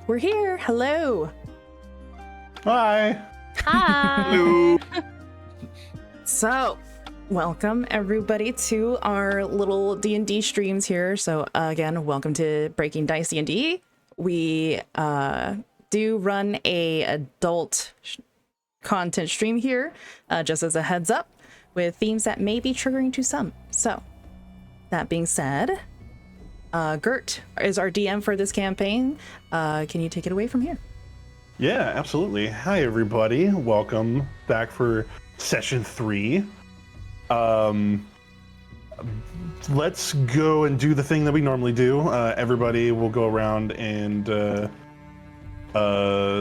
We're here. Hello. Hi. Hi. Hello. So, welcome everybody to our little D&D streams here. So, again, welcome to Breaking Dice D&D. We do run a adult content stream here, just as a heads up, with themes that may be triggering to some. So, that being said, Gert is our DM for this campaign. Can you take it away from here? Yeah, absolutely. Hi, everybody. Welcome back for session 3. Let's go and do the thing that we normally do. Everybody will go around and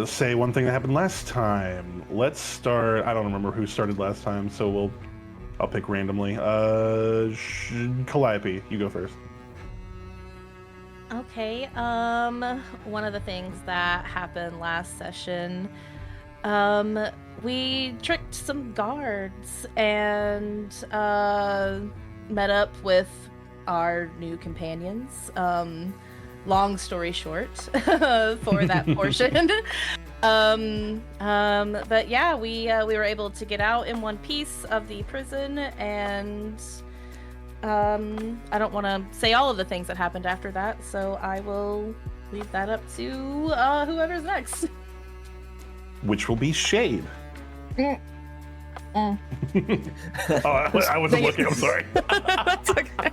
say one thing that happened last time. Let's start. I don't remember who started last time, so I'll pick randomly. Calliope, you go first. Okay, one of the things that happened last session, we tricked some guards and met up with our new companions. Long story short, for that portion. But yeah, we were able to get out in one piece of the prison, and I don't want to say all of the things that happened after that, so I will leave that up to whoever's next. Which will be Shade. Mm. Oh, I wasn't looking. I'm sorry. That's okay.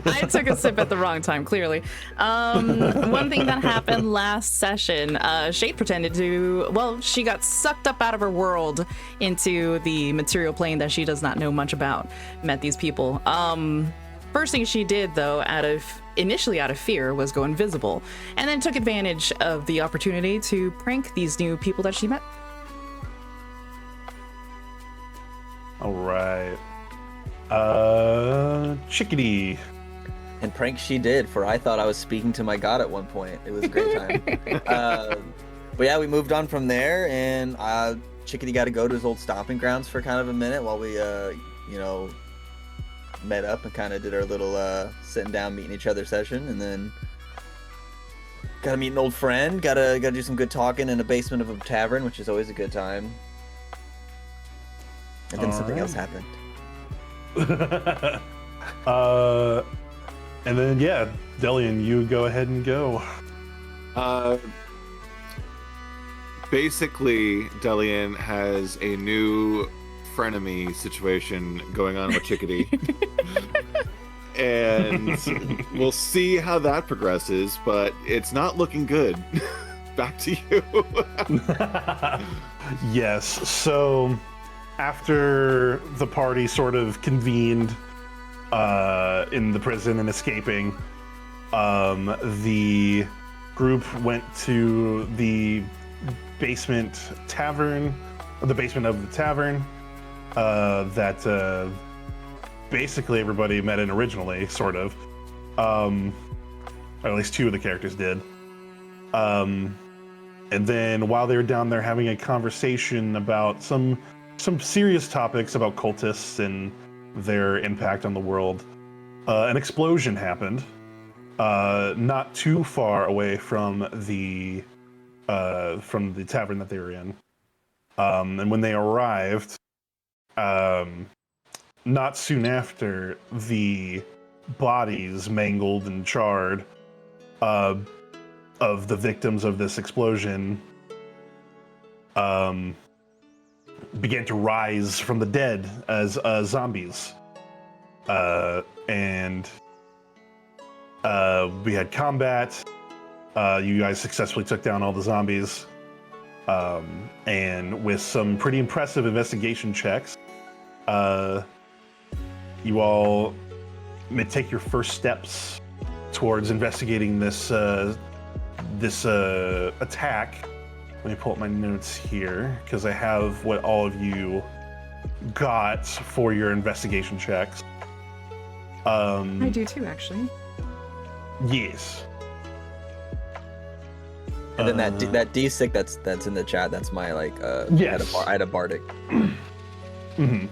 I took a sip at the wrong time, clearly. One thing that happened last session, Shade pretended to, well, she got sucked up out of her world into the material plane that she does not know much about. Met these people. First thing she did, though, initially out of fear, was go invisible, and then took advantage of the opportunity to prank these new people that she met. All right. Chickadee. And prank she did, for I thought I was speaking to my god at one point. It was a great time. But yeah, we moved on from there, and Chickadee got to go to his old stomping grounds for kind of a minute while we, met up and kind of did our little sitting down, meeting each other session, and then got to meet an old friend. Got to do some good talking in the basement of a tavern, which is always a good time. And then something else happened. And then, yeah, Delian, you go ahead and go. Basically, Delian has a new frenemy situation going on with Chickadee. And we'll see how that progresses, but it's not looking good. Back to you. Yes, so after the party sort of convened in the prison and escaping, the group went to the basement tavern, the basement of the tavern that basically everybody met in originally, sort of, or at least two of the characters did. And then while they were down there having a conversation about some serious topics about cultists and their impact on the world, an explosion happened not too far away from the tavern that they were in. And when they arrived, not soon after, the bodies, mangled and charred, of the victims of this explosion began to rise from the dead as zombies. And we had combat. You guys successfully took down all the zombies. And with some pretty impressive investigation checks, you all may take your first steps towards investigating this attack. Let me pull up my notes here, because I have what all of you got for your investigation checks. I do too, actually. Yes. And then that D6 that's in the chat, that's my yes. I had a bardic. Mm-hmm.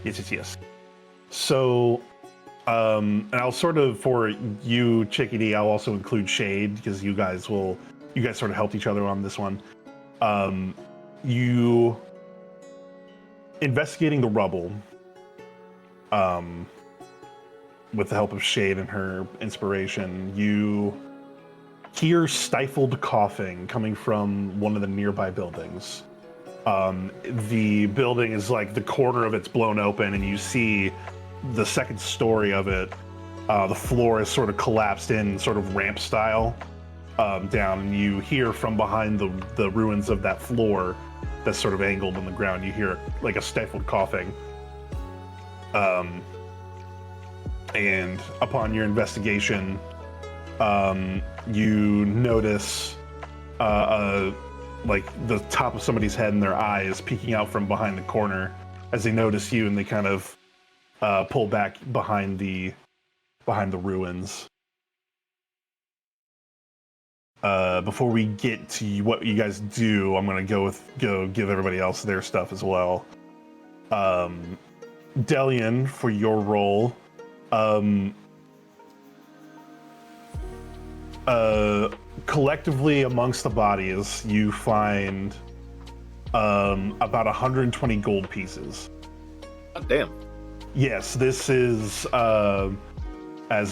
Yes. So, and I'll sort of, for you, Chickadee, I'll also include Shade, because you guys will you guys sort of helped each other on this one. You investigating the rubble with the help of Shade and her inspiration, you hear stifled coughing coming from one of the nearby buildings. The building is like the corner of it's blown open, and you see the second story of it. The floor is sort of collapsed in sort of ramp style down, and you hear from behind the ruins of that floor that's sort of angled in the ground, you hear like a stifled coughing. And upon your investigation, you notice like the top of somebody's head and their eyes peeking out from behind the corner as they notice you, and they kind of pull back behind the ruins. Before we get to what you guys do, I'm gonna go give everybody else their stuff as well. Delian, for your role, collectively amongst the bodies, you find about 120 gold pieces. Oh, damn. Yes, this is as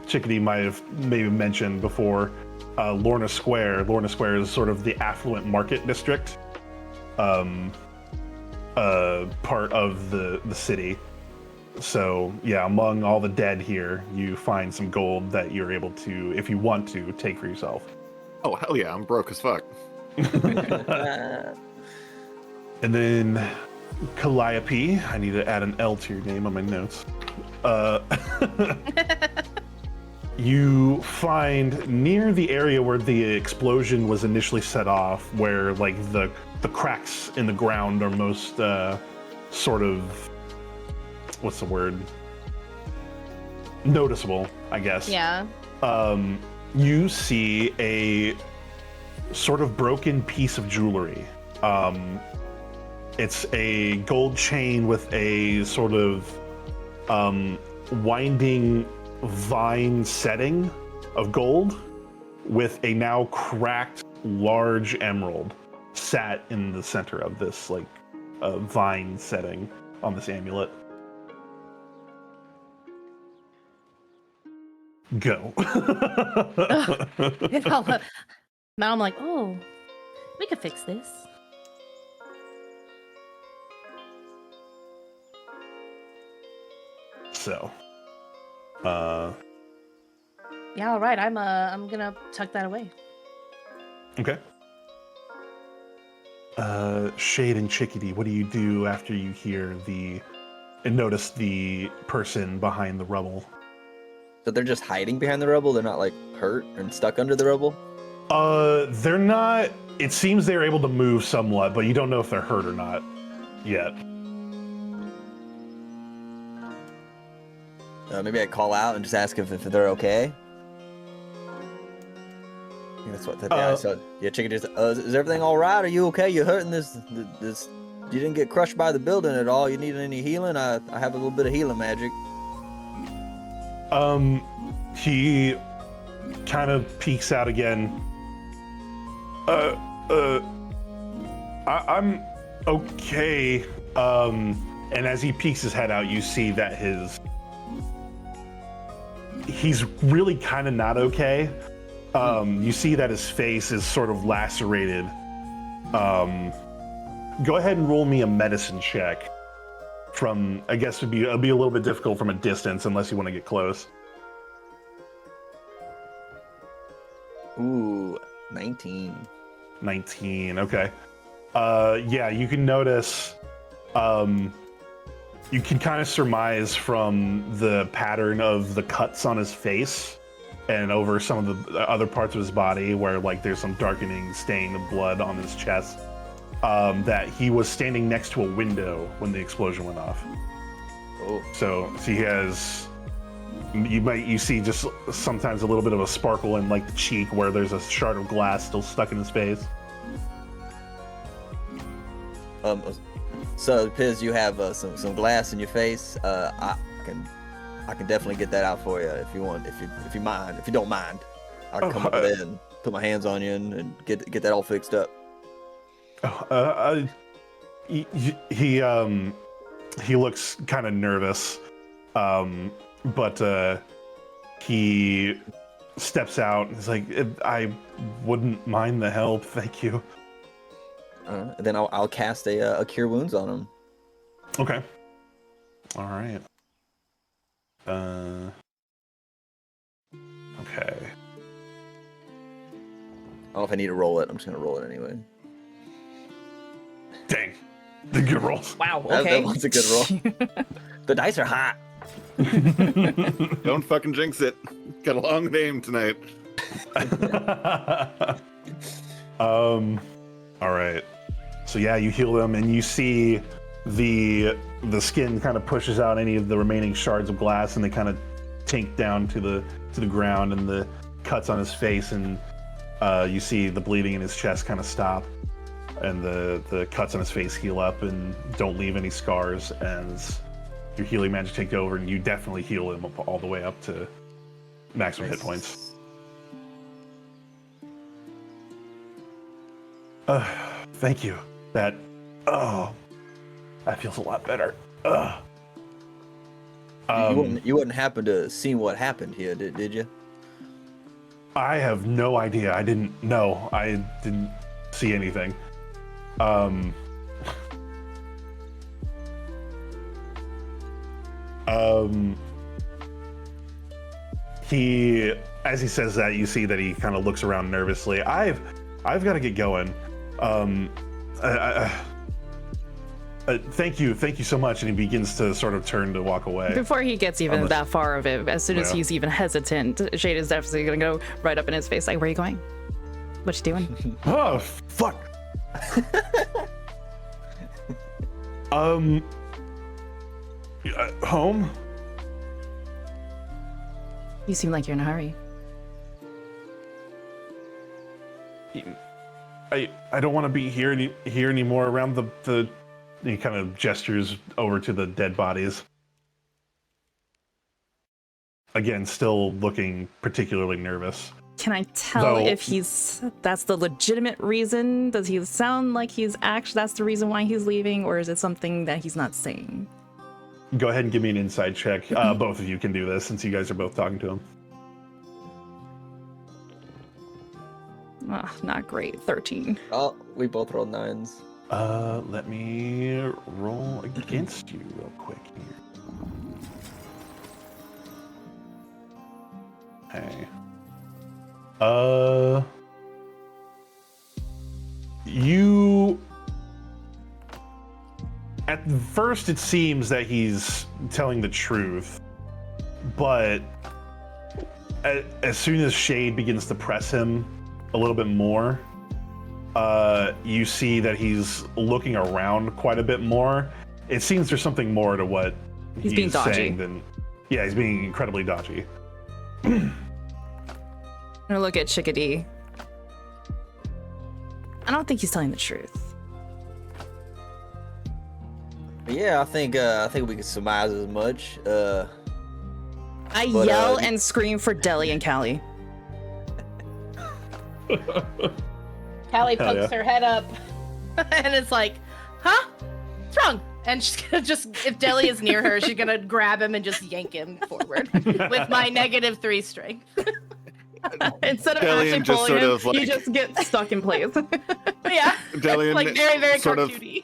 Chickadee might have maybe mentioned before, Lorna Square. Lorna Square is sort of the affluent market district, part of the city. So yeah, among all the dead here, you find some gold that you're able to, if you want to, take for yourself. Oh, hell yeah, I'm broke as fuck. And then Calliope, I need to add an L to your name on my notes. You find near the area where the explosion was initially set off, where like the cracks in the ground are most sort of, what's the word? Noticeable, I guess. Yeah. You see a sort of broken piece of jewelry. It's a gold chain with a sort of winding vine setting of gold with a now cracked large emerald sat in the center of this like vine setting on this amulet. Go. Now I'm like, oh, we could fix this. So, Yeah, all right. I'm gonna tuck that away. okay. Shade and Chickadee, what do you do after you hear and notice the person behind the rubble? So they're just hiding behind the rubble? They're not like hurt and stuck under the rubble? They're not. It seems they're able to move somewhat, but you don't know if they're hurt or not yet. Maybe I call out and just ask if they're okay. I think that's what. Yeah. So yeah, Chickadee. Is everything all right? Are you okay? You hurting this? You didn't get crushed by the building at all? You need any healing? I have a little bit of healing magic. He kind of peeks out again. I'm okay. And as he peeks his head out, you see that he's really kind of not okay. You see that his face is sort of lacerated. Go ahead and roll me a medicine check. I guess it'll be a little bit difficult from a distance unless you want to get close. Ooh, 19. 19, okay. Yeah, you can notice, you can kind of surmise from the pattern of the cuts on his face and over some of the other parts of his body where like there's some darkening stain of blood on his chest, that he was standing next to a window when the explosion went off. Oh. So he has, you see just sometimes a little bit of a sparkle in like the cheek where there's a shard of glass still stuck in his face. So Piz, you have some glass in your face. I can definitely get that out for you if you want. If you don't mind, I'll come up in. put my hands on you and get that all fixed up. He looks kind of nervous, but he steps out and he's like, I wouldn't mind the help, thank you. And then I'll cast a cure wounds on him. Okay. All right. Okay. I don't know if I need to roll it. I'm just gonna roll it anyway. Dang. The good roll. Wow. That Okay. was a good roll. The dice are hot. Don't fucking jinx it. Got a long name tonight. All right. So yeah, you heal them, and you see the skin kind of pushes out any of the remaining shards of glass, and they kind of tink down to the ground, and the cuts on his face, and you see the bleeding in his chest kind of stop, and the cuts on his face heal up and don't leave any scars. As your healing magic takes over, and you definitely heal him up all the way up to maximum hit points. Thank you. That feels a lot better. You wouldn't happen to see what happened here, did you? I have no idea. I didn't know. I didn't see anything. As he says that, you see that he kind of looks around nervously. I've got to get going. Thank you so much. And he begins to sort of turn to walk away. Before he gets even that far of it, as soon as he's even hesitant, Shade is definitely gonna go right up in his face, like, where are you going? What you doing? Oh, fuck. Home? You seem like you're in a hurry. I don't want to be here anymore around the he kind of gestures over to the dead bodies. Again, still looking particularly nervous. Can I tell Though- if that's the legitimate reason? Does he sound like that's the reason why he's leaving, or is it something that he's not saying? Go ahead and give me an inside check. Both of you can do this since you guys are both talking to him. Not great. 13. Oh, we both rolled 9s. Let me roll against you real quick here. Hey. You... At first it seems that he's telling the truth, but as soon as Shade begins to press him a little bit more, you see that he's looking around quite a bit more. It seems there's something more to what He's being dodgy. saying than... Yeah, he's being incredibly dodgy. I'm gonna look at Chickadee. I don't think he's telling the truth. Yeah, I think we can surmise as much. I yell and scream for Deli and Callie. Callie Hell pokes yeah. her head up and it's like, huh? What's wrong? And she's gonna if Deli is near her, she's gonna grab him and just yank him forward with my -3 strength. Instead of Delian actually just pulling sort him, of, like- you just get stuck in place. Yeah. Delian Like very, very sort of- cartoony.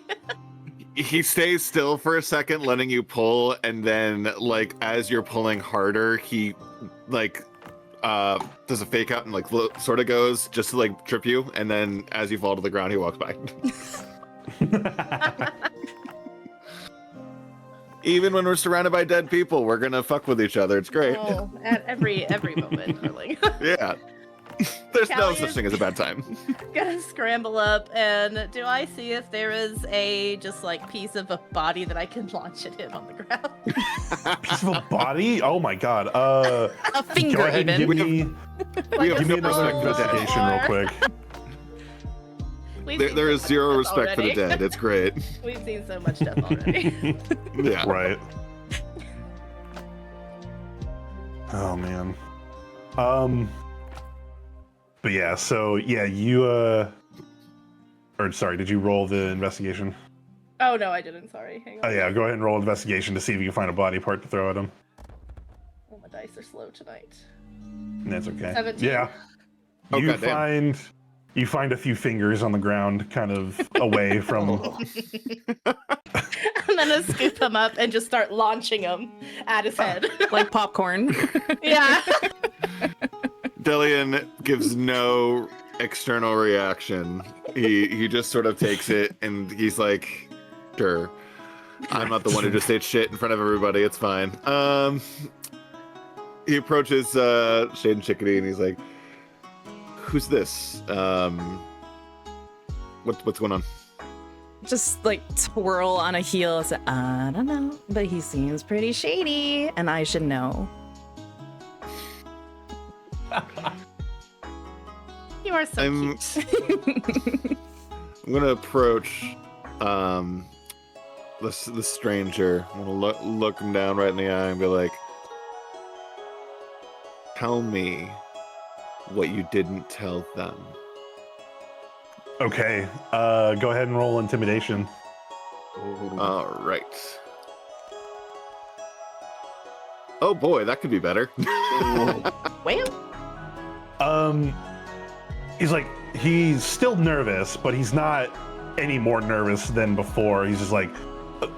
He stays still for a second, letting you pull, and then, like, as you're pulling harder, he, like, does a fake out and, like, sort of goes just to, like, trip you, and then as you fall to the ground, he walks by. Even when we're surrounded by dead people, we're gonna fuck with each other. It's great. Oh, at every moment, darling. Yeah. There's no Callie such is- thing as a bad time. Gonna scramble up, and do I see if there is a piece of a body that I can launch at him on the ground? Piece of a body? Oh my god. A Go finger, ahead and even. give me, Like give me a another skull investigation real or- quick. We've There seen is so much zero death respect for the already. dead. It's great. We've seen so much death already. Yeah. Right. Oh man. But yeah, so yeah, you or sorry, did you roll the investigation? Oh no, I didn't. Sorry. Hang on. Oh yeah, go ahead and roll investigation to see if you can find a body part to throw at him. Oh, my dice are slow tonight. That's okay. 17. Yeah. Oh, You goddamn. find a few fingers on the ground, kind of away from. I'm gonna scoop him up and just start launching him at his head. Like popcorn. Yeah. Delian gives no external reaction. He just sort of takes it and he's like, sure. I'm not the one who just ate shit in front of everybody. It's fine. He approaches Shade and Chickadee and he's like, who's this? What's going on? Just like twirl on a heel. Say, I don't know, but he seems pretty shady, and I should know. You are so I'm cute. gonna approach the stranger. I'm gonna look him down right in the eye and be like, tell me what you didn't tell them. Okay, go ahead and roll intimidation. All right. Oh boy, that could be better. Well, He's like, he's still nervous, but he's not any more nervous than before. He's just like,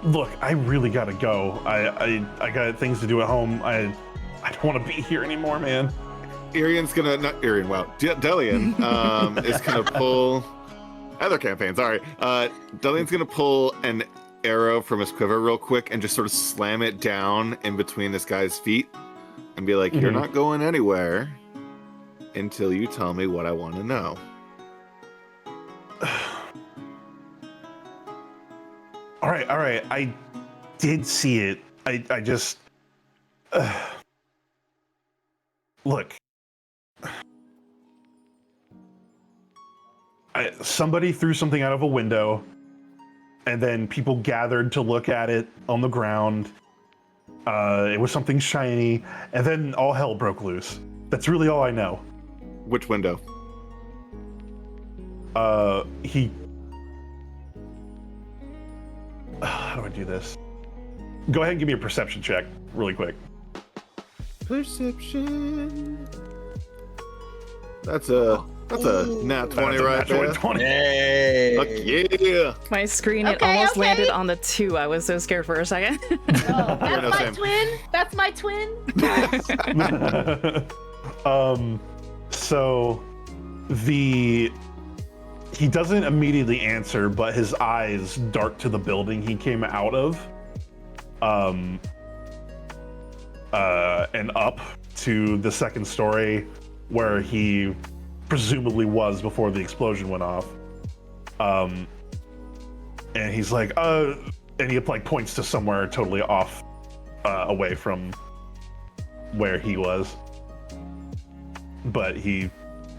look, I really gotta go. I got things to do at home. I don't want to be here anymore, man. Delian is gonna pull other campaign. Sorry, Delian's gonna pull an arrow from his quiver real quick and just sort of slam it down in between this guy's feet and be like, "You're not going anywhere until you tell me what I want to know." All right. I did see it. I just look. Somebody threw something out of a window, and then people gathered to look at it on the ground. It was something shiny, and then all hell broke loose. That's really all I know. Which window? How do I do this? Go ahead and give me a perception check really quick. Perception. That's a nat 20 right there. 20. Hey. Fuck yeah. My screen, it Okay, almost okay. landed on the 2. I was so scared for a second. oh, that's no, my same. twin. That's my twin. So he doesn't immediately answer, but his eyes dart to the building he came out of, and up to the second story where he presumably was before the explosion went off. And he's like, and he like points to somewhere totally off, away from where he was. But you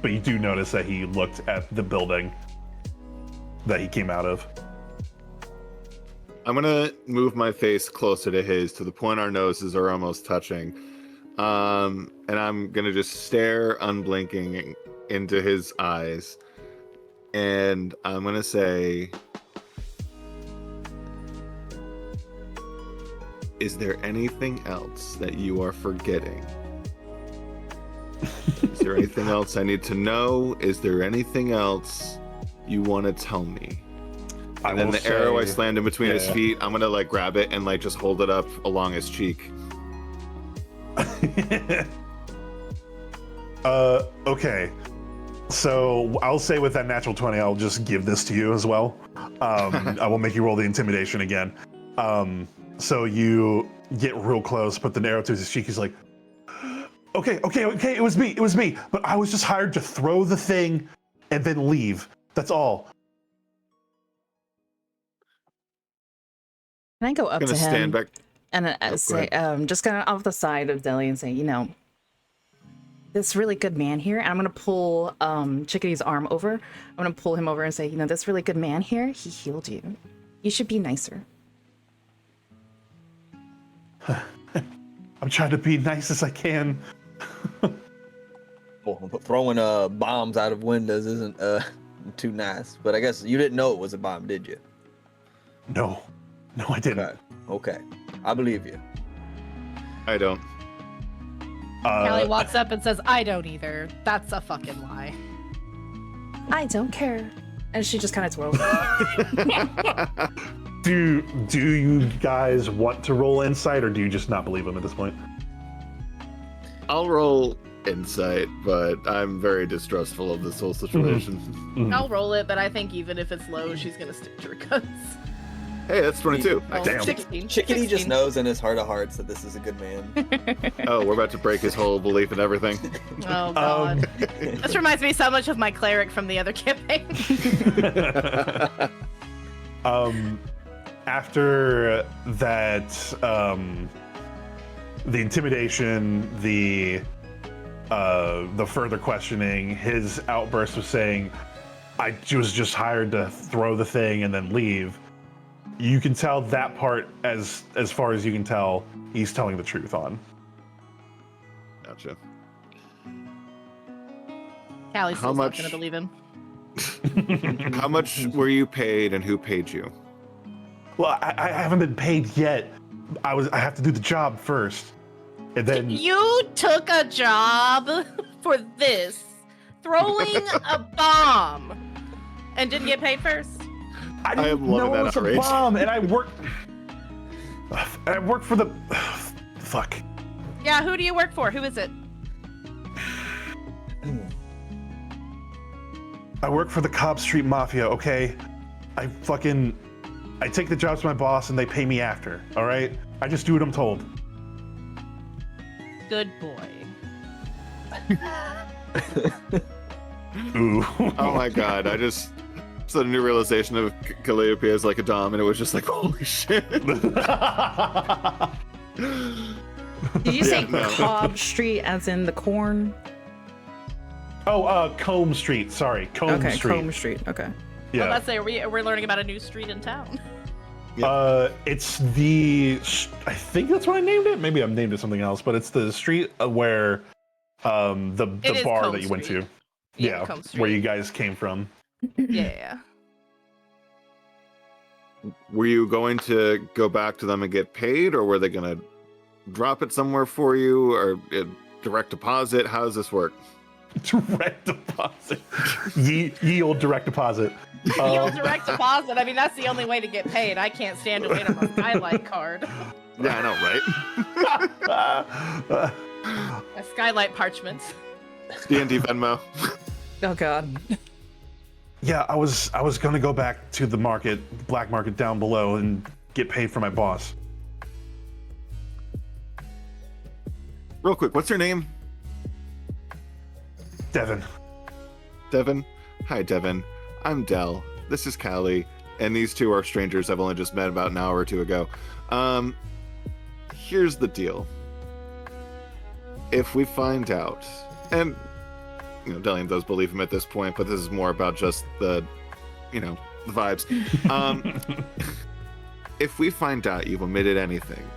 do notice that he looked at the building that he came out of. I'm gonna move my face closer to his to the point our noses are almost touching. And I'm gonna just stare unblinking into his eyes. And I'm gonna say, is there anything else that you are forgetting? Is there anything else I need to know? Is there anything else you want to tell me? And then the arrow I slammed in between his feet, I'm gonna like grab it and like just hold it up along his cheek. Okay. So I'll say with that natural 20, I'll just give this to you as well. I will make you roll the intimidation again. So you get real close, put the arrow to his cheek. He's like, okay, it was me. But I was just hired to throw the thing and then leave. That's all. Can I go up I'm to gonna him stand back. and go say, just kind of off the side of Deli and say, you know, this really good man here. And I'm gonna pull Chickadee's arm over. I'm gonna pull him over and say, you know, this really good man here, he healed you. You should be nicer. I'm trying to be nice as I can. Well, throwing bombs out of windows isn't too nice. But I guess you didn't know it was a bomb, did you? No, I didn't. Okay. I believe you. I don't. Callie walks up and says, I don't either. That's a fucking lie. I don't care. And she just kind of twirls. Do you guys want to roll insight, or do you just not believe him at this point? I'll roll insight, but I'm very distrustful of this whole situation. I'll roll it, but I think even if it's low, she's gonna stick to her guns. Hey, that's 22. Oh, Damn. 16. Chickadee 16. just knows in his heart of hearts that this is a good man. Oh, we're about to break his whole belief in everything. Oh god. This reminds me so much of my cleric from the other campaign. After that, the intimidation, the further questioning, his outburst of saying, "I was just hired to throw the thing and then leave." You can tell that part, as far as you can tell, he's telling the truth on. Gotcha. Callie's How still not much- gonna believe him. How much were you paid and who paid you? Well, I haven't been paid yet. I have to do the job first, and then You took a job for this, throwing a bomb, and didn't get paid first? I didn't am loving know it that was a outrage. bomb, and I worked for the fuck. Yeah, who do you work for? Who is it? I work for the Cobb Street Mafia. Okay, I take the jobs to my boss, and they pay me after. All right, I just do what I'm told. Good boy. Ooh. Oh my god, I just had a new realization of Calliope as like a dom, and it was just like, holy shit. Did you say no. Cobb Street as in the corn? Oh, Combe Street. Sorry, Combe Okay, Street. Combe Street. Okay. Yeah. Well, let's say we're learning about a new street in town. It's I think that's what I named it. Maybe I've named it something else, but it's the street where the It is bar Combe that you went to. Street. Yeah, Combe Street. where you guys came from. Yeah. Were you going to go back to them and get paid, or were they going to drop it somewhere for you, or direct deposit? How does this work? Direct deposit. Ye old direct deposit. You'll direct deposit. I mean, that's the only way to get paid. I can't stand to wait on a skylight card. Yeah, I know, right? A skylight parchment. D&D Venmo. Oh god. Yeah, I was gonna go back to the black market down below, and get paid for my boss. Real quick, what's your name? Devin. Devin? Hi, Devin. I'm Dell. This is Callie, and these two are strangers I've only just met about an hour or two ago. Here's the deal. If we find out, and Delian does believe him at this point, but this is more about just the vibes. If we find out you've omitted anything,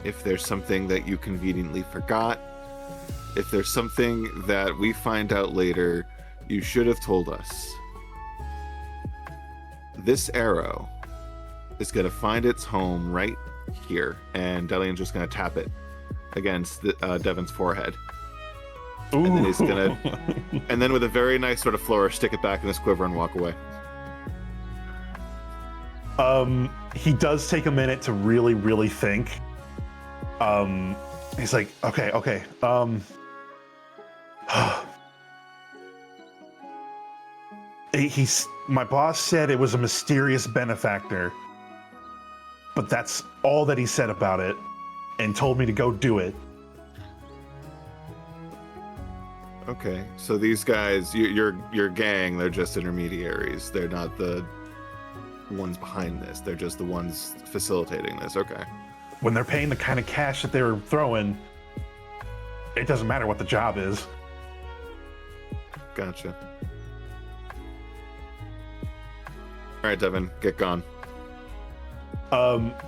if there's something that you conveniently forgot, if there's something that we find out later you should have told us, this arrow is going to find its home right here, and Delian's just going to tap it against Devin's forehead. Ooh. And then he's gonna, and then with a very nice sort of flourish, stick it back in his quiver and walk away. He does take a minute to really, really think. He's like, okay. My boss said it was a mysterious benefactor, but that's all that he said about it, and told me to go do it. Okay, so these guys, your gang, they're just intermediaries. They're not the ones behind this. They're just the ones facilitating this. Okay. When they're paying the kind of cash that they were throwing, it doesn't matter what the job is. Gotcha. All right, Devin, get gone.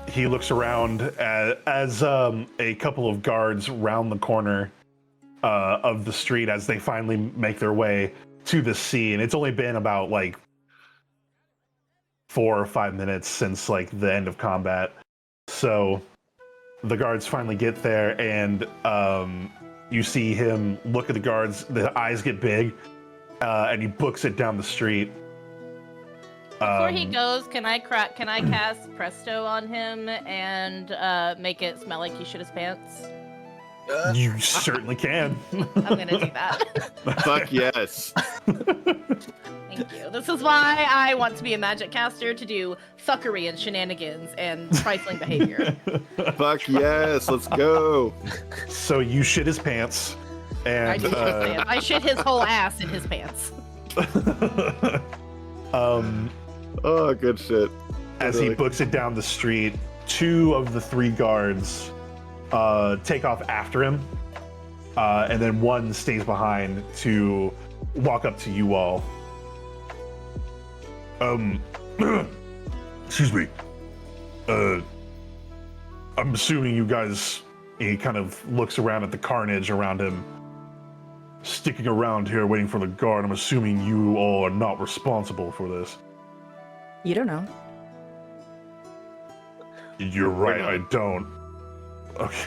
He looks around as a couple of guards round the corner of the street as they finally make their way to the scene. It's only been about like 4 or 5 minutes since like the end of combat. So the guards finally get there, and you see him look at the guards. The eyes get big, and he books it down the street. Before he goes, can I cast Presto on him and make it smell like he shit his pants? You certainly can. I'm gonna do that. Fuck yes. Thank you. This is why I want to be a magic caster, to do fuckery and shenanigans and trifling behavior. Fuck yes. Let's go. So you shit his pants, I and do shit his pants. I shit his whole ass in his pants. Oh, good shit. as he books it down the street, 2 of the 3 guards take off after him, and then 1 stays behind to walk up to you all. Excuse me. I'm assuming you guys. He kind of looks around at the carnage around him, sticking around here waiting for the guard. I'm assuming you all are not responsible for this. You don't know. You're right, I don't. Okay.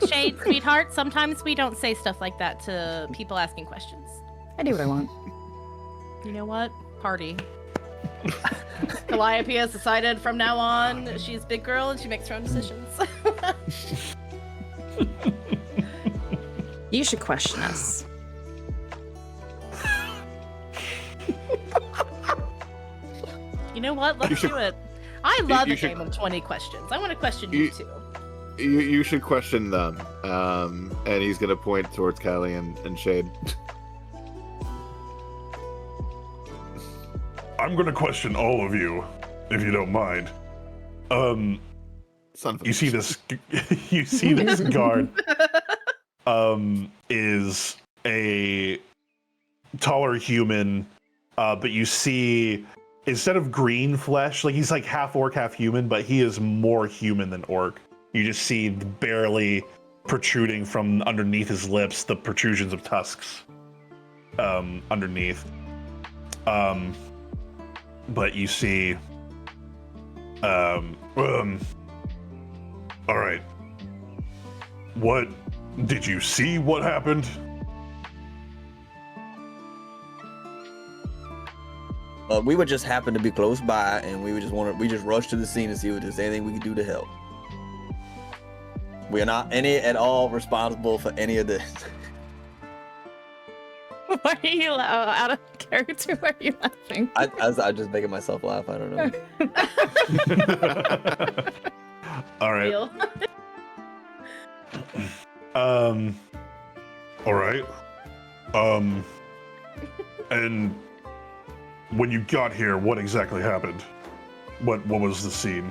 Shade, sweetheart, sometimes we don't say stuff like that to people asking questions. I do what I want. You know what? Party. Calliope has decided from now on she's big girl and she makes her own decisions. You should question us. You know what? Let's do it. I love a game of 20 questions. I want to question you too. You should question them. And he's gonna point towards Callie and Shade. I'm gonna question all of you, if you don't mind. You see this? You see this guard? Is a taller human, but you see, instead of green flesh, like he's like half orc, half human, but he is more human than orc. You just see barely protruding from underneath his lips the protrusions of tusks underneath. But you see, all right. What did you see? What happened? We would just happen to be close by, and we just rushed to the scene to see if there's anything we could do to help. We are not at all responsible for any of this. Why are you out of character? Why are you laughing? I'm just making myself laugh. I don't know. All right. Real. All right. And when you got here, what exactly happened? What was the scene?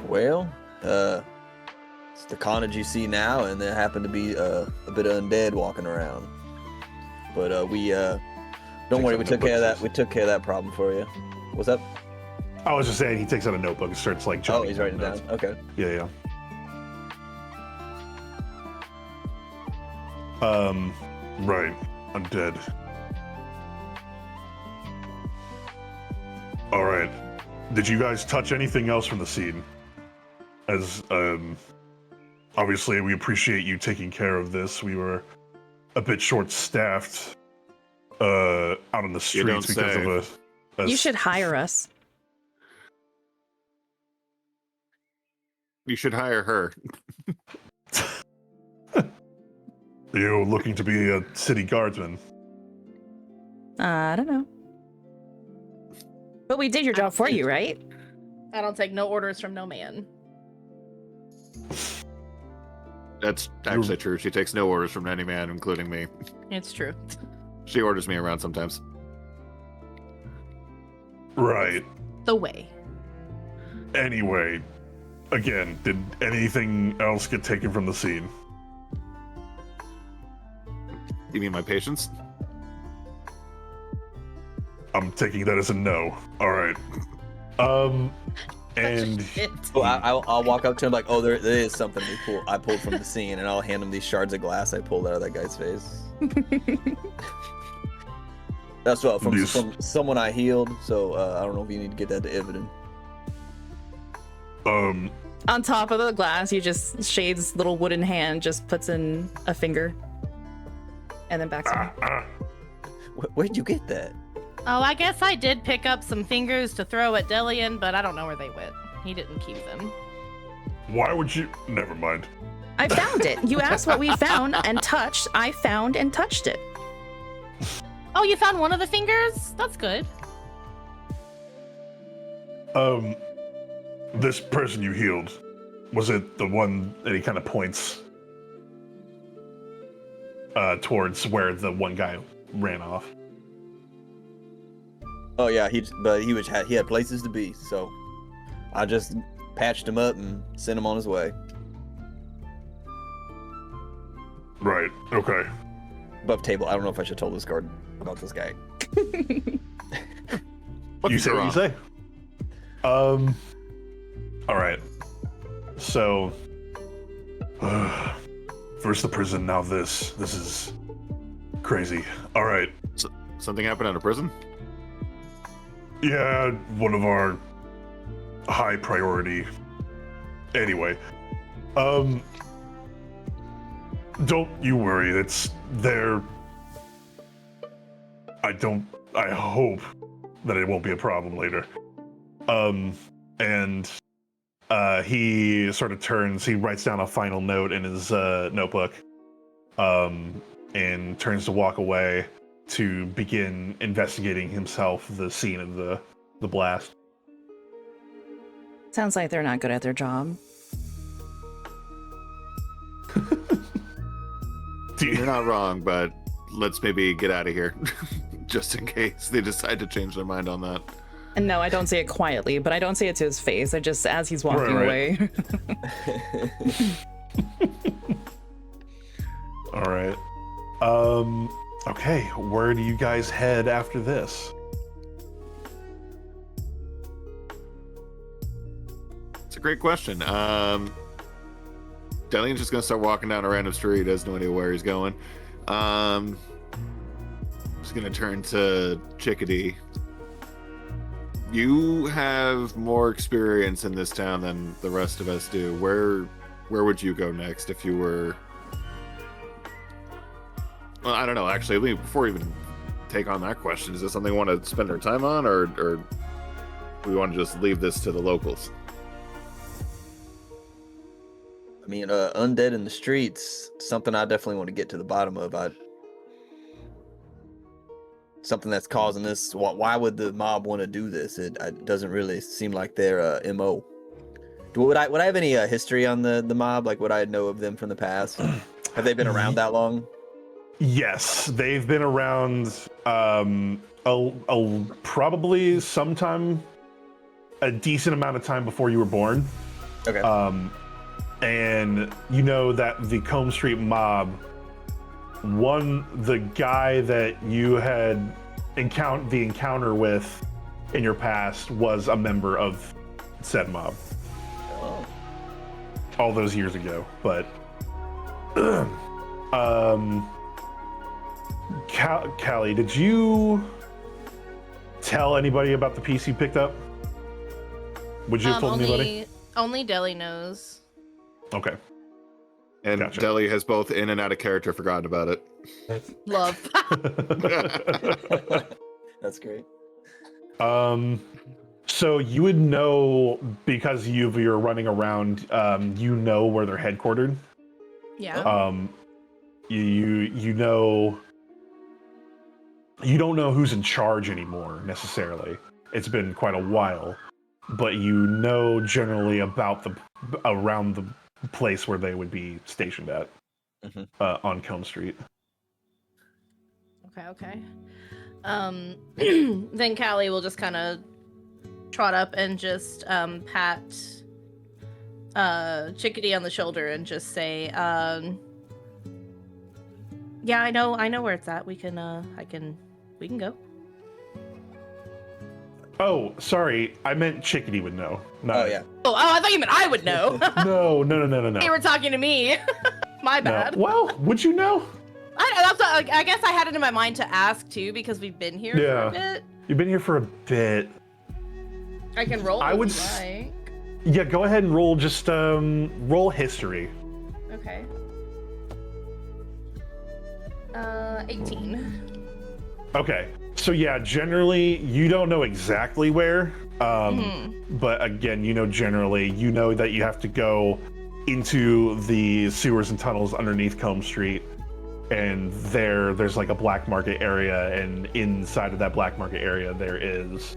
Well, it's the carnage you see now, and there happened to be a bit of undead walking around. But don't worry, we took care of that. We took care of that problem for you. What's up? I was just saying, he takes out a notebook and starts like Oh, jotting he's writing it down. notes. Okay. Yeah. Right. Undead. All right. Did you guys touch anything else from the scene? As obviously we appreciate you taking care of this. We were a bit short-staffed out on the streets because of a You should hire us. You should hire her. You looking to be a city guardsman? I don't know. But we did your job for you, right? I don't take no orders from no man. That's actually true. She takes no orders from any man, including me. It's true. She orders me around sometimes. Right. The way. Anyway, again, did anything else get taken from the scene? You mean my patience? I'm taking that as a no. All right. And Shit. So I'll walk up to him like, oh, there is something I pulled from the scene, and I'll hand him these shards of glass I pulled out of that guy's face. That's what from someone I healed. So I don't know if you need to get that to evidence. On top of the glass, you just Shade's little wooden hand just puts in a finger, and then back to me. Where'd you get that? Oh, I guess I did pick up some fingers to throw at Delian, but I don't know where they went. He didn't keep them. Why would you? Never mind. I found it. You asked what we found and touched. I found and touched it. Oh, you found one of the fingers? That's good. This person you healed, was it the one that he kind of points towards where the one guy ran off? Oh yeah, he had places to be, so I just patched him up and sent him on his way. Right. Okay. Above table. I don't know if I should tell this guard about this guy. You say what you say. All right. So, first the prison, now this. This is crazy. All right. Something happened out of prison? Yeah, one of our high priority. Anyway, don't you worry. It's there. I hope that it won't be a problem later. And he sort of turns, he writes down a final note in his notebook, and turns to walk away to begin investigating himself the scene of the blast. Sounds like they're not good at their job. You're not wrong, but let's maybe get out of here, just in case they decide to change their mind on that. And no, I don't say it quietly, but I don't say it to his face. I just, as he's walking away. All right. Okay, where do you guys head after this? It's a great question. Delian's just gonna start walking down a random street. He doesn't know any where he's going. Just gonna turn to Chickadee. You have more experience in this town than the rest of us do. Where would you go next if you were? Well, I don't know. Actually, before we even take on that question, is this something we want to spend our time on, or we want to just leave this to the locals? I mean, undead in the streets, something I definitely want to get to the bottom of. Something that's causing this. Why would the mob want to do this? It doesn't really seem like their MO. Would I have any history on the mob? Like, would I know of them from the past? Have they been around that long? Yes, they've been around probably sometime a decent amount of time before you were born. Okay. And you know that the Combe Street mob, the guy that you had the encounter with in your past was a member of said mob. Oh. All those years ago. But Callie, did you tell anybody about the piece you picked up? Would you have told anybody? Only Deli knows. Okay. And Gotcha. Deli has both in and out of character forgotten about it. Love. That's great. So you would know because you're running around. You know where they're headquartered. Yeah. You know. You don't know who's in charge anymore necessarily. It's been quite a while, but you know generally about around the place where they would be stationed at, on Combe Street. Okay. Then Callie will just kind of trot up and just pat Chickadee on the shoulder and just say, "Yeah, I know where it's at. We can go." Oh, sorry. I meant Chickadee would know. Oh yeah. Oh, I thought you meant I would know. No. You were talking to me. My bad. No. Well, would you know? I guess I had it in my mind to ask too because we've been here for a bit. You've been here for a bit. I can roll. I would. Like. Yeah, go ahead and roll. Just roll history. Okay. 18. Okay. So yeah, generally you don't know exactly where, but again, generally, you know that you have to go into the sewers and tunnels underneath Combe Street, and there's like a black market area, and inside of that black market area there is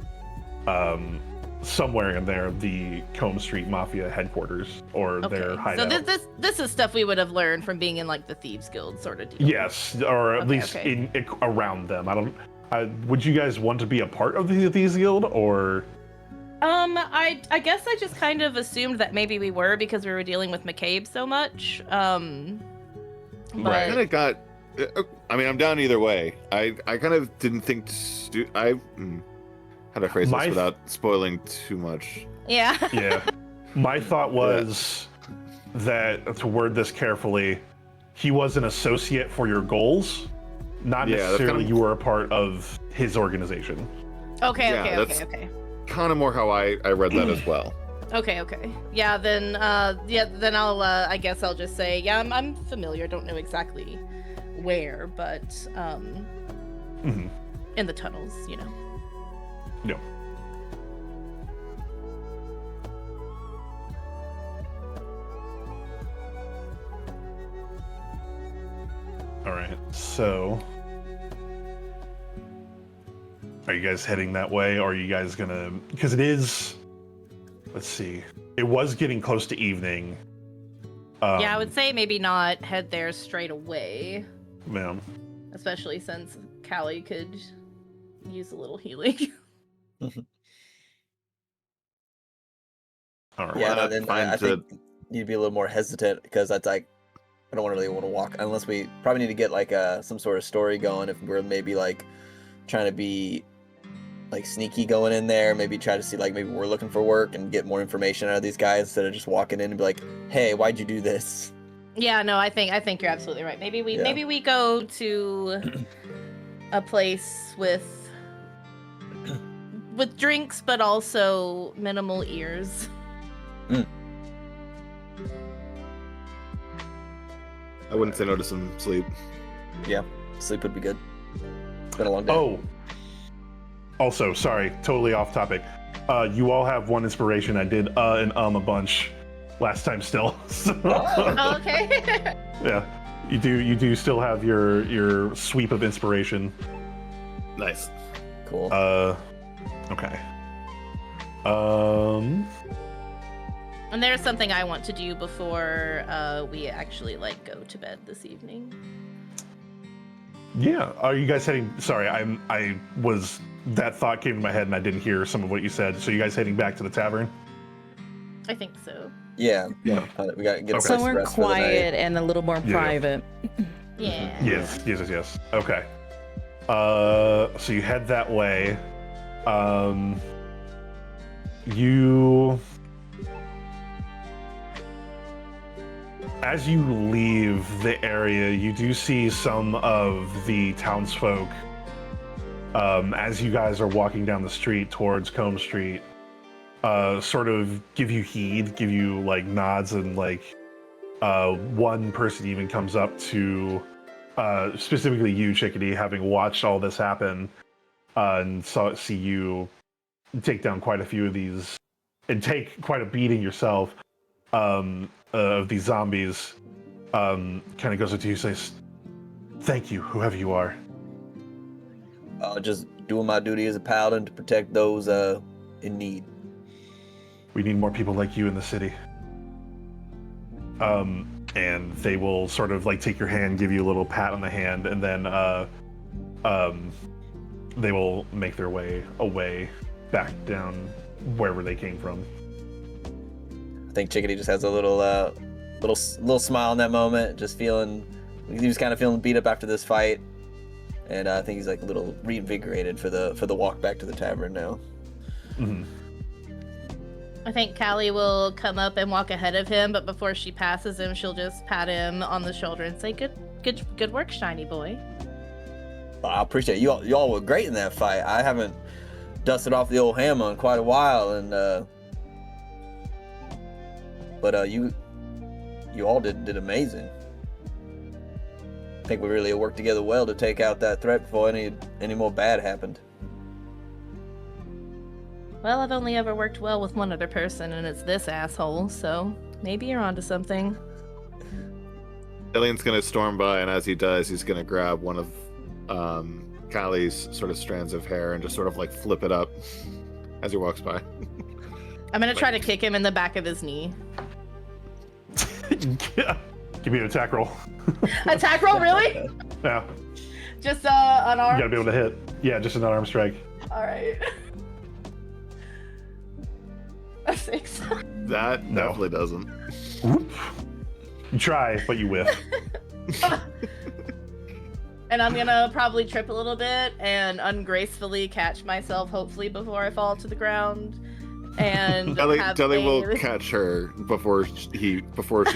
somewhere in there the Combe Street Mafia headquarters or their hideout. So this is stuff we would have learned from being in like the Thieves Guild sort of deal. Yes, or at least in around them. Would you guys want to be a part of the Thieves Guild, or? I guess I just kind of assumed that maybe we were because we were dealing with McCabe so much. But... I kind of got. I mean, I'm down either way. I kind of didn't think how do I phrase this without spoiling too much? Yeah. Yeah. My thought was that, to word this carefully, he was an associate for your goals, not necessarily you were a part of his organization. Okay. Kind of more how I read that as well. Okay. Yeah, then I'll I guess I'll just say, yeah, I'm familiar. Don't know exactly where, but in the tunnels, No. All right. So, are you guys heading that way, or are you guys gonna? Because it is. Let's see. It was getting close to evening. Yeah, I would say maybe not head there straight away. Yeah. Especially since Callie could use a little healing. All right. Yeah, then I think you'd be a little more hesitant because that's like, I don't really want to walk unless we probably need to get like some sort of story going if we're maybe like trying to be like sneaky going in there, maybe try to see like maybe we're looking for work and get more information out of these guys instead of just walking in and be like, hey, why'd you do this? Yeah, no, I think you're absolutely right. Maybe we go to a place with drinks but also minimal ears. I wouldn't say no to some sleep. Yeah, sleep would be good. It's been a long day. Oh. Also, sorry, totally off topic. You all have one inspiration. I did and a bunch last time still. So, Oh, okay. yeah, you do still have your sweep of inspiration. Nice. Cool. Okay. And there's something I want to do before we actually like go to bed this evening. Yeah. Are you guys heading? Sorry, that thought came to my head and I didn't hear some of what you said. So you guys heading back to the tavern? I think so. Yeah. We got to get a Somewhere quiet and a little more private. Yeah. Yes. Okay. So you head that way. As you leave the area, you do see some of the townsfolk, as you guys are walking down the street towards Combe Street, sort of give you heed, give you like nods, and like one person even comes up to specifically you, Chickadee, having watched all this happen, and see you take down quite a few of these and take quite a beating yourself. Of these zombies, kind of goes up to you and says, "Thank you, whoever you are." Just doing my duty as a paladin to protect those in need. We need more people like you in the city. And they will sort of like take your hand, give you a little pat on the hand, and then they will make their way away back down wherever they came from. I think Chickadee just has a little smile in that moment, just feeling, he was kind of feeling beat up after this fight, and I think he's like a little reinvigorated for the walk back to the tavern now. Mhm. I think Callie will come up and walk ahead of him, but before she passes him, she'll just pat him on the shoulder and say, "Good work, shiny boy." I appreciate it. Y'all were great in that fight. I haven't dusted off the old hammer in quite a while, and but you all did amazing. I think we really worked together well to take out that threat before any more bad happened. Well, I've only ever worked well with one other person, and it's this asshole, so maybe you're onto something. Alien's gonna storm by, and as he does, he's gonna grab one of Callie's sort of strands of hair and just sort of like flip it up as he walks by. I'm gonna try to kick him in the back of his knee. Yeah. Give me an attack roll. Attack roll, really? Yeah. Just You unarmed? gotta be able to hit. Yeah, just an unarmed strike. Alright. A 6. That No. definitely doesn't. Whoop. You try, but you whiff. And I'm gonna probably trip a little bit and ungracefully catch myself, hopefully before I fall to the ground. And Deli will catch her before she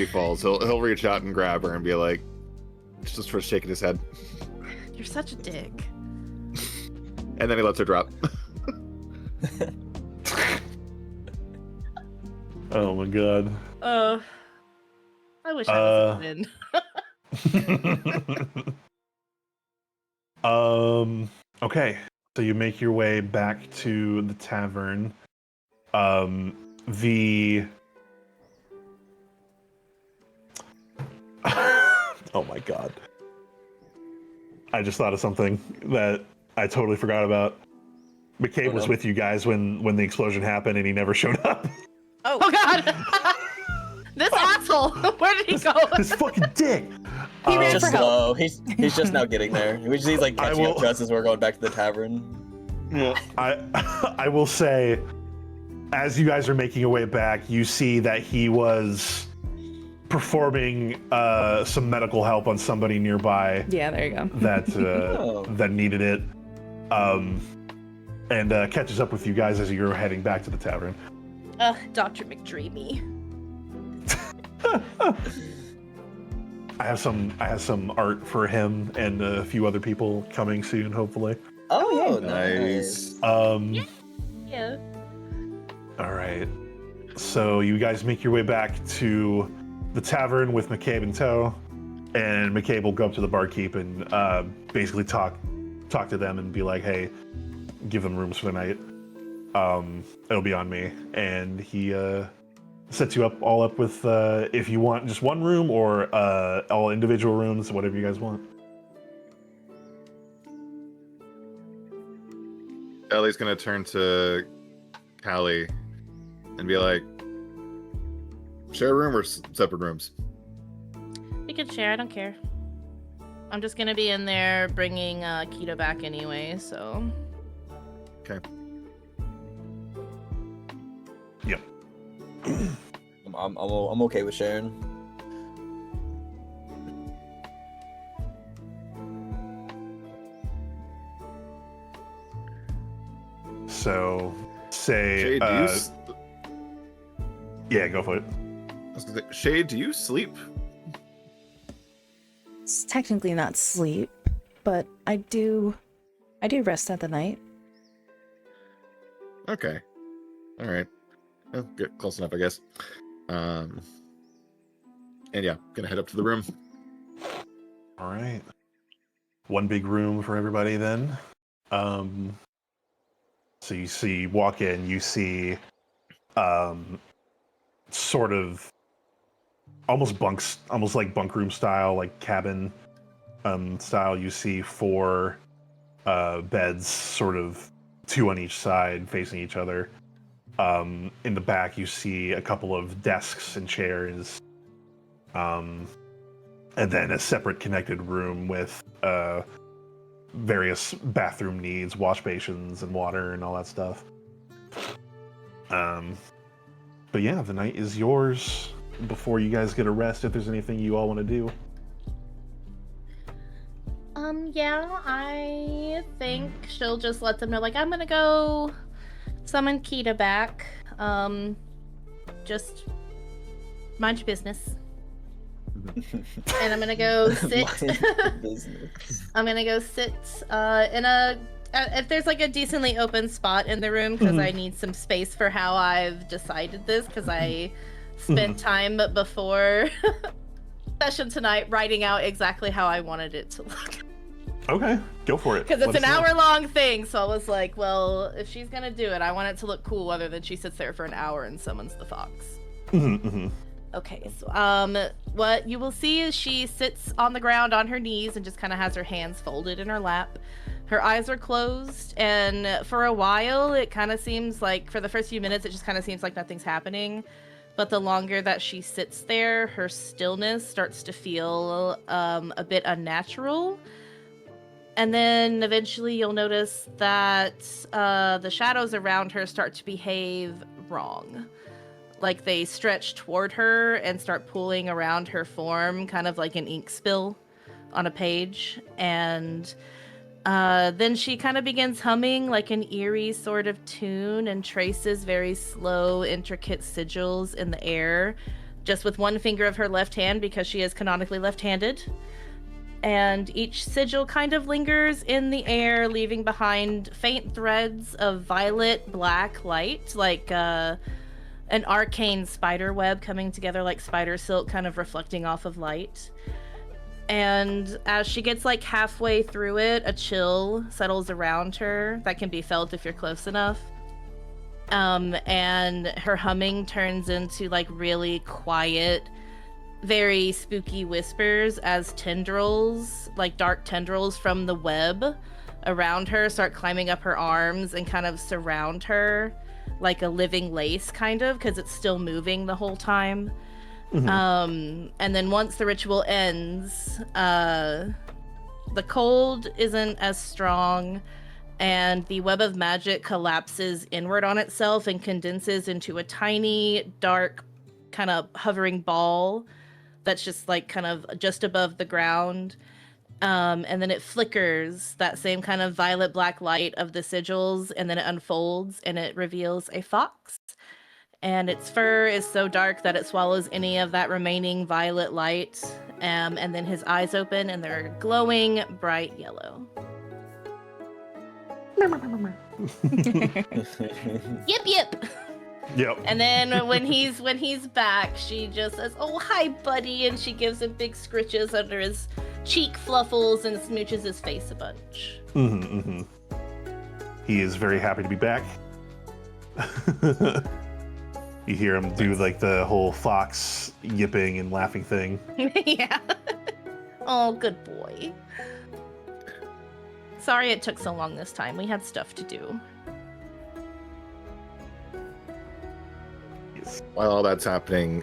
falls. He'll reach out and grab her and be like, just for shaking his head, You're such a dick. and then he lets her drop. Oh my god. I wish I was in. Okay. So you make your way back to the tavern. The oh my god. I just thought of something that I totally forgot about. McCabe was with you guys when the explosion happened and he never showed up. Oh god! This asshole! Where did he go? This fucking dick. He ran Just for help. slow. He's just now getting there. He's like catching up to us as we're going back to the tavern. I will say, as you guys are making your way back, you see that he was performing some medical help on somebody nearby Yeah, there you go. that needed it, and catches up with you guys as you're heading back to the tavern. Dr. McDreamy. I have some art for him and a few other people coming soon, hopefully. Oh, nice. Yeah. All right. So you guys make your way back to the tavern with McCabe in tow, and McCabe will go up to the barkeep and basically talk to them and be like, "Hey, give them rooms for the night. It'll be on me." And he sets you all up with if you want just one room or all individual rooms, whatever you guys want. Ellie's gonna turn to Callie and be like, share a room or separate rooms? We can share, I don't care. I'm just gonna be in there bringing Keto back anyway, so... Okay. Yep. I'm okay with sharing. So say Shay, do you yeah, go for it. I was gonna say, Shay, do you sleep? It's technically not sleep, but I do rest at the night. Okay. All right. Oh, good. Close enough, I guess. And yeah, gonna head up to the room. All right. One big room for everybody then. So you walk in, you see sort of almost like bunk room style, like cabin style. You see 4 beds, sort of 2 on each side facing each other. In the back you see a couple of desks and chairs, and then a separate connected room with various bathroom needs, wash basins and water and all that stuff. But yeah, the night is yours before you guys get a rest, if there's anything you all want to do. Yeah, I think she'll just let them know, like, I'm gonna go summon Kita back. Just mind your business. And I'm gonna go sit. I'm gonna go sit in a. If there's like a decently open spot in the room, because I need some space for how I've decided this, because I spent time before session tonight writing out exactly how I wanted it to look. Okay, go for it. Because it's Let an us know. hour-long thing, so I was like, well, if she's gonna do it, I want it to look cool, other than she sits there for an hour and summons the fox. Okay, so what you will see is she sits on the ground on her knees and just kind of has her hands folded in her lap. Her eyes are closed, and for a while, it kind of seems like, for the first few minutes, it just kind of seems like nothing's happening. But the longer that she sits there, her stillness starts to feel a bit unnatural. And then eventually you'll notice that the shadows around her start to behave wrong. Like they stretch toward her and start pulling around her form, kind of like an ink spill on a page. And then she kind of begins humming like an eerie sort of tune and traces very slow, intricate sigils in the air, just with one finger of her left hand, because she is canonically left-handed. And each sigil kind of lingers in the air, leaving behind faint threads of violet black light, like an arcane spider web coming together like spider silk, kind of reflecting off of light. And as she gets like halfway through it, a chill settles around her that can be felt if you're close enough. And her humming turns into like really quiet, very spooky whispers as tendrils, like dark tendrils from the web around her, start climbing up her arms and kind of surround her like a living lace, kind of, because it's still moving the whole time. And then once the ritual ends, the cold isn't as strong, and the web of magic collapses inward on itself and condenses into a tiny, dark, kind of hovering ball that's just like kind of just above the ground. And then it flickers, that same kind of violet black light of the sigils, and then it unfolds and it reveals a fox. And its fur is so dark that it swallows any of that remaining violet light. And then his eyes open and they're glowing bright yellow. Yip yip. Yep. And then when he's back, she just says, "Oh, hi, buddy," and she gives him big scritches under his cheek fluffles and smooches his face a bunch. He is very happy to be back. You hear him do like the whole fox yipping and laughing thing. Yeah. Oh, good boy. Sorry it took so long this time. We had stuff to do. While all that's happening,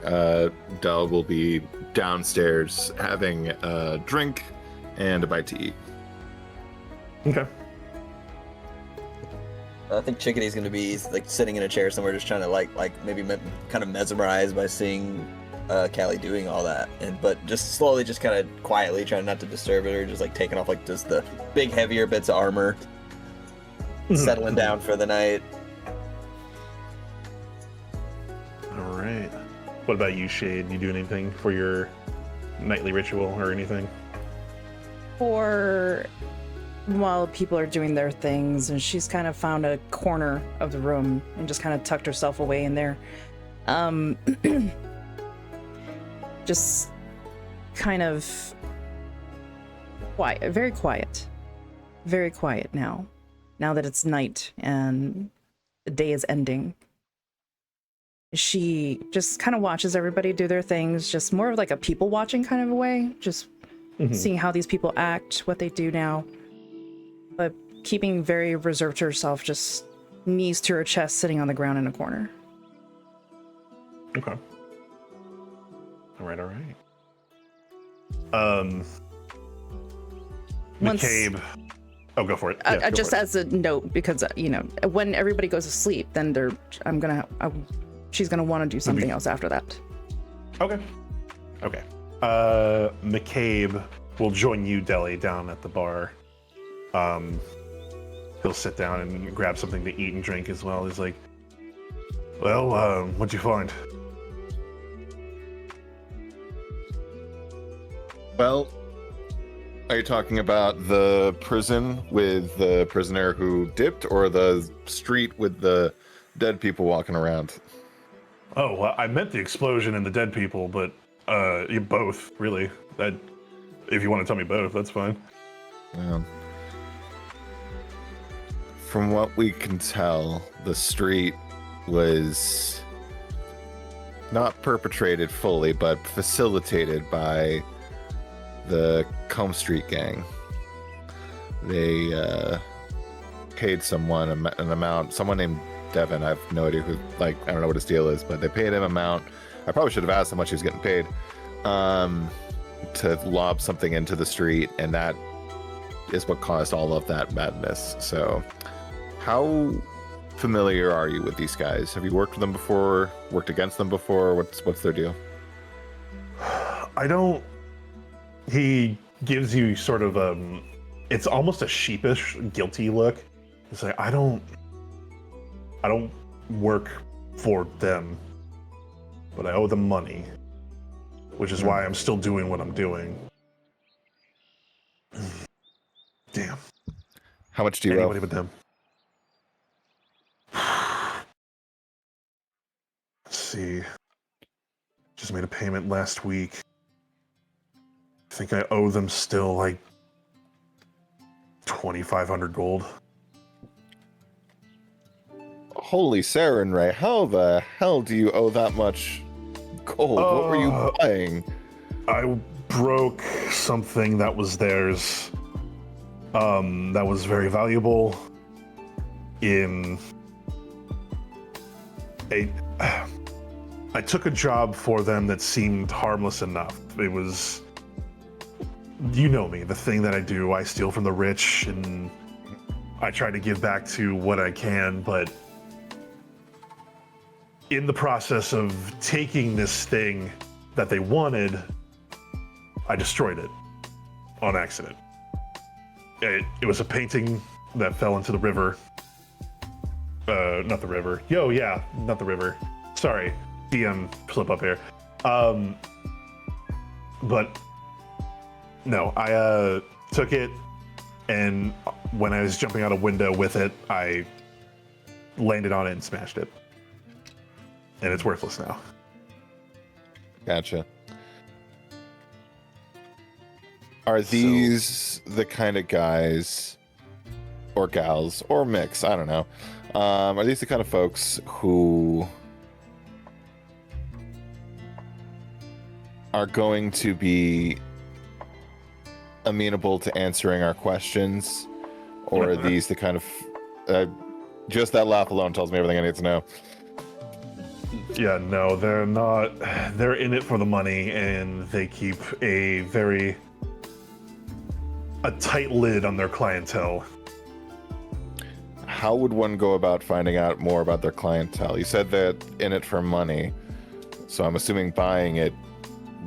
Del will be downstairs having a drink and a bite to eat. Okay. I think Chickadee's gonna be like sitting in a chair somewhere, just trying to like maybe kind of mesmerized by seeing Callie doing all that, but just slowly, just kind of quietly trying not to disturb it, or just like taking off like just the big heavier bits of armor, settling down for the night. All right. What about you, Shade? You do anything for your nightly ritual or anything? Or while people are doing their things, and she's kind of found a corner of the room and just kind of tucked herself away in there. Just kind of quiet, very quiet now that it's night and the day is ending. She just kind of watches everybody do their things, just more of like a people watching kind of a way, just seeing how these people act, what they do now, but keeping very reserved to herself, just knees to her chest, sitting on the ground in a corner. Okay. All right. McCabe. Oh, go for it. Yeah, go just for it. as a note, because when everybody goes to sleep, then she's gonna want to do something else after that. Okay. McCabe will join you, Deli, down at the bar. he'll sit down and grab something to eat and drink as well. He's like, well, what'd you find? Well, are you talking about the prison with the prisoner who dipped, or the street with the dead people walking around? Oh, well, I meant the explosion and the dead people, but both, really. If you want to tell me both, that's fine. From what we can tell, the street was not perpetrated fully, but facilitated by the Combe Street gang. They paid someone an amount, someone named Devin. I have no idea who, I don't know what his deal is, but they paid him an amount. I probably should have asked how much he was getting paid, to lob something into the street, and that is what caused all of that madness. So, how familiar are you with these guys? Have you worked with them before? Worked against them before? What's their deal? I don't. He gives you sort of it's almost a sheepish, guilty look. It's like, I don't work for them, but I owe them money, which is why I'm still doing what I'm doing. Damn. How much do you owe? Anybody but them. Let's see. Just made a payment last week. I think I owe them still like 2,500 gold. Holy Saren Ray, how the hell do you owe that much gold? What were you buying? I broke something that was theirs. That was very valuable. I took a job for them that seemed harmless enough. It was, you know me, the thing that I do. I steal from the rich, and I try to give back to what I can, but in the process of taking this thing that they wanted, I destroyed it on accident. It was a painting that fell into the river. Not the river. Not the river. Sorry, DM slip up here. But no, I took it, and when I was jumping out a window with it, I landed on it and smashed it. And it's worthless now. Gotcha. Are these the kind of guys or gals or mix? I don't know. Are these the kind of folks who are going to be amenable to answering our questions? Or are these the kind of... just that laugh alone tells me everything I need to know. Yeah, no, they're not. They're in it for the money, and they keep a tight lid on their clientele. How would one go about finding out more about their clientele? You said that in it for money, so I'm assuming buying it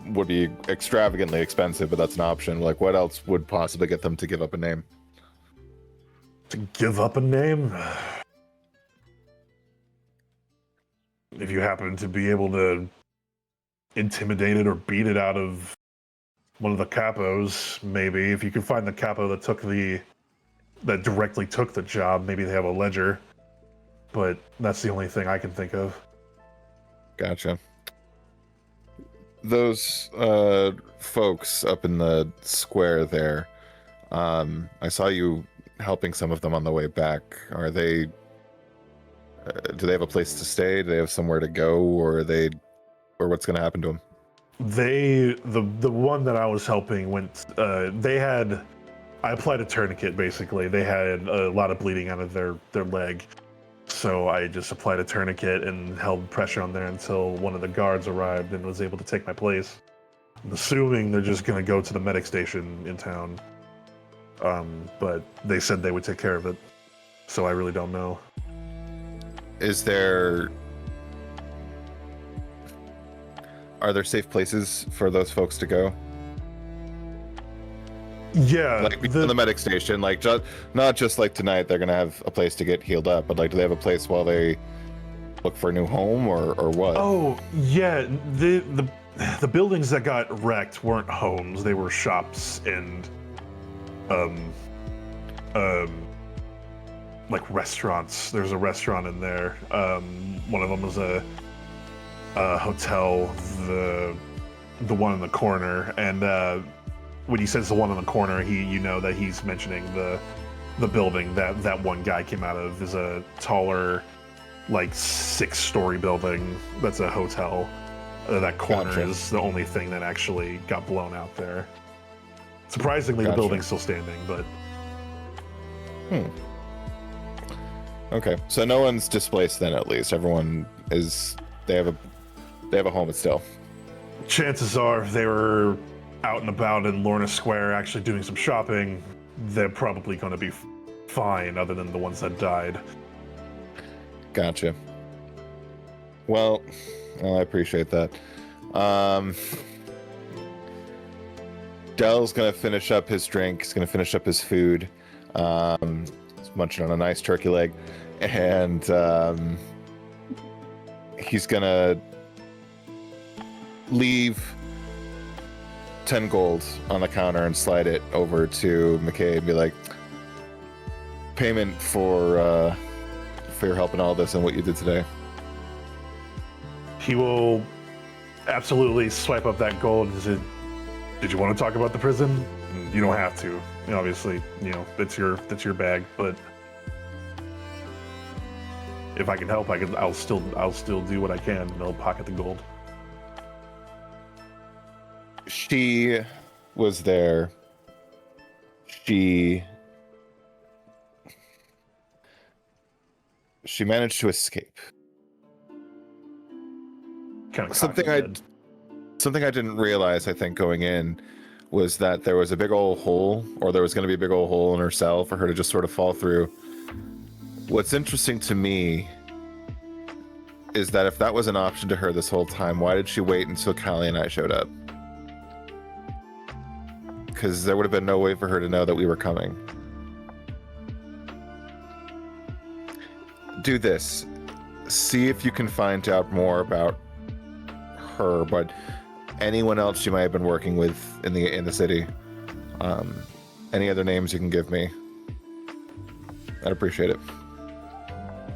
would be extravagantly expensive, but that's an option. Like, what else would possibly get them to give up a name? To give up a name? If you happen to be able to intimidate it or beat it out of one of the capos, maybe. If you can find the capo that directly took the job, maybe they have a ledger. But that's the only thing I can think of. Gotcha. Those folks up in the square there, I saw you helping some of them on the way back. Are they... do they have a place to stay? Do they have somewhere to go, or what's going to happen to them? The one that I was helping went. I applied a tourniquet. Basically, they had a lot of bleeding out of their leg, so I just applied a tourniquet and held pressure on there until one of the guards arrived and was able to take my place. I'm assuming they're just going to go to the medic station in town, but they said they would take care of it, so I really don't know. Are there safe places for those folks to go? Yeah, Like beyond the medic station, like not just like tonight they're gonna have a place to get healed up, but like do they have a place while they look for a new home or what? Oh yeah, the buildings that got wrecked weren't homes; they were shops and um like restaurants. There's a restaurant in there. One of them was a hotel. The one in the corner, and when he says the one in the corner, you know that he's mentioning the building that one guy came out of is a taller, like 6-story building. That's a hotel. That corner Gotcha. is the only thing that actually got blown out there. Surprisingly, Gotcha. the building's still standing, but Okay, so no one's displaced then. At least everyone is. They have a home still. chances are if they were out and about in Lorna Square actually doing some shopping, they're probably going to be fine, other than the ones that died. Gotcha. Well, I appreciate that. Dell's gonna finish up his drink. He's gonna finish up his food. He's munching on a nice turkey leg, and he's gonna leave 10 gold on the counter and slide it over to McKay and be like, payment for your help in all this and what you did today. He will absolutely swipe up that gold. Did you want to talk about the prison? You don't have to. Obviously, that's your bag. But if I can help, I'll still do what I can. And I'll pocket the gold. She was there. She managed to escape. Kind of Something I didn't realize, I think, going in was that there was a big old hole, or there was going to be a big old hole in her cell for her to just sort of fall through. What's interesting to me is that if that was an option to her this whole time, why did she wait until Callie and I showed up? Because there would have been no way for her to know that we were coming. Do this. See if you can find out more about her, but anyone else you might have been working with in the city. Any other names you can give me, I'd appreciate it.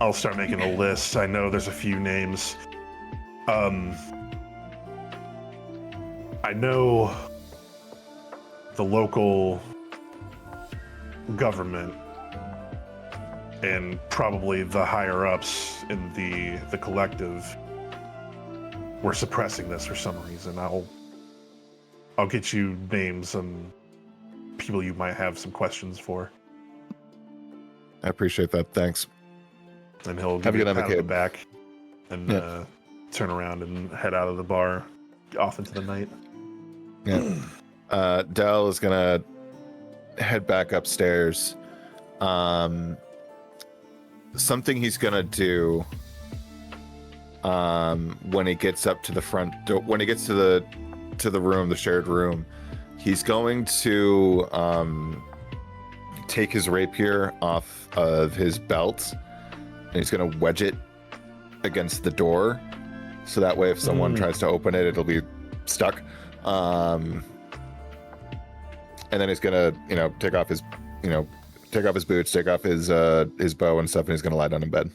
I'll start making a list. I know there's a few names. I know the local government and probably the higher ups in the collective were suppressing this for some reason. I'll get you names and people you might have some questions for. I appreciate that. Thanks. And he'll Have give a you a good pat night, on the kid. back and turn around and head out of the bar off into the night. Yeah. Dell is gonna head back upstairs. Something he's gonna do when he gets up to the front door, when he gets to the room, the shared room, he's going to take his rapier off of his belt and he's going to wedge it against the door, so that way if someone tries to open it, it'll be stuck. And then he's gonna, take off his boots, take off his bow and stuff, and he's gonna lie down in bed.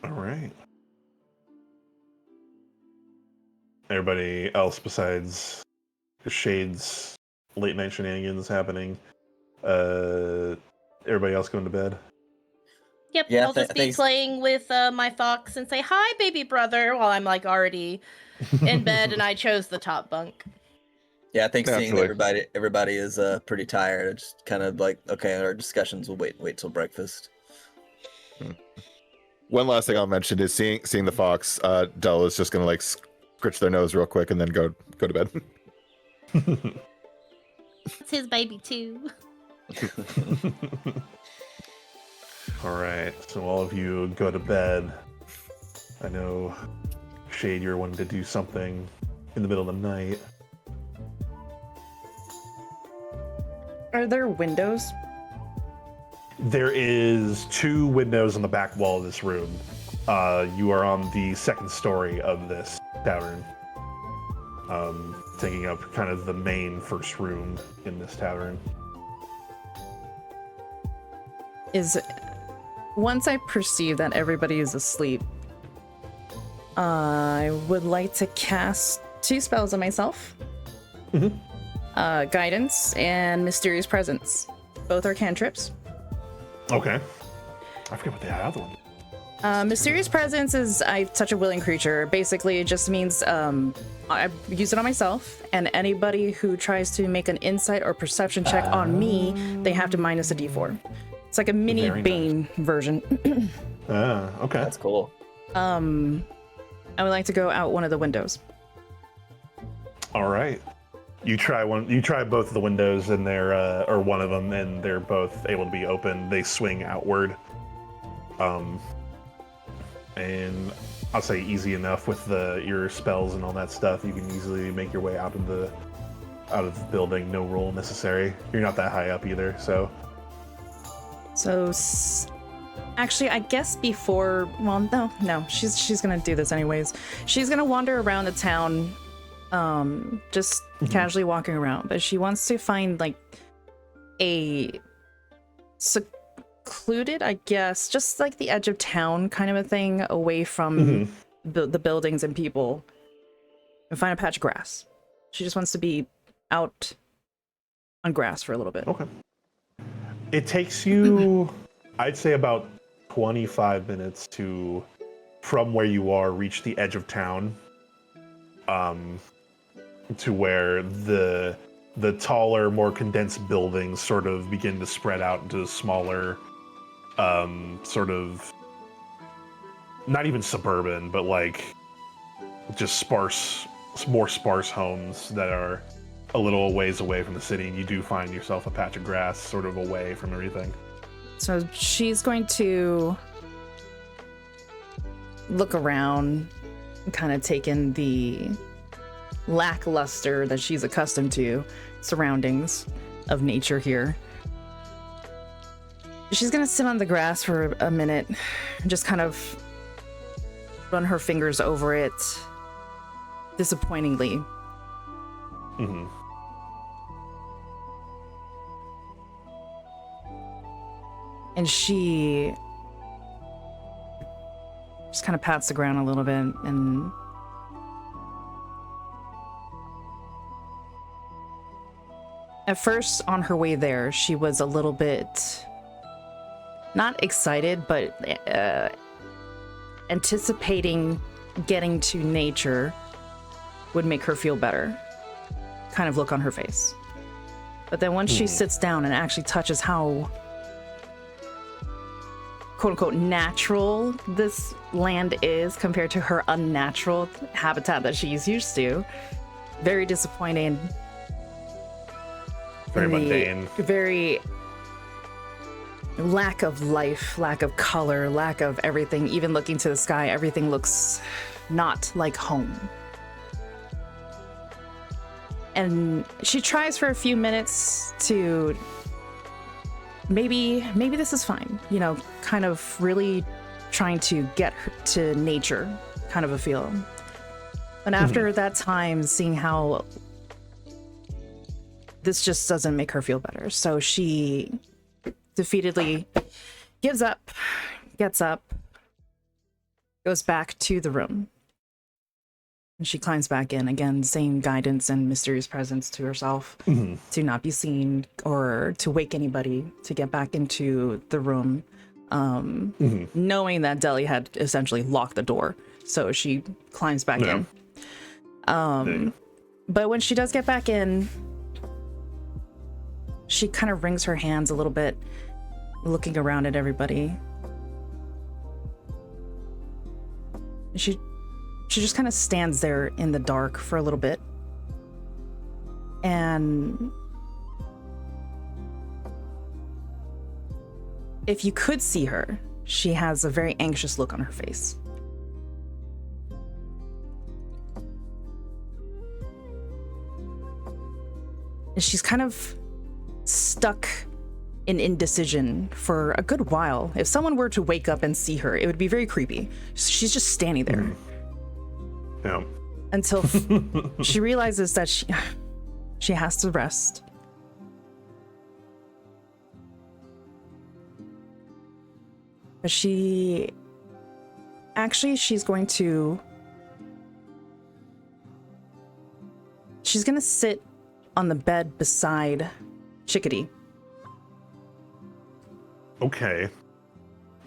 All right. Everybody else besides Shade's late night shenanigans happening. Everybody else going to bed? Yep, Yeah, I'll just be thanks. playing with my fox and say, hi, baby brother, while I'm like already in bed and I chose the top bunk. Yeah, I think seeing that Absolutely. everybody is pretty tired. It's just kind of like, okay, our discussions will wait till breakfast. One last thing I'll mention is seeing the fox. Dell is just gonna like scritch their nose real quick and then go to bed. It's his baby too. All right. So all of you go to bed. I know, Shade, you're wanting to do something in the middle of the night. Are there windows? There is 2 windows on the back wall of this room. You are on the 2nd story of this tavern, taking up kind of the main first room in this tavern. Once I perceive that everybody is asleep, I would like to cast 2 spells on myself. Guidance and Mysterious Presence. Both are cantrips. Okay. I forget what the other one. Mysterious Presence is I touch a willing creature. Basically, it just means I use it on myself, and anybody who tries to make an insight or perception check on me, they have to minus a d4. It's like a mini Very Bane version. Okay. That's cool. I would like to go out one of the windows. All right. You try both of the windows, and they're or one of them, and they're both able to be open. They swing outward. And I'll say easy enough with your spells and all that stuff. You can easily make your way out of the building. No roll necessary. You're not that high up either, so. So, actually, I guess before. Well, no, she's gonna do this anyways. She's gonna wander around the town, just casually walking around. But she wants to find like a secluded, I guess, just like the edge of town kind of a thing, away from the buildings and people, and find a patch of grass. She just wants to be out on grass for a little bit. Okay. It takes you, I'd say, about 25 minutes to, from where you are, reach the edge of town, to where the taller, more condensed buildings sort of begin to spread out into smaller, sort of, not even suburban, but like just more sparse homes that are a little ways away from the city, and you do find yourself a patch of grass sort of away from everything. So she's going to look around and kind of take in the lackluster that she's accustomed to surroundings of nature here. She's going to sit on the grass for a minute and just kind of run her fingers over it disappointingly. Mm-hmm. And she just kind of pats the ground a little bit, and at first on her way there, she was a little bit not excited, but anticipating getting to nature would make her feel better kind of look on her face. But then once she sits down and actually touches how quote-unquote natural this land is compared to her unnatural habitat that she's used to, very disappointing. Very mundane. Very lack of life, lack of color, lack of everything. Even looking to the sky, everything looks not like home. And she tries for a few minutes to maybe this is fine, you know, kind of really trying to get her to nature kind of a feel. But after that time, seeing how this just doesn't make her feel better, so she defeatedly gives up, gets up, goes back to the room. And she climbs back in, again, same guidance and mysterious presence to herself, to not be seen or to wake anybody, to get back into the room, knowing that Deli had essentially locked the door. So she climbs back in. But when she does get back in, she kind of wrings her hands a little bit, looking around at everybody. She just kind of stands there in the dark for a little bit. And if you could see her, she has a very anxious look on her face. And she's kind of stuck in indecision for a good while. If someone were to wake up and see her, it would be very creepy. She's just standing there Yeah. until she realizes that she has to rest. But she's going to sit on the bed beside Chickadee. Okay.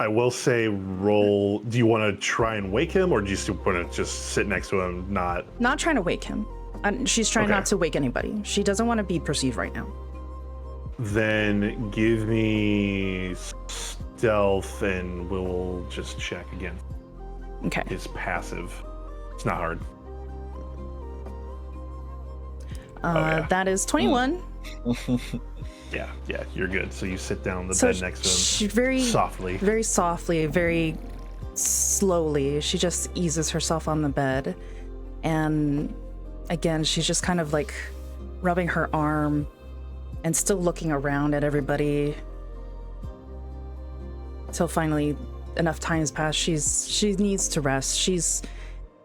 I will say roll. Do you want to try and wake him, or do you still want to just sit next to him, not? Not trying to wake him. She's trying Okay. not to wake anybody. She doesn't want to be perceived right now. Then give me stealth and we'll just check again. Okay. It's passive. It's not hard. Yeah. That is 21. Yeah, you're good. So you sit down on the So bed next to him she very softly. very slowly, she just eases herself on the bed. And again, she's just kind of like rubbing her arm and still looking around at everybody. Till finally enough time has passed. She needs to rest. She's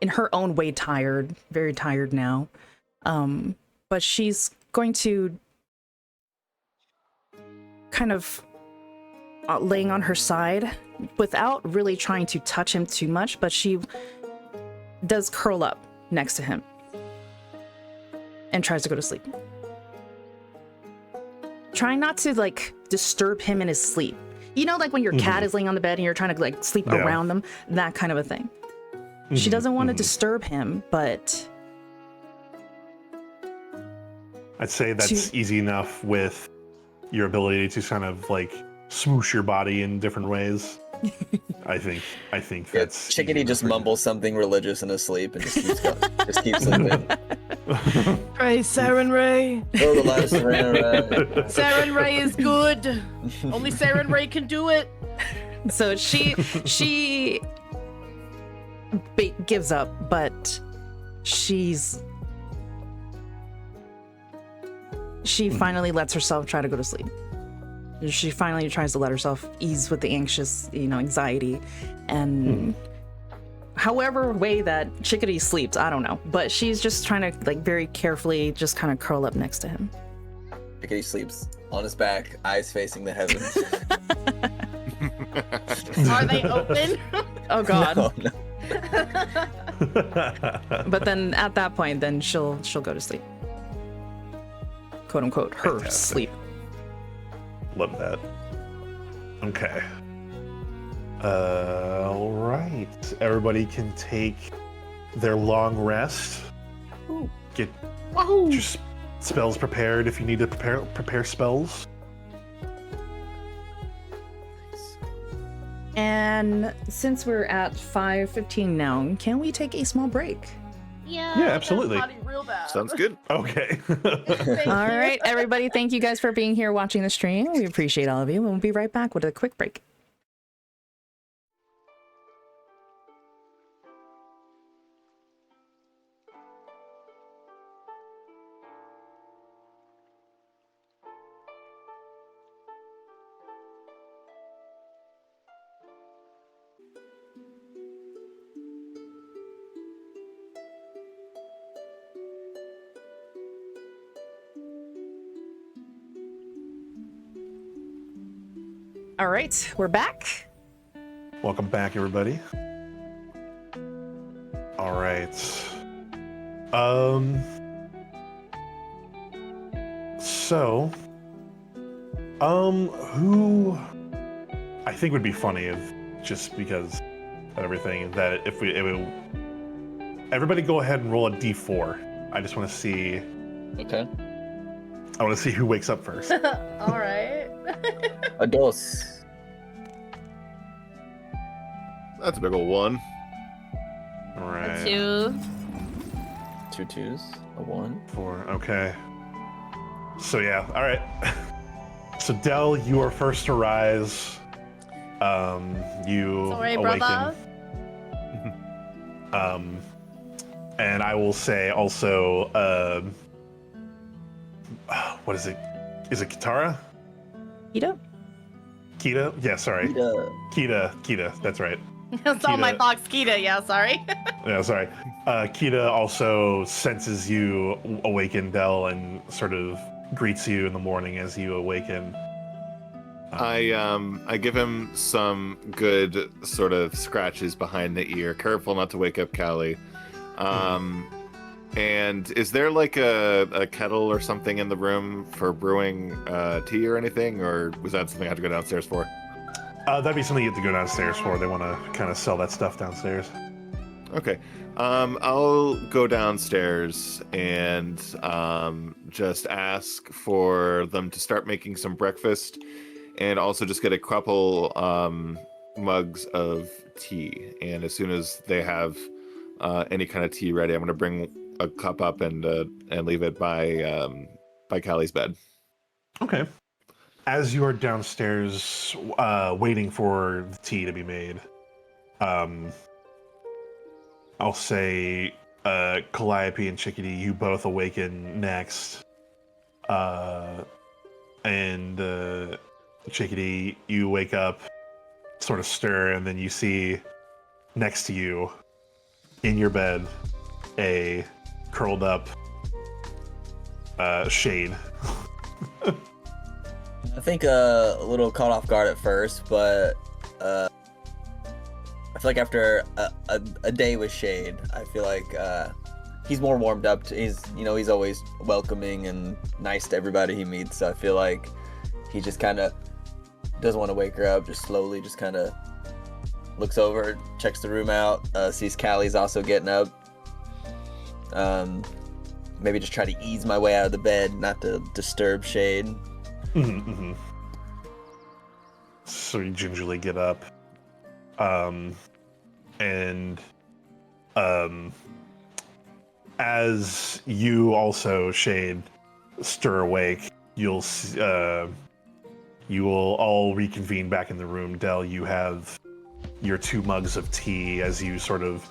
in her own way tired, very tired now. But she's going to kind of laying on her side without really trying to touch him too much, but she does curl up next to him and tries to go to sleep. Trying not to like disturb him in his sleep. You know, like when your cat is laying on the bed and you're trying to like sleep around them, that kind of a thing. She doesn't want to disturb him, but I'd say that's easy enough with your ability to kind of like smoosh your body in different ways. I think that's Chickadee easy just enough for mumbles something religious in his sleep and just keeps going. Just keeps sleeping. Pray, Saren Ray. Oh, the light of Serena. Saren Ray is good. Only Saren Ray can do it. so she gives up, but she finally lets herself try to go to sleep. She finally tries to let herself ease with the anxious, anxiety, and however way that Chickadee sleeps, I don't know, but she's just trying to like very carefully just kind of curl up next to him. Chickadee sleeps on his back, eyes facing the heavens. Are they open? Oh God! No, no. But then at that point, then she'll go to sleep, quote unquote, her Fantastic. sleep. Love that. Okay. All right. Everybody can take their long rest. Get your spells prepared if you need to prepare spells. And since we're at 5:15 now, can we take a small break? Yeah. Yeah, absolutely. Potty real bad. Sounds good. Okay. Thank All you. right, everybody, thank you guys for being here watching the stream. We appreciate all of you. We'll be right back with a quick break. All right, we're back. Welcome back, everybody. All right. So, who I think would be funny if just because of everything that if everybody go ahead and roll a d4. I just want to see. Okay. I want to see who wakes up first. All right. A dos. That's a big ol' one. All right. 2. 2 twos. A 1. 4. Okay. So yeah. All right. So Dell, you are first to rise. You Sorry, awaken. brother. And I will say also, what is it? Is it Katara? Kita? Kita? Yeah, sorry. Kita. That's right. It's on my Kita. box, Kita. Yeah, sorry. Yeah, sorry. Kita also senses you awaken, Del, and sort of greets you in the morning as you awaken. I give him some good sort of scratches behind the ear. Careful not to wake up Callie. And is there like a kettle or something in the room for brewing tea or anything, or was that something I had to go downstairs for? That'd be something you have to go downstairs for. They want to kind of sell that stuff downstairs. Okay. I'll go downstairs and just ask for them to start making some breakfast, and also just get a couple mugs of tea. And as soon as they have any kind of tea ready, I'm going to bring a cup up and leave it by Callie's bed. Okay. As you are downstairs waiting for the tea to be made, I'll say Calliope and Chickadee, you both awaken next. And Chickadee, you wake up, sort of stir, and then you see next to you in your bed a curled up Shade. I think a little caught off guard at first, but I feel like after a day with Shade, I feel like he's more warmed up. He's always welcoming and nice to everybody he meets. So I feel like he just kind of doesn't want to wake her up. Just slowly, just kind of looks over, checks the room out, sees Callie's also getting up. Maybe just try to ease my way out of the bed, not to disturb Shade. Mm-hmm. So you gingerly get up, and as you also, Shade, stir awake, you will all reconvene back in the room. Del, you have your 2 mugs of tea as you sort of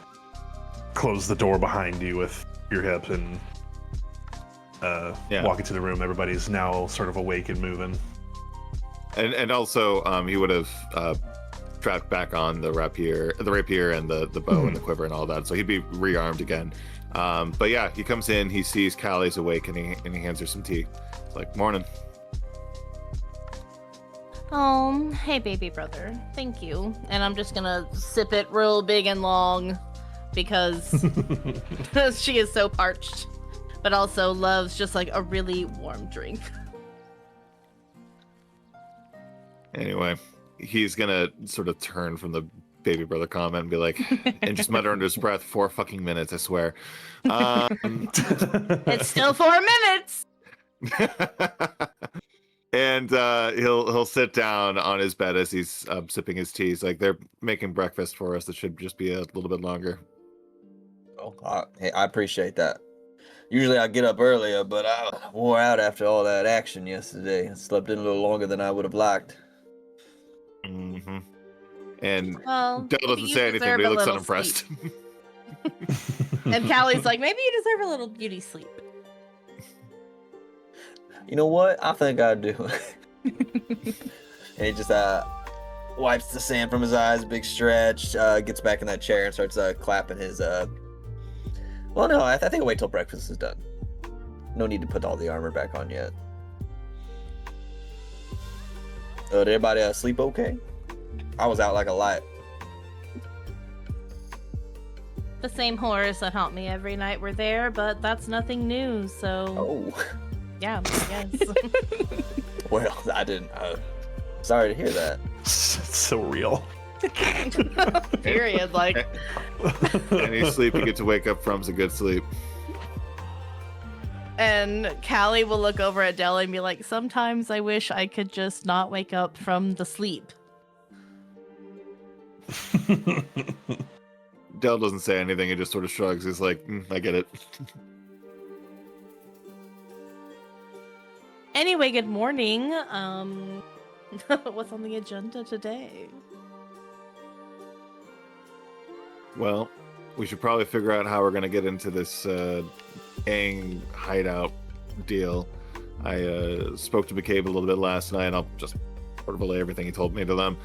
close the door behind you with your hip and walk into the room. Everybody's now sort of awake and moving. And also, he would have strapped back on the rapier and the bow and the quiver and all that, so he'd be rearmed again. But yeah, he comes in, he sees Callie's awake, and he hands her some tea. It's like, morning. Oh, hey, baby brother. Thank you. And I'm just gonna sip it real big and long because she is so parched, but also loves just like a really warm drink. Anyway, he's gonna sort of turn from the baby brother comment and be like, and just mutter under his breath, 4 fucking minutes, I swear. It's still 4 minutes. And he'll sit down on his bed as he's sipping his tea. He's like, they're making breakfast for us. It should just be a little bit longer. Oh, hey, I appreciate that. Usually I get up earlier, but I wore out after all that action yesterday. I slept in a little longer than I would have liked. Mm-hmm. And Well, Del doesn't you say anything, deserve but he a looks little unimpressed. And Callie's like, maybe you deserve a little beauty sleep. You know what? I think I do. And he just wipes the sand from his eyes, big stretch, gets back in that chair and starts clapping his well, no, I think I'll wait till breakfast is done. No need to put all the armor back on yet. Did everybody sleep okay? I was out like a light. The same horrors that haunt me every night were there, but that's nothing new, so... Oh. Yeah, yes. Well, I didn't. Sorry to hear that. It's so real. Period, like... Any sleep you get to wake up from is a good sleep. And Callie will look over at Del and be like, sometimes I wish I could just not wake up from the sleep. Del doesn't say anything. He just sort of shrugs. He's like, I get it. Anyway, good morning. What's on the agenda today? Well, we should probably figure out how we're going to get into this gang hideout deal. I spoke to McCabe a little bit last night, and I'll just sort of relay everything he told me to them.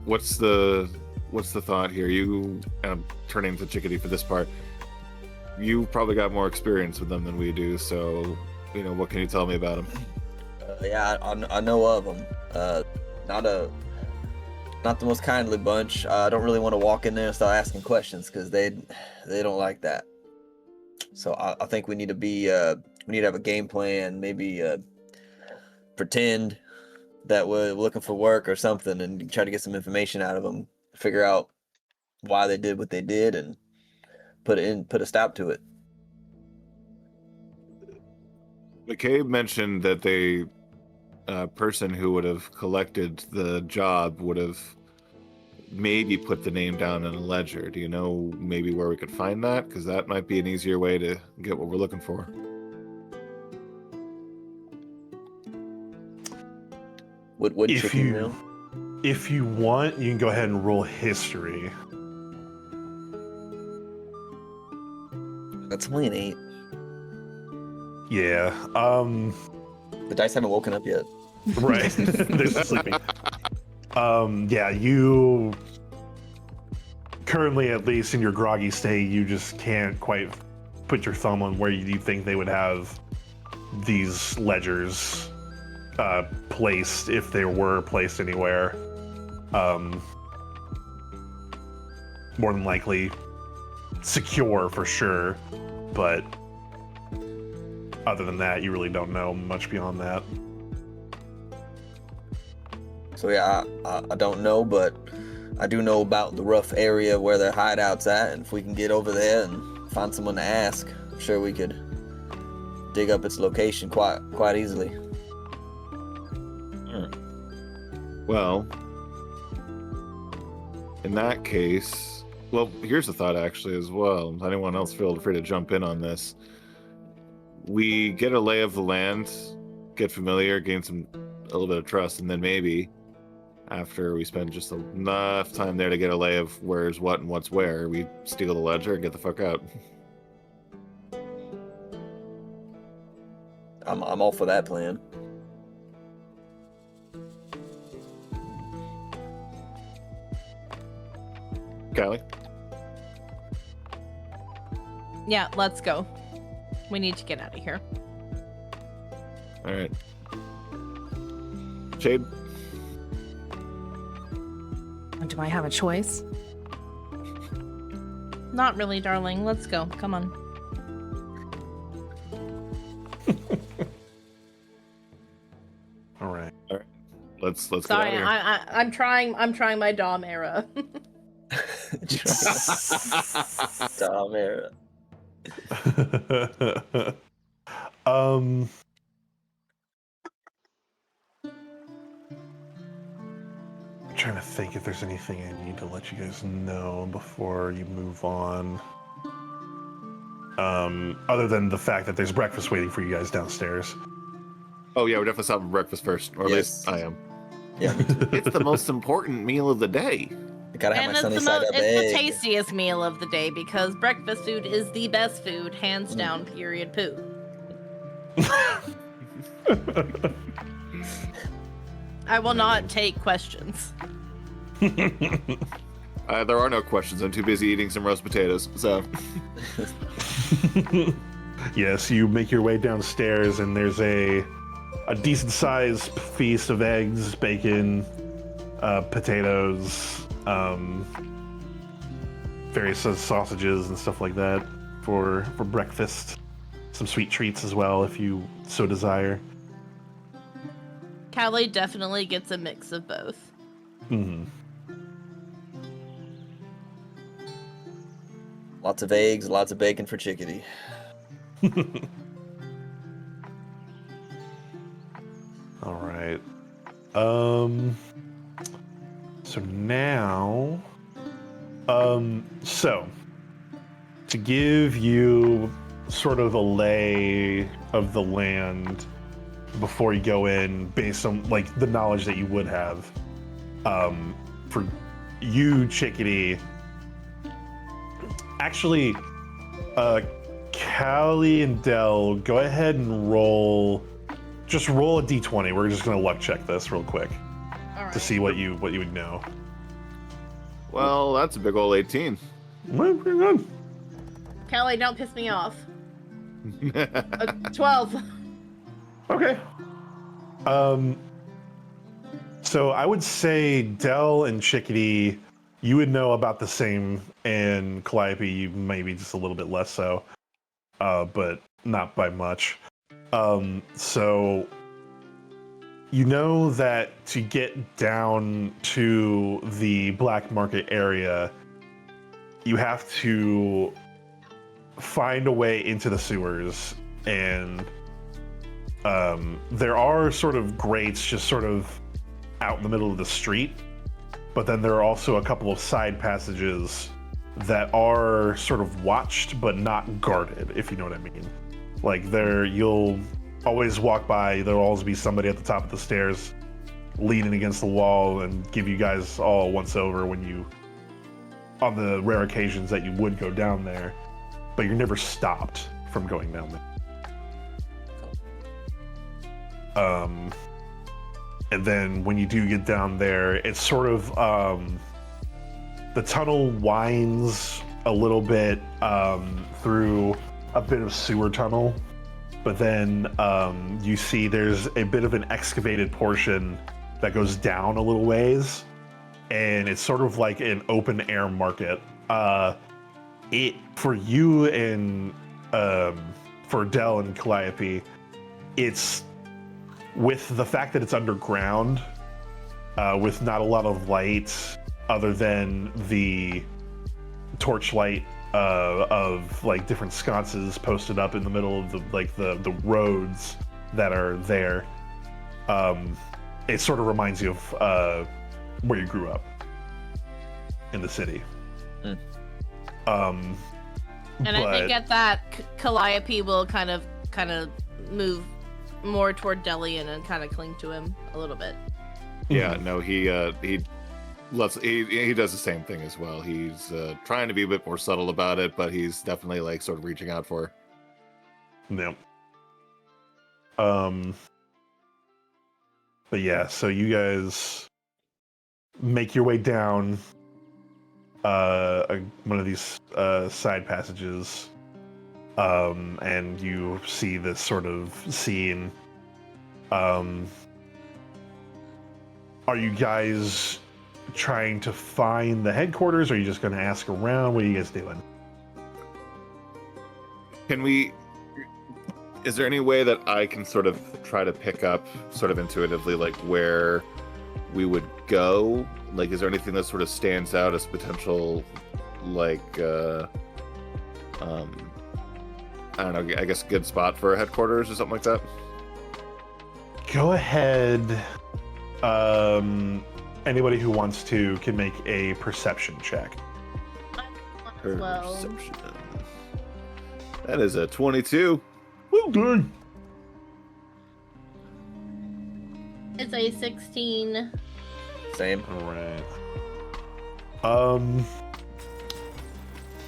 What's the thought here? You, and I'm turning to Chickadee for this part. You probably got more experience with them than we do, so what can you tell me about them? Yeah, I know of them. Not the most kindly bunch. I don't really want to walk in there and start asking questions because they don't like that. So I think we need to have a game plan. Maybe pretend that we're looking for work or something, and try to get some information out of them. Figure out why they did what they did, and put a stop to it. McCabe mentioned that the person who would have collected the job would have maybe put the name down in a ledger. Do you know maybe where we could find that? Because that might be an easier way to get what we're looking for. Would chicken know? If you want, you can go ahead and roll history. That's only an 8. Yeah. The dice haven't woken up yet. Right. They're still sleeping. Yeah, you currently, at least in your groggy state, you just can't quite put your thumb on where you think they would have these ledgers placed, if they were placed anywhere. More than likely secure for sure, but other than that, you really don't know much beyond that. So yeah, I don't know, but I do know about the rough area where their hideout's at, and if we can get over there and find someone to ask, I'm sure we could dig up its location quite easily. Well, in that case, well, here's a thought actually as well. Anyone else feel free to jump in on this. We get a lay of the land, get familiar, gain a little bit of trust, and then maybe after we spend just enough time there to get a lay of where's what and what's where, we steal the ledger and get the fuck out. I'm all for that plan. Callie? Yeah, let's go. We need to get out of here. All right. Shade? Do I have a choice? Not really, darling. Let's go. Come on. All right. Let's get out Sorry, of here. I'm trying my Dom era. Dom era. I'm trying to think if there's anything I need to let you guys know before you move on. Other than the fact that there's breakfast waiting for you guys downstairs. Oh yeah, we're definitely stopping for breakfast first, or at least I am. Yeah, me too. It's the most important meal of the day. I gotta have And my it's sunny the side up it's egg. the tastiest meal of the day because breakfast food is the best food, hands down. Period. Poo. I will not take questions. There are no questions. I'm too busy eating some roast potatoes. So, Yes, you make your way downstairs and there's a decent sized feast of eggs, bacon, potatoes, various sausages and stuff like that for breakfast. Some sweet treats as well if you so desire. Callie definitely gets a mix of both. Mm-hmm. Lots of eggs, lots of bacon for Chickadee. All right. So now, so to give you sort of a lay of the land before you go in, based on like the knowledge that you would have, for you, Chickadee. Actually, Callie and Dell, go ahead and just roll a d20. We're just gonna luck check this real quick All right. to see what you would know. Well, that's a big old 18. Well, pretty good. Callie, don't piss me off. 12. Okay. So I would say Dell and Chickadee, you would know about the same, and Calliope, you maybe just a little bit less so, but not by much. So you know that to get down to the black market area, you have to find a way into the sewers, and there are sort of grates just sort of out in the middle of the street, but then there are also a couple of side passages that are sort of watched but not guarded, if you know what I mean. Like you'll always walk by, there'll always be somebody at the top of the stairs leaning against the wall and give you guys all once over on the rare occasions that you would go down there, but you're never stopped from going down there. And then when you do get down there, it's sort of the tunnel winds a little bit through a bit of sewer tunnel, but then you see there's a bit of an excavated portion that goes down a little ways, and it's sort of like an open air market. For you and for Dell and Calliope, it's with the fact that it's underground, with not a lot of light other than the torchlight of like different sconces posted up in the middle of the roads that are there. It sort of reminds you of where you grew up in the city. And I think at that, Calliope will kind of move more toward Delian and kind of cling to him a little bit. Yeah, no, he does the same thing as well. He's trying to be a bit more subtle about it, but he's definitely like sort of reaching out for her. Yeah. But yeah, so you guys make your way down one of these side passages, and you see this sort of scene. Are you guys trying to find the headquarters, or are you just going to ask around? What are you guys doing? Is there any way that I can sort of try to pick up sort of intuitively like where we would go? Like, is there anything that sort of stands out as potential, like, I don't know, I guess a good spot for a headquarters or something like that? Go ahead. Anybody who wants to can make a perception check. Well, Perception. That is a 22. Well done. it's a 16. Same. All right.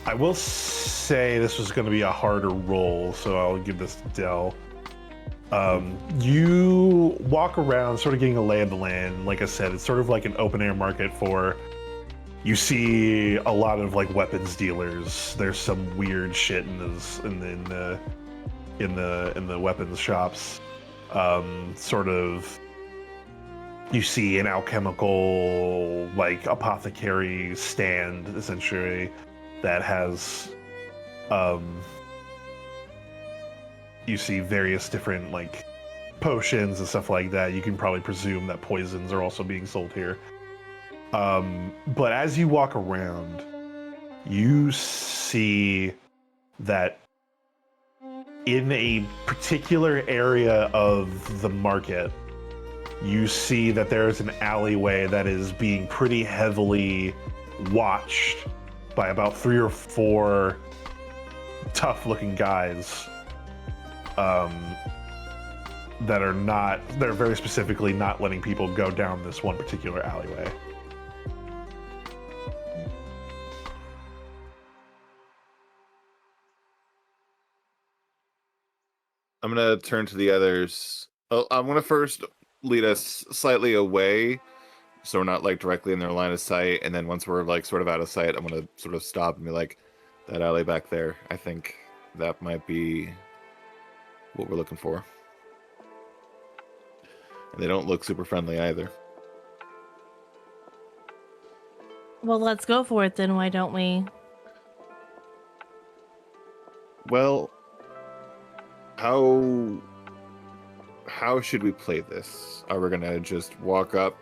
I will say this was going to be a harder roll, so I'll give this to Dell. You walk around, sort of getting a lay of the land. Like I said, it's sort of like an open air market you see a lot of like weapons dealers. There's some weird shit in the weapons shops. Sort of, you see an alchemical, like, apothecary stand, essentially, that has, you see various different, like, potions and stuff like that. You can probably presume that poisons are also being sold here. But as you walk around, you see that in a particular area of the market, you see that there's an alleyway that is being pretty heavily watched by about 3 or 4 tough-looking guys they're very specifically not letting people go down this one particular alleyway. I'm gonna turn to the others. I'm gonna first lead us slightly away, so we're not like directly in their line of sight. And then once we're like sort of out of sight, I'm gonna sort of stop and be like, "That alley back there. I think that might be what we're looking for." And they don't look super friendly either. Well, let's go for it then. Why don't we? Well, how should we play this? Are we gonna just walk up,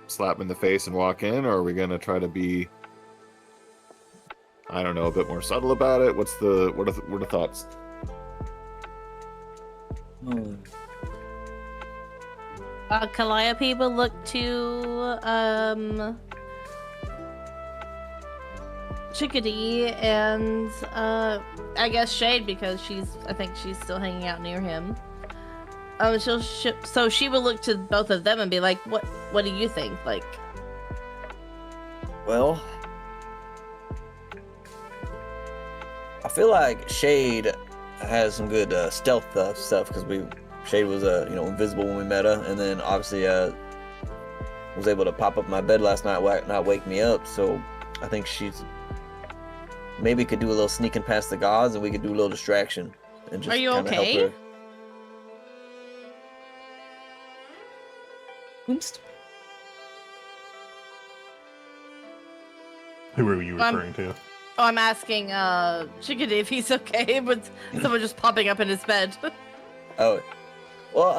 slap him in the face, and walk in, or are we gonna try to be, I don't know, a bit more subtle about it? What are the thoughts? Calliope will look to Chickadee and I guess Shade, because I think she's still hanging out near him. So she will look to both of them and be like, what do you think? Like, Well, I feel like Shade has some good stealth stuff because Shade was invisible when we met her, and then obviously was able to pop up my bed last night, not wake me up. So I think she's maybe could do a little sneaking past the gods, and we could do a little distraction and just Are you kinda okay? help her. Oops. Who were you referring to? oh, I'm asking Chickadee if he's okay with someone just popping up in his bed. Oh, well,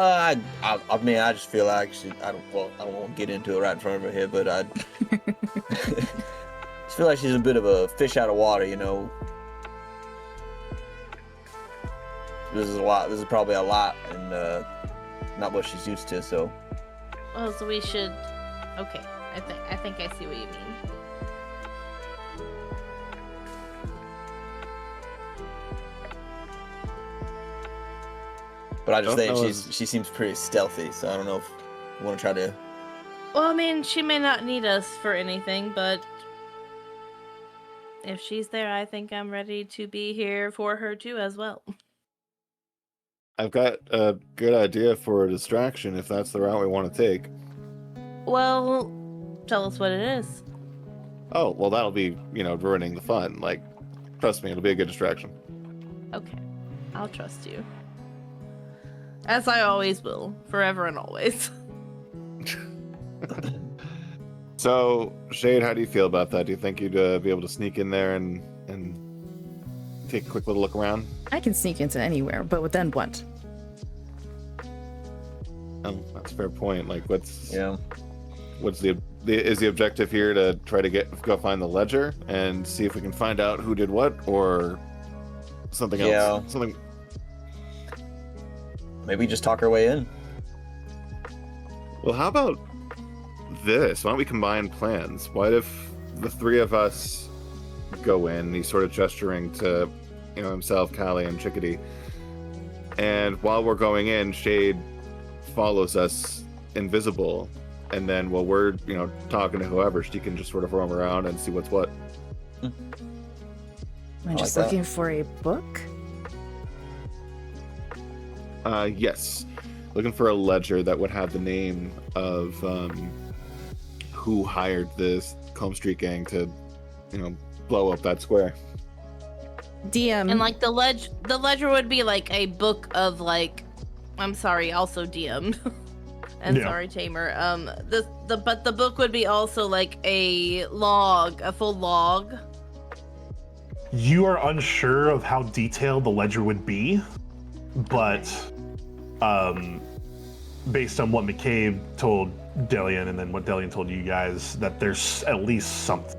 I mean, I just feel like I don't want to get into it right in front of her here, but I just feel like she's a bit of a fish out of water, you know. This is probably a lot, and not what she's used to. So, Oh, so we should. Okay, I think I see what you mean. but I just Don't think know she seems pretty stealthy. So I don't know if you want to try to. Well, I mean, she may not need us for anything, but if she's there, I think I'm ready to be here for her too as well. I've got a good idea for a distraction if that's the route we want to take. Well, tell us what it is. Oh, well, that'll be, ruining the fun. Like, trust me, it'll be a good distraction. Okay, I'll trust you. As I always will, forever and always. So, Shade, how do you feel about that? Do you think you'd be able to sneak in there and take a quick little look around? I can sneak into anywhere, but then what? Oh, that's a fair point. Like, what's Yeah. is the objective here to try to go find the ledger and see if we can find out who did what, or something else? Yeah. Something. Maybe just talk our way in. Well, how about this? Why don't we combine plans? What if the three of us go in? He's sort of gesturing to, himself, Callie, and Chickadee. And while we're going in, Shade follows us invisible. And then while we're, talking to whoever, she can just sort of roam around and see what's what. Am I I just like that. looking for a book? Yes. Looking for a ledger that would have the name of who hired this Combe Street gang to, blow up that square. DM. And like the ledger would be like a book of like, I'm sorry, also DM. And Yeah. sorry, Tamer. But the book would be also like a log, a full log. You are unsure of how detailed the ledger would be, but based on what McCabe told Delian and then what Delian told you guys, that there's at least something.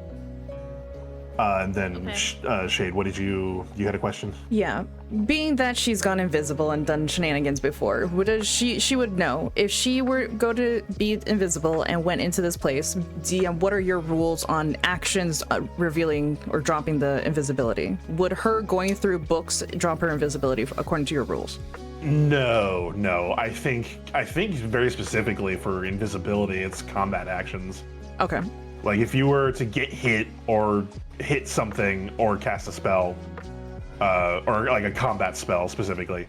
And then Okay. Shade, what did you had a question? Yeah, being that she's gone invisible and done shenanigans before, she would know if she were go to be invisible and went into this place. DM, what are your rules on actions revealing or dropping the invisibility? Would her going through books drop her invisibility according to your rules? No. I think very specifically for invisibility, it's combat actions. Okay. Like if you were to get hit or hit something or cast a spell, or like a combat spell specifically,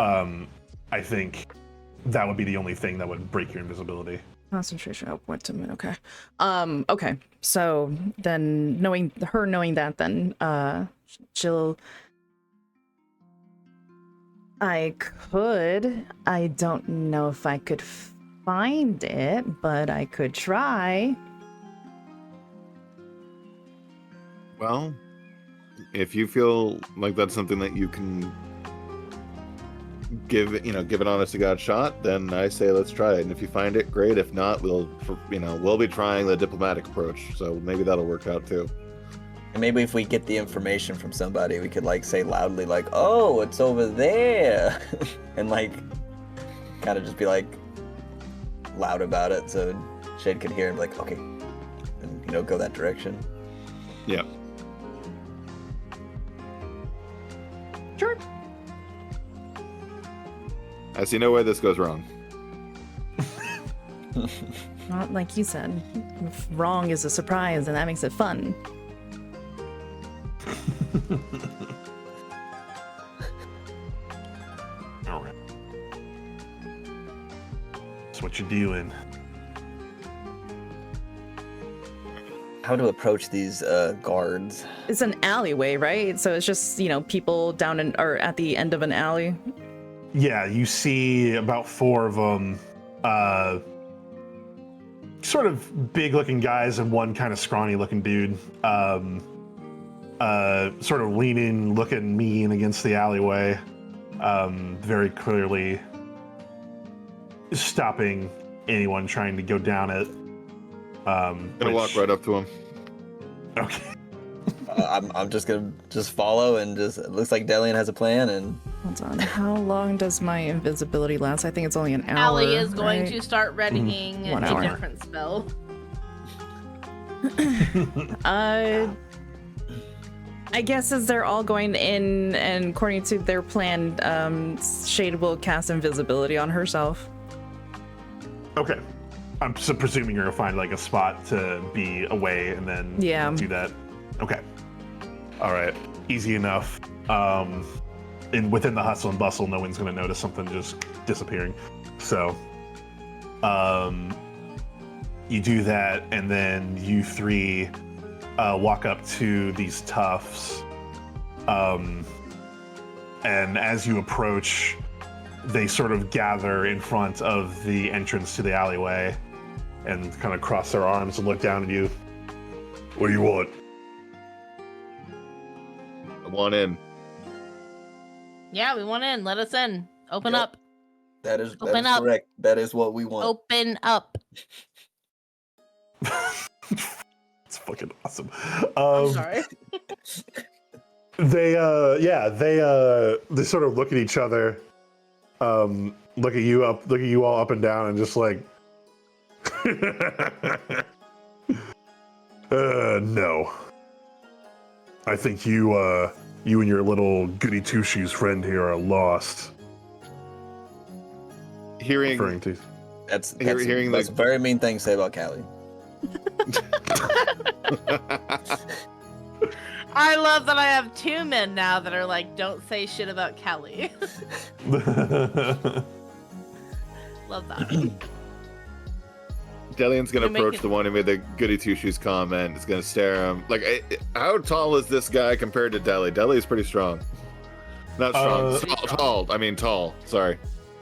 I think that would be the only thing that would break your invisibility. Concentration upward to move. Okay. Okay. So then knowing that, then she'll. I don't know if I could find it, but I could try. Well, if you feel like that's something that you can give an honest to God shot, then I say let's try it. And if you find it, great. If not, we'll be trying the diplomatic approach. So maybe that'll work out too. And maybe if we get the information from somebody, we could like say loudly, like, "Oh, it's over there," and like, kind of just be like loud about it, so Shade could hear and be like, "Okay," and go that direction. Yeah. Sure. I see no way this goes wrong. Well, like you said, wrong is a surprise, and that makes it fun. All right. That's what you're doing. How to approach these guards? It's an alleyway, right? So it's just, people down or at the end of an alley. Yeah, you see about 4 of them, sort of big-looking guys and one kind of scrawny-looking dude, sort of leaning, looking mean against the alleyway, very clearly stopping anyone trying to go down it. Gonna walk right up to him. Okay. I'm just gonna follow and it looks like Delian has a plan and. Hold on. How long does my invisibility last? I think it's only an hour. Allie is going right? to start readying 1 a hour. different spell. I guess as they're all going in, and according to their plan, Shade will cast invisibility on herself. Okay. I'm presuming you're gonna find like a spot to be away and then do that. Okay. All right. Easy enough. And within the hustle and bustle, no one's gonna notice something just disappearing. So, you do that, and then you 3 walk up to these toughs. And as you approach, they sort of gather in front of the entrance to the alleyway and kind of cross their arms and look down at you. What do you want? I want in. Yeah, we want in. Let us in. Open Yep. up. That is Open up. correct. That is what we want. Open up. It's fucking awesome. I'm sorry. They sort of look at each other, look at you all up and down, and just like, no. I think you and your little goody two shoes friend here are lost. Referring to. That's hearing a very mean thing to say about Callie. I love that I have 2 men now that are like, don't say shit about Kelly. Love that. Delian's gonna You're approach making- the one who made the goody two shoes comment. Is gonna stare at him. Like, how tall is this guy compared to Deli? Deli is pretty strong. Not strong. Tall. I mean tall. Sorry.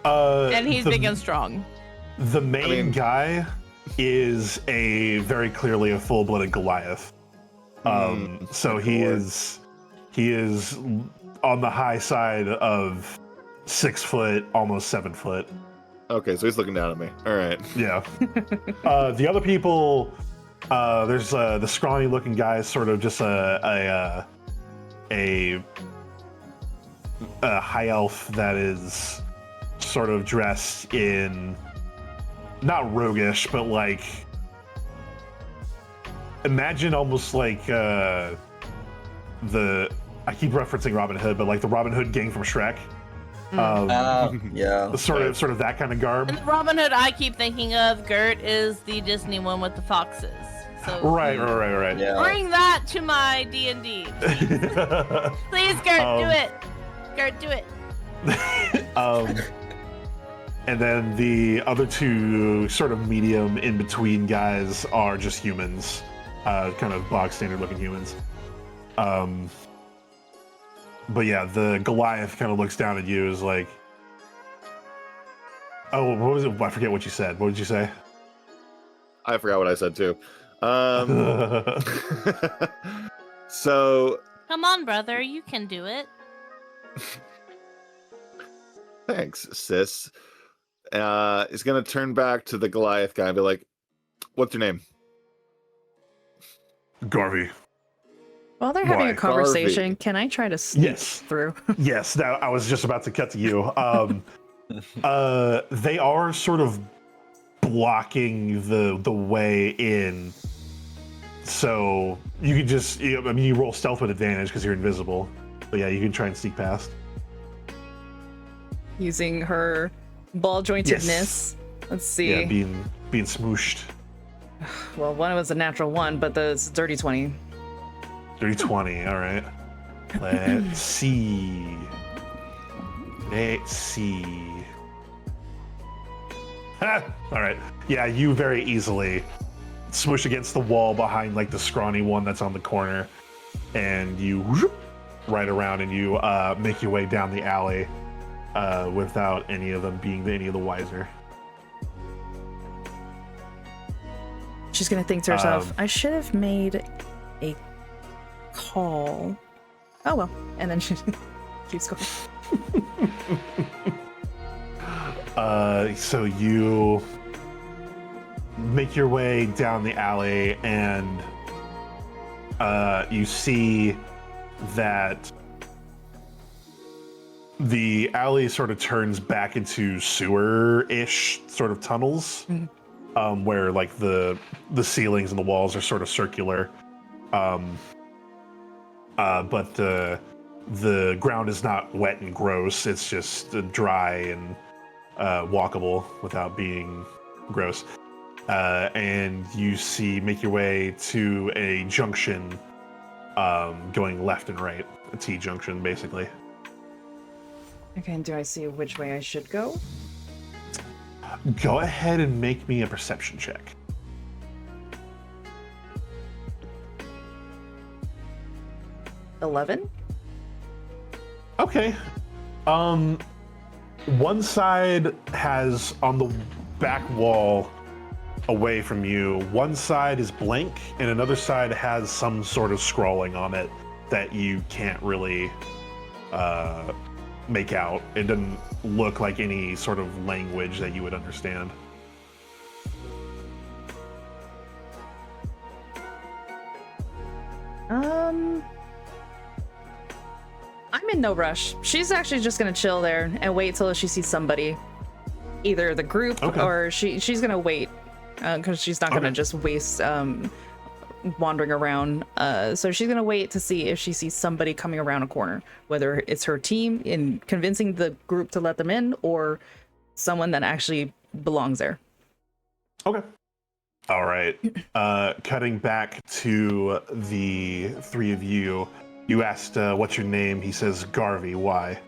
And he's big and strong. The main guy is very clearly a full-blooded Goliath. So he is on the high side of 6 foot, almost 7 foot. Okay, so he's looking down at me. All right. Yeah. The other people, there's the scrawny-looking guy, is sort of just a high elf that is sort of dressed in, not roguish, but like, imagine almost like I keep referencing Robin Hood, but like the Robin Hood gang from Shrek. Yeah. Sort of that kind of garb. And the Robin Hood I keep thinking of, Gert, is the Disney one with the foxes. So Right. Yeah. bring that to my D&D. Please, Gert, do it. Gert, do it. And then the other two sort of medium in between guys are just humans, kind of bog standard looking humans. But yeah, the Goliath kind of looks down at you as like, oh, what was it? I forget what you said. What did you say? I forgot what I said too. So Come on, brother, you can do it. thanks, sis. Is gonna turn back to the Goliath guy and be like, "What's your name?" Garvey. While they're having Why? a conversation, Garvey. can I try to sneak Yes. through? Yes, that, I was just about to cut to you. They are sort of blocking the way in, so you can just, I mean, you roll stealth with advantage because you're invisible. But yeah, you can try and sneak past. Using her ball jointedness. Yes. Let's see. Yeah, being smooshed. Well, one was a natural one, but the dirty 20. 320, all right. Let's see. Ha! All right. Yeah, you very easily smush against the wall behind like the scrawny one that's on the corner, and you whoop, right around and you make your way down the alley without any of them being any of the wiser. She's gonna think to herself, I should have made a call. Oh well. And then she keeps going. So you make your way down the alley and you see that the alley sort of turns back into sewer-ish sort of tunnels, where like the ceilings and the walls are sort of circular, but the ground is not wet and gross. It's just dry and walkable without being gross. And you make your way to a junction, going left and right, a T junction basically. Okay, and do I see which way I should go? Go ahead and make me a perception check. $11? Okay. One side has on the back wall away from you, one side is blank and another side has some sort of scrawling on it that you can't really make out. It doesn't look like any sort of language that you would understand. I'm in no rush. She's actually just gonna chill there and wait till she sees somebody. Either the group or she's gonna wait because she's not gonna just waste wandering around. So she's gonna wait to see if she sees somebody coming around a corner, whether it's her team in convincing the group to let them in or someone that actually belongs there. Okay. All right. Cutting back to the three of you, you asked, what's your name? He says, Garvey. Why?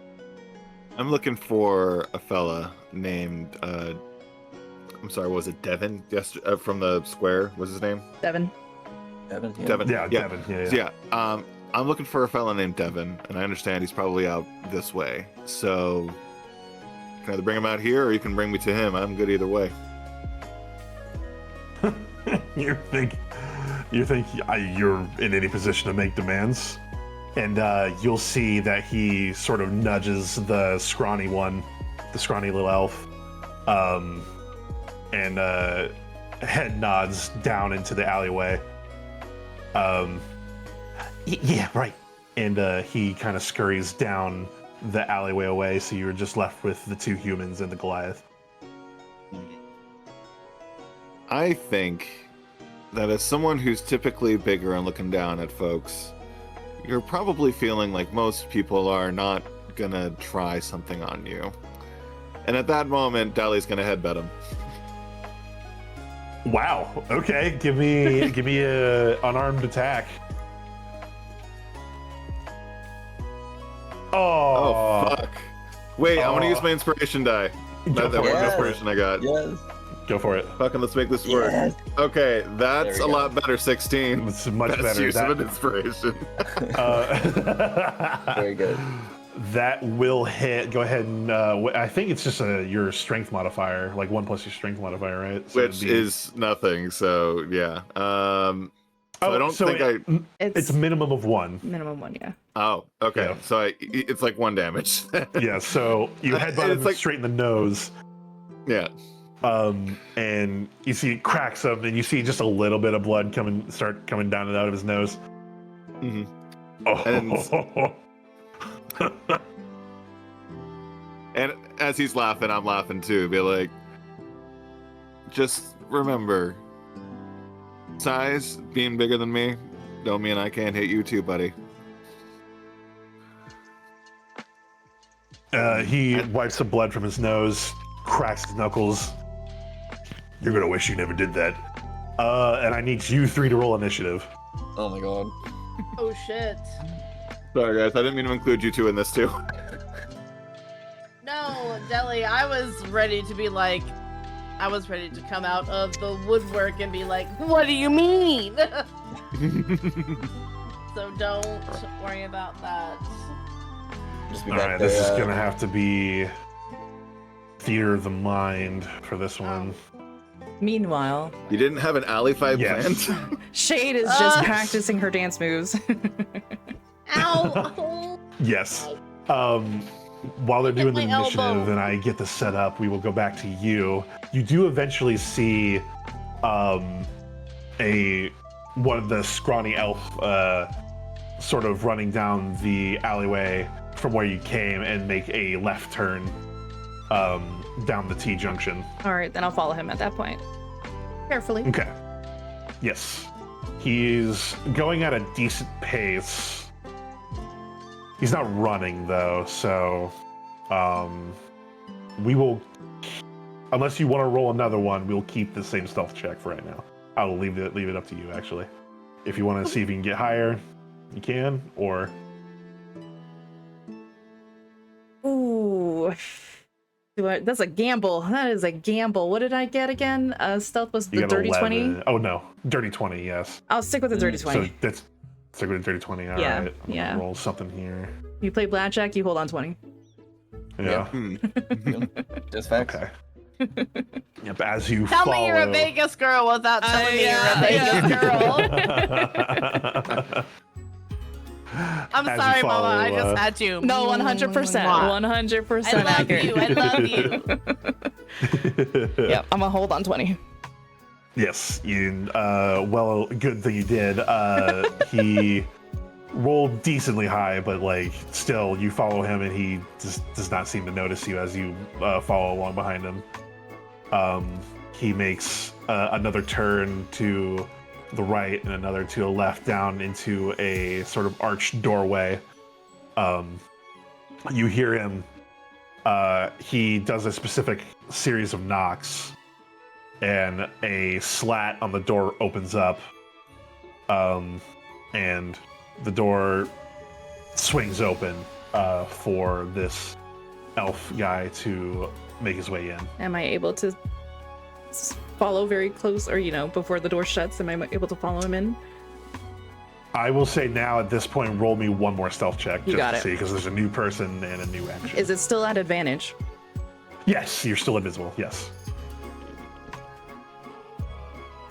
I'm looking for a fella named, I'm sorry, what was it, Devin? Yes, from the square. What's his name? Devin. Devin, yeah. Devin. Yeah, Devin. Yeah. I'm looking for a fella named Devin, and I understand he's probably out this way. So, can I either bring him out here, or you can bring me to him? I'm good either way. You think you're in any position to make demands? And you'll see that he sort of nudges the scrawny one, the scrawny little elf, and head nods down into the alleyway. Yeah, right. And he kind of scurries down the alleyway away, so you're just left with the two humans and the Goliath. I think that as someone who's typically bigger and looking down at folks, you're probably feeling like most people are not gonna try something on you. And at that moment, Dali's gonna headbutt him. Wow. Okay. Give me a unarmed attack. Oh fuck! Wait, I want to Oh. use my inspiration die. Go That for one it. inspiration I got. Yes. Go for it. Fucking let's make this work. Yes. Okay, that's There a we go. lot better. 16. It's much Best better. use of an inspiration. Very good. That will hit. Go ahead and I think it's just your strength modifier, like 1 plus your strength modifier, right? So Which it'd be- is nothing, so yeah. So I don't so think it's minimum of 1. minimum 1, yeah. Oh, okay. Yeah. So it's like 1 damage. Yeah. So you headbutt It's him like- straight in the nose. Yeah. And you see it cracks him, and you see just a little bit of blood start coming down and out of his nose. Mhm. Oh, And as he's laughing, I'm laughing too. Be like, just remember, size being bigger than me don't mean I can't hit you too, buddy. he wipes the blood from his nose, cracks his knuckles. You're gonna wish you never did that. And I need you 3 to roll initiative. Oh my god. Oh shit. Sorry, guys. I didn't mean to include you two in this too. No, Deli, I was ready to be like, I was ready to come out of the woodwork and be like, what do you mean? So don't worry about that. Just be All back right, there. this is gonna have to be theater of the mind for this one. Meanwhile, You didn't have an alley fight Yes. planned? Shade is just practicing her dance moves. Ow! Yes. While they're doing the Hit my initiative elbow. and I get the setup, we will go back to you. You do eventually see one of the scrawny elf sort of running down the alleyway from where you came and make a left turn down the T junction. All right, then I'll follow him at that point. Carefully. Okay. Yes. He's going at a decent pace. He's not running though, so we will, unless you want to roll another one, we'll keep the same stealth check for right now. I'll leave it up to you actually. If you want to see if you can get higher, you can, or Ooh. That's a gamble. That is a gamble. What did I get again? Stealth was you the got dirty 11. 20. Oh no, dirty 20. Yes. I'll stick with the dirty 20. So that's stick with the dirty 20. All Yeah, right. I'm yeah. gonna roll something here. You play blackjack, you hold on 20. Yeah. Hmm. Just facts. Okay. Yep. As you Tell follow. me you're a Vegas girl without telling me you're a Vegas girl. I'm As you sorry, Mama. I follow, just had to. No, 100%. Mwah. 100% I love accurate. you. I love you. Yep, I'm gonna hold on 20. Yes, you. Well, good thing you did. He rolled decently high, but like still, you follow him, and he just does not seem to notice you as you follow along behind him. He makes another turn to the right and another to the left, down into a sort of arched doorway. You hear him. He does a specific series of knocks, and a slat on the door opens up, and the door swings open for this elf guy to make his way in. Am I able to follow very close, or before the door shuts? Am I able to follow him in? I will say now at this point, roll me one more stealth check You just got to it. see, because there's a new person and a new action. Is it still at advantage? Yes, you're still invisible. Yes,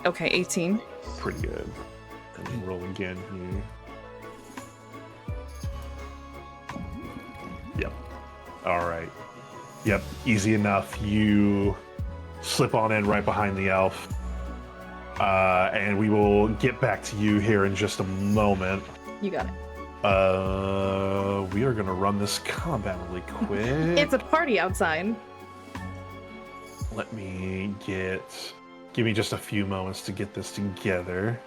Okay, 18. pretty good. And roll again here. Yep. All right. Yep. Easy enough. You slip on in right behind the elf. And we will get back to you here in just a moment. You got it. We are gonna run this combat really quick. It's a party outside. Let me give me just a few moments to get this together.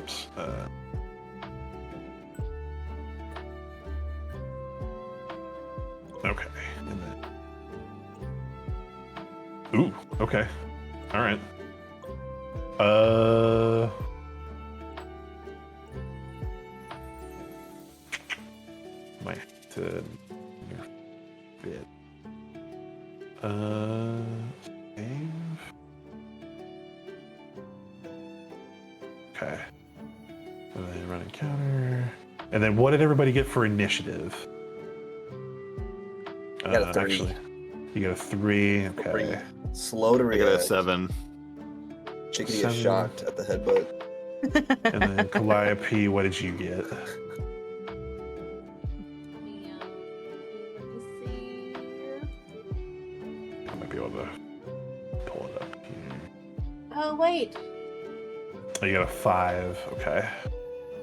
whoops. Okay. And then... Ooh, okay. All right. Might have to bit. Save. Okay. And then run encounter. And then what did everybody get for initiative? I got a 3. Actually, you got a 3. Okay. 3. Slow to I got a react. 7. Chickadee is 7. shocked at the headbutt. And then Calliope, what did you get? I might be able to pull it up here. Oh wait. Oh, you got a 5. Okay.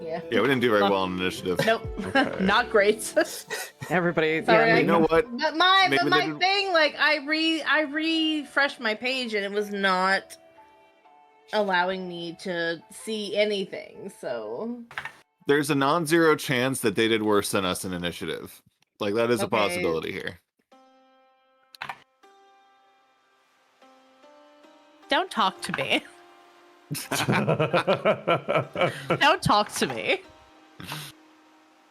Yeah. Yeah, we didn't do very well on initiative. Nope. Okay. Not great. Everybody, Sorry, yeah, I You know what? But my Maybe they didn't- thing, like I refreshed my page and it was not allowing me to see anything. So There's a non-zero chance that they did worse than us in initiative. Like that is a Okay. possibility here. don't talk to me. Don't talk to me.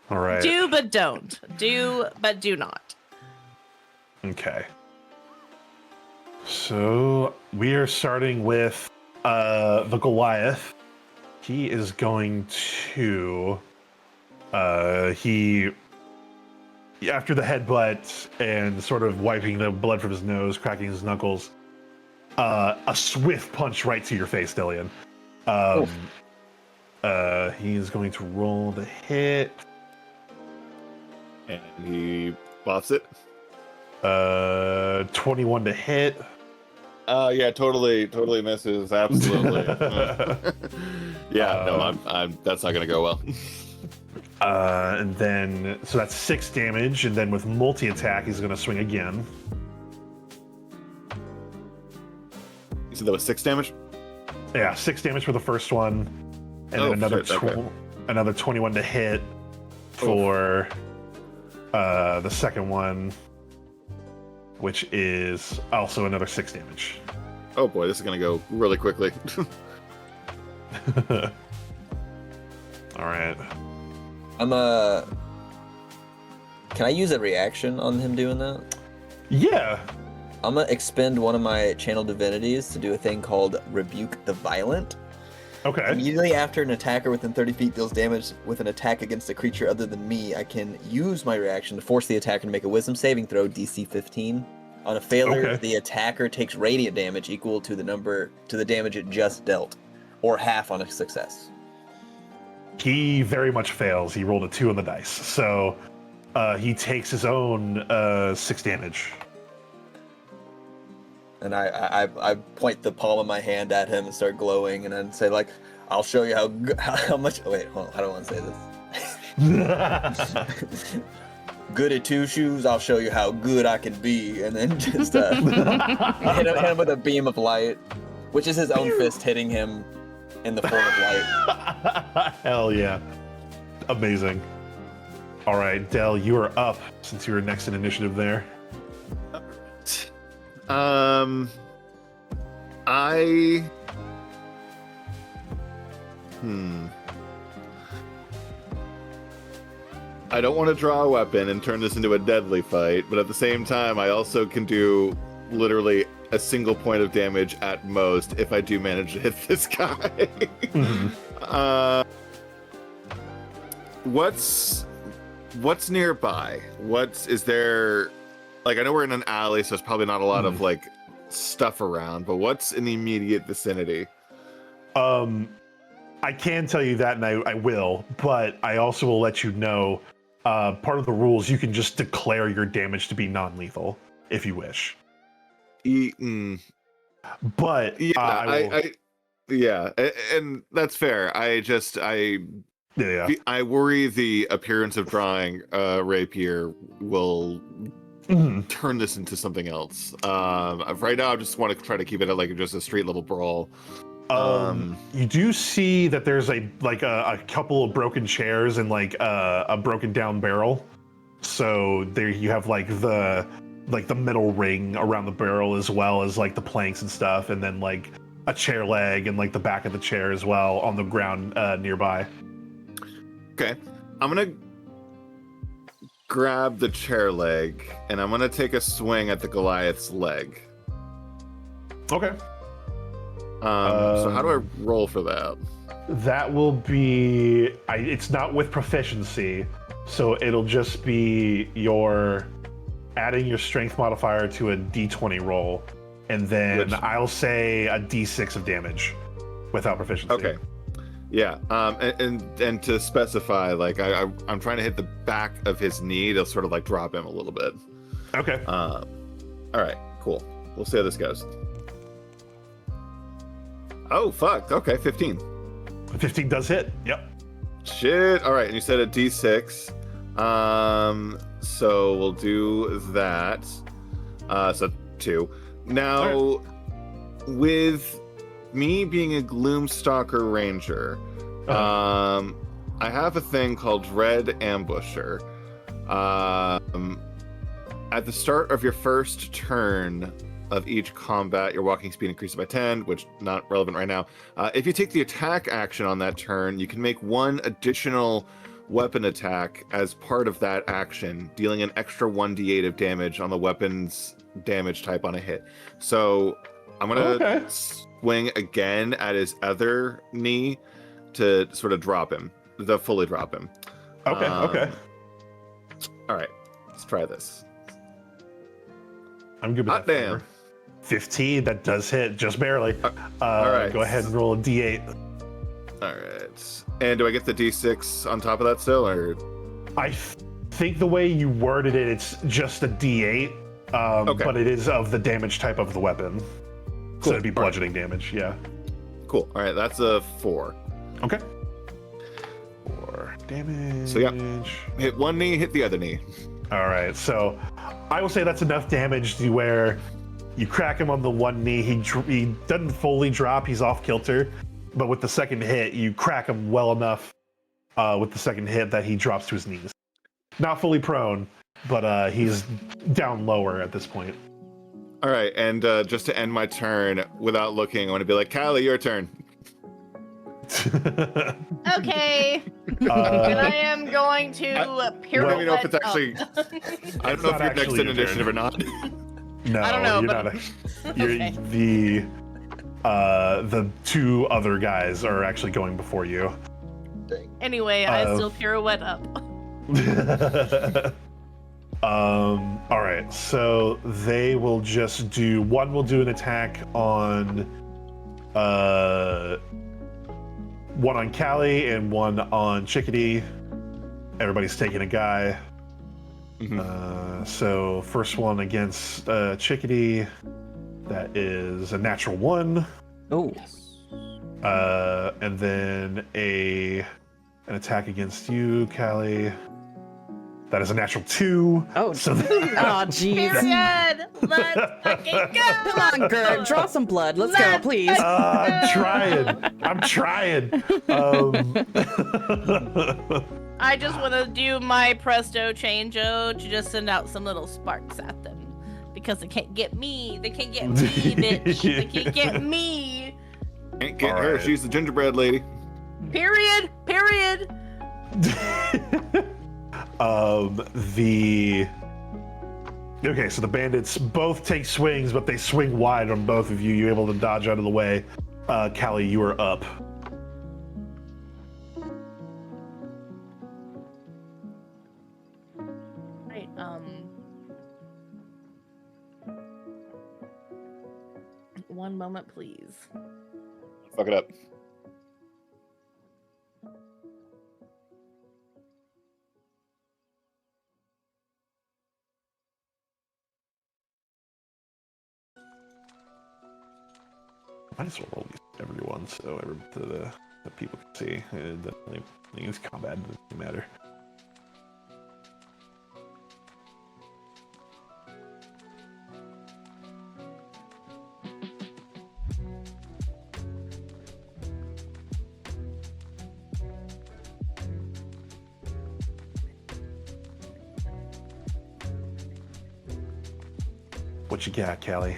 All right. Do but don't. Do but do not. Okay. So we are starting with the Goliath. He is going to he after the headbutt and sort of wiping the blood from his nose, cracking his knuckles, a swift punch right to your face, Dillian. He is going to roll the hit. And he buffs it. 21 to hit. Yeah, totally misses. Absolutely. Yeah, no, I'm. That's not gonna go well. And then, so that's 6 damage, and then with multi-attack, he's gonna swing again. You said that was 6 damage. Yeah, 6 damage for the first one, and then another shit, okay. another 21 to hit for the second one, which is also another 6 damage. Oh boy, this is gonna go really quickly. All right. Can I use a reaction on him doing that? Yeah. I'm gonna expend one of my channel divinities to do a thing called Rebuke the Violent. Okay. Immediately after an attacker within 30 feet deals damage with an attack against a creature other than me, I can use my reaction to force the attacker to make a wisdom saving throw, DC 15. On a failure, Okay. the attacker takes radiant damage equal to the damage it just dealt, or half on a success. He very much fails. He rolled a 2 on the dice, so he takes his own 6 damage. And I point the palm of my hand at him and start glowing, and then say like, "I'll show you how much." Oh, wait, hold on. How do I want to say this? Good at 2 shoes. I'll show you how good I can be, and then just hit him with a beam of light, which is his own fist hitting him in the form of light. Hell yeah. Amazing. All right, Del, you are up since you were next in initiative there. I don't want to draw a weapon and turn this into a deadly fight, but at the same time, I also can do literally a single point of damage at most if I do manage to hit this guy. What's nearby? Is there? Like, I know we're in an alley, so there's probably not a lot of like stuff around, but what's in the immediate vicinity? I can tell you that, and I will, but I also will let you know, part of the rules, you can just declare your damage to be non-lethal, if you wish. But Yeah, yeah, and that's fair. I worry the appearance of drawing rapier will turn this into something else. Right now, I just want to try to keep it at like just a street level brawl. You do see that there's a couple of broken chairs and like a broken down barrel. So there you have like the metal ring around the barrel as well as like the planks and stuff, and then like a chair leg and like the back of the chair as well on the ground nearby. Okay, I'm gonna grab the chair leg and I'm gonna take a swing at the Goliath's leg. Okay. So how do I roll for that? That will be. It's not with proficiency, so it'll just be your adding your strength modifier to a D20 roll, and then I'll say a D6 of damage without proficiency. Okay. Yeah. And to specify, like I'm trying to hit the back of his knee to sort of like drop him a little bit. Okay. All right. Cool. We'll see how this goes. Oh fuck. Okay. 15. 15 does hit. Yep. Shit. All right. And you said a D6. So we'll do that. So 2. Now, with me being a Gloomstalker Ranger, I have a thing called Dread Ambusher. At the start of your first turn of each combat, your walking speed increases by 10, which not relevant right now. If you take the attack action on that turn, you can make one additional weapon attack as part of that action, dealing an extra 1d8 of damage on the weapon's damage type on a hit. So I'm gonna swing again at his other knee to sort of drop him, to fully drop him. Okay. All right, let's try this. I'm good with Hot that. damn. 15, that does hit, just barely. All right. Go ahead and roll a D8. All right. And do I get the D6 on top of that still, or? I think the way you worded it, it's just a D8, but it is of the damage type of the weapon. Cool. So it'd be bludgeoning damage, yeah. Cool. All right, that's a 4. Okay. 4 damage. So yeah, hit one knee, hit the other knee. All right, so I will say that's enough damage to where you crack him on the one knee. He doesn't fully drop. He's off kilter, but with the second hit, you crack him well enough with the second hit that he drops to his knees. Not fully prone, but he's down lower at this point. All right, and just to end my turn without looking, I want to be like, Callie, your turn. Okay. And I am going to pirouette. Let me know if it's actually. I don't know if you're next in your initiative or not. No, I don't know, you're but- not. You're the two other guys are actually going before you. Anyway, I still pirouette up. All right, so they will just do one. Will do an attack on one on Callie and one on Chickadee. Everybody's taking a guy. Mm-hmm. So first one against Chickadee, that is a natural 1. Oh. And then an attack against you, Callie. That is a natural 2. Oh, so oh, jeez. Period. Let's fucking go. Come on, Gert, draw some blood. Let's go, please. I'm trying. I just want to do my presto changeo to just send out some little sparks at them. Because they can't get me. They can't get me, bitch. They can't get me. Can't get All her. right. She's the gingerbread lady. Period. Okay, so the bandits both take swings, but they swing wide on both of you. You're able to dodge out of the way. Callie, you are up. Right, one moment, please. Fuck it up. Might as well roll these everyone so the people can see. It doesn't use combat, doesn't matter. What you got, Callie?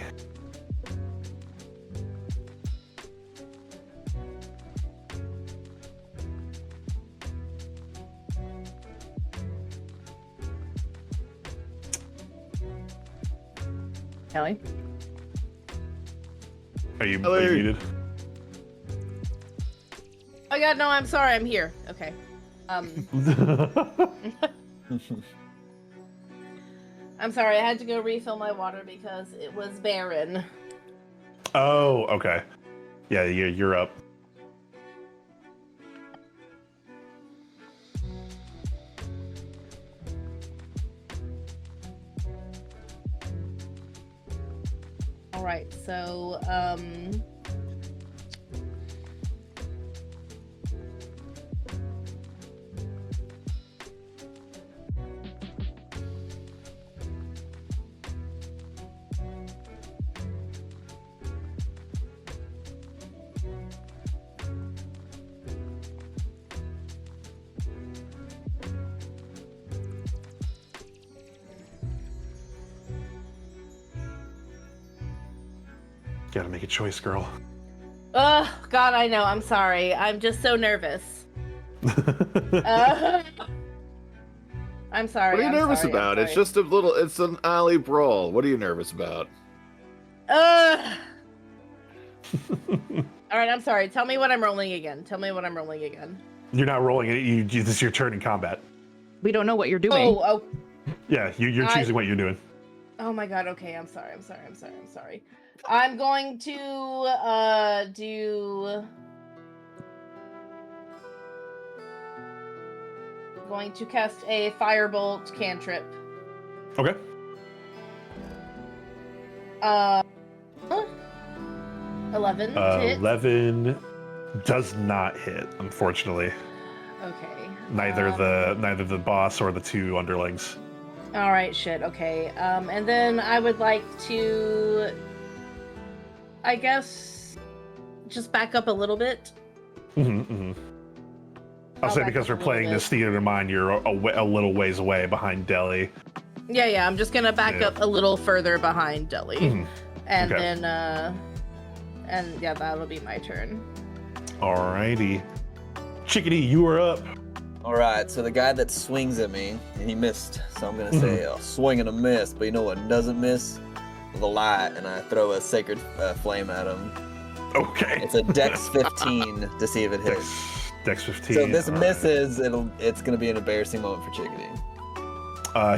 Kelly? Are you Hello. muted? Oh god, no, I'm sorry, I'm here. Okay. I'm sorry, I had to go refill my water because it was barren. Oh, okay. Yeah, you're up. Alright, so, Gotta make a choice, girl. oh god, I know, I'm sorry. I'm just so nervous. I'm sorry. What are you I'm nervous sorry, I'm about? It's sorry. just it's an alley brawl. What are you nervous about? Alright, I'm sorry. Tell me what I'm rolling again. You're not rolling it. This is your turn in combat. We don't know what you're doing. Oh, Yeah, you're choosing what you're doing. oh my god, okay, I'm sorry. I'm going to, going to cast a firebolt cantrip. Okay. 11 to hit. 11 does not hit, unfortunately. Okay. Neither the boss or the two underlings. All right, shit. Okay. And then I would like to, I guess, just back up a little bit. I'll say back because up we're a little playing bit. this theater of mind, you're a little ways away behind Deli. Yeah. I'm just gonna back Yeah. up a little further behind Deli, and Okay. then, and yeah, that'll be my turn. Alrighty. Chickadee, you are up. All right, so the guy that swings at me, and he missed, so I'm gonna say a swing and a miss. But you know what doesn't miss? The light, and I throw a sacred flame at him. Okay. It's a Dex 15 to see if it hits. Dex 15. So if this all right. misses, it's gonna be an embarrassing moment for Chickadee.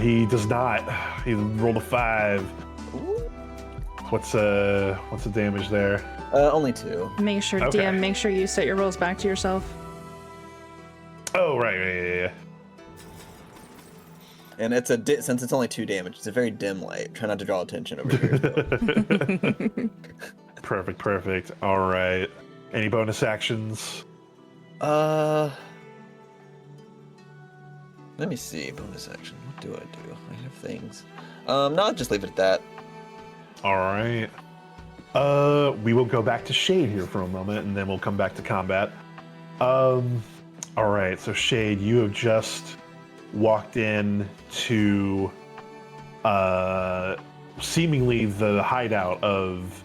He does not. He rolled a 5. What's the damage there? Only 2. Make sure, Okay. DM, make sure you set your rolls back to yourself. Oh, right, yeah. And it's since it's only 2 damage, it's a very dim light. Try not to draw attention over here. Perfect. All right. Any bonus actions? Let me see. Bonus action. What do I do? I have things. No, I'll just leave it at that. All right. We will go back to Shade here for a moment, and then we'll come back to combat. All right. So Shade, you have just walked in to seemingly the hideout of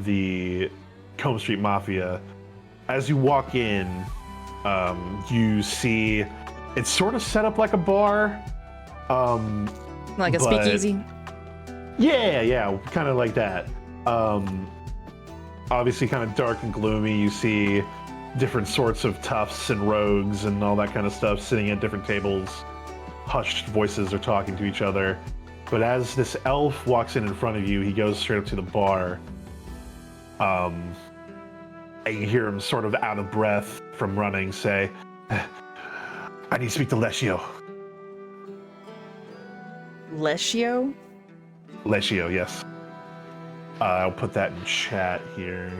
the Combe Street Mafia. As you walk in, you see it's sort of set up like a bar. Like a But- speakeasy. Yeah, kind of like that. Obviously kind of dark and gloomy. You see different sorts of toughs and rogues and all that kind of stuff sitting at different tables. Hushed voices are talking to each other. But as this elf walks in front of you, he goes straight up to the bar. And you hear him sort of out of breath from running say, I need to speak to Lescio. Lescio? Lescio, yes. I'll put that in chat here.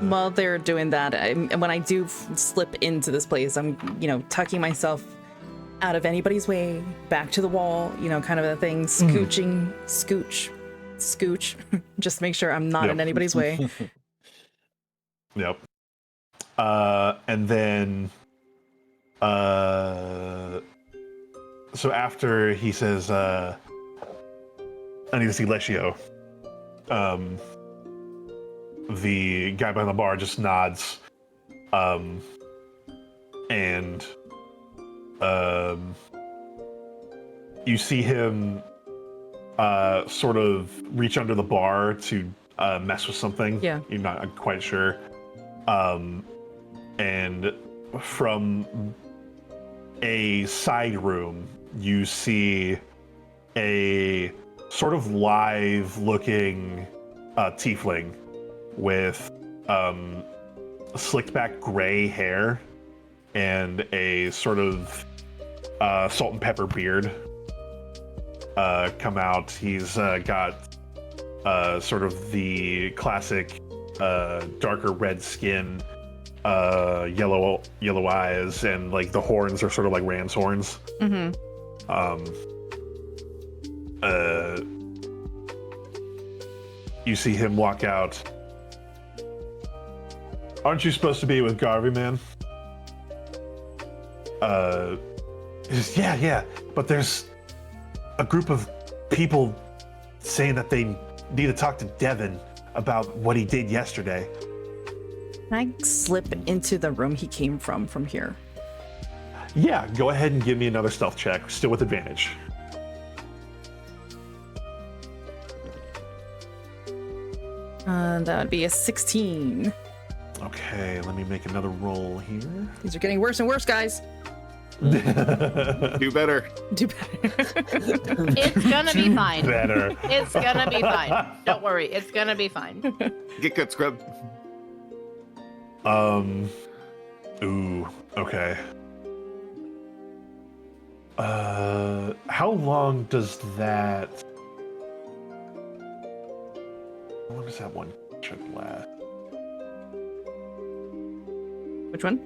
While they're doing that, when I do slip into this place, I'm, tucking myself out of anybody's way, back to the wall, kind of a thing, scooch, just make sure I'm not Yep. in anybody's way. Yep. And then, so after he says, I need to see Lescio, the guy behind the bar just nods, and you see him sort of reach under the bar to mess with something. Yeah. You're not quite sure. And from a side room, you see a sort of live-looking tiefling with slicked back gray hair and a sort of salt and pepper beard come out. He's got sort of the classic darker red skin, yellow eyes, and like the horns are sort of like ram's horns. Mm-hmm. You see him walk out. Aren't you supposed to be with Garvey, man? He says, yeah, but there's a group of people saying that they need to talk to Devin about what he did yesterday. Can I slip into the room he came from here? Yeah, go ahead and give me another stealth check, still with advantage. That would be a 16. Okay, let me make another roll here. These are getting worse and worse, guys. Do better. Do better. It's gonna be fine. Better. It's gonna be fine. Don't worry. It's gonna be fine. Get good, scrub. Ooh, okay. How long does that... How long does that one check last? Which one?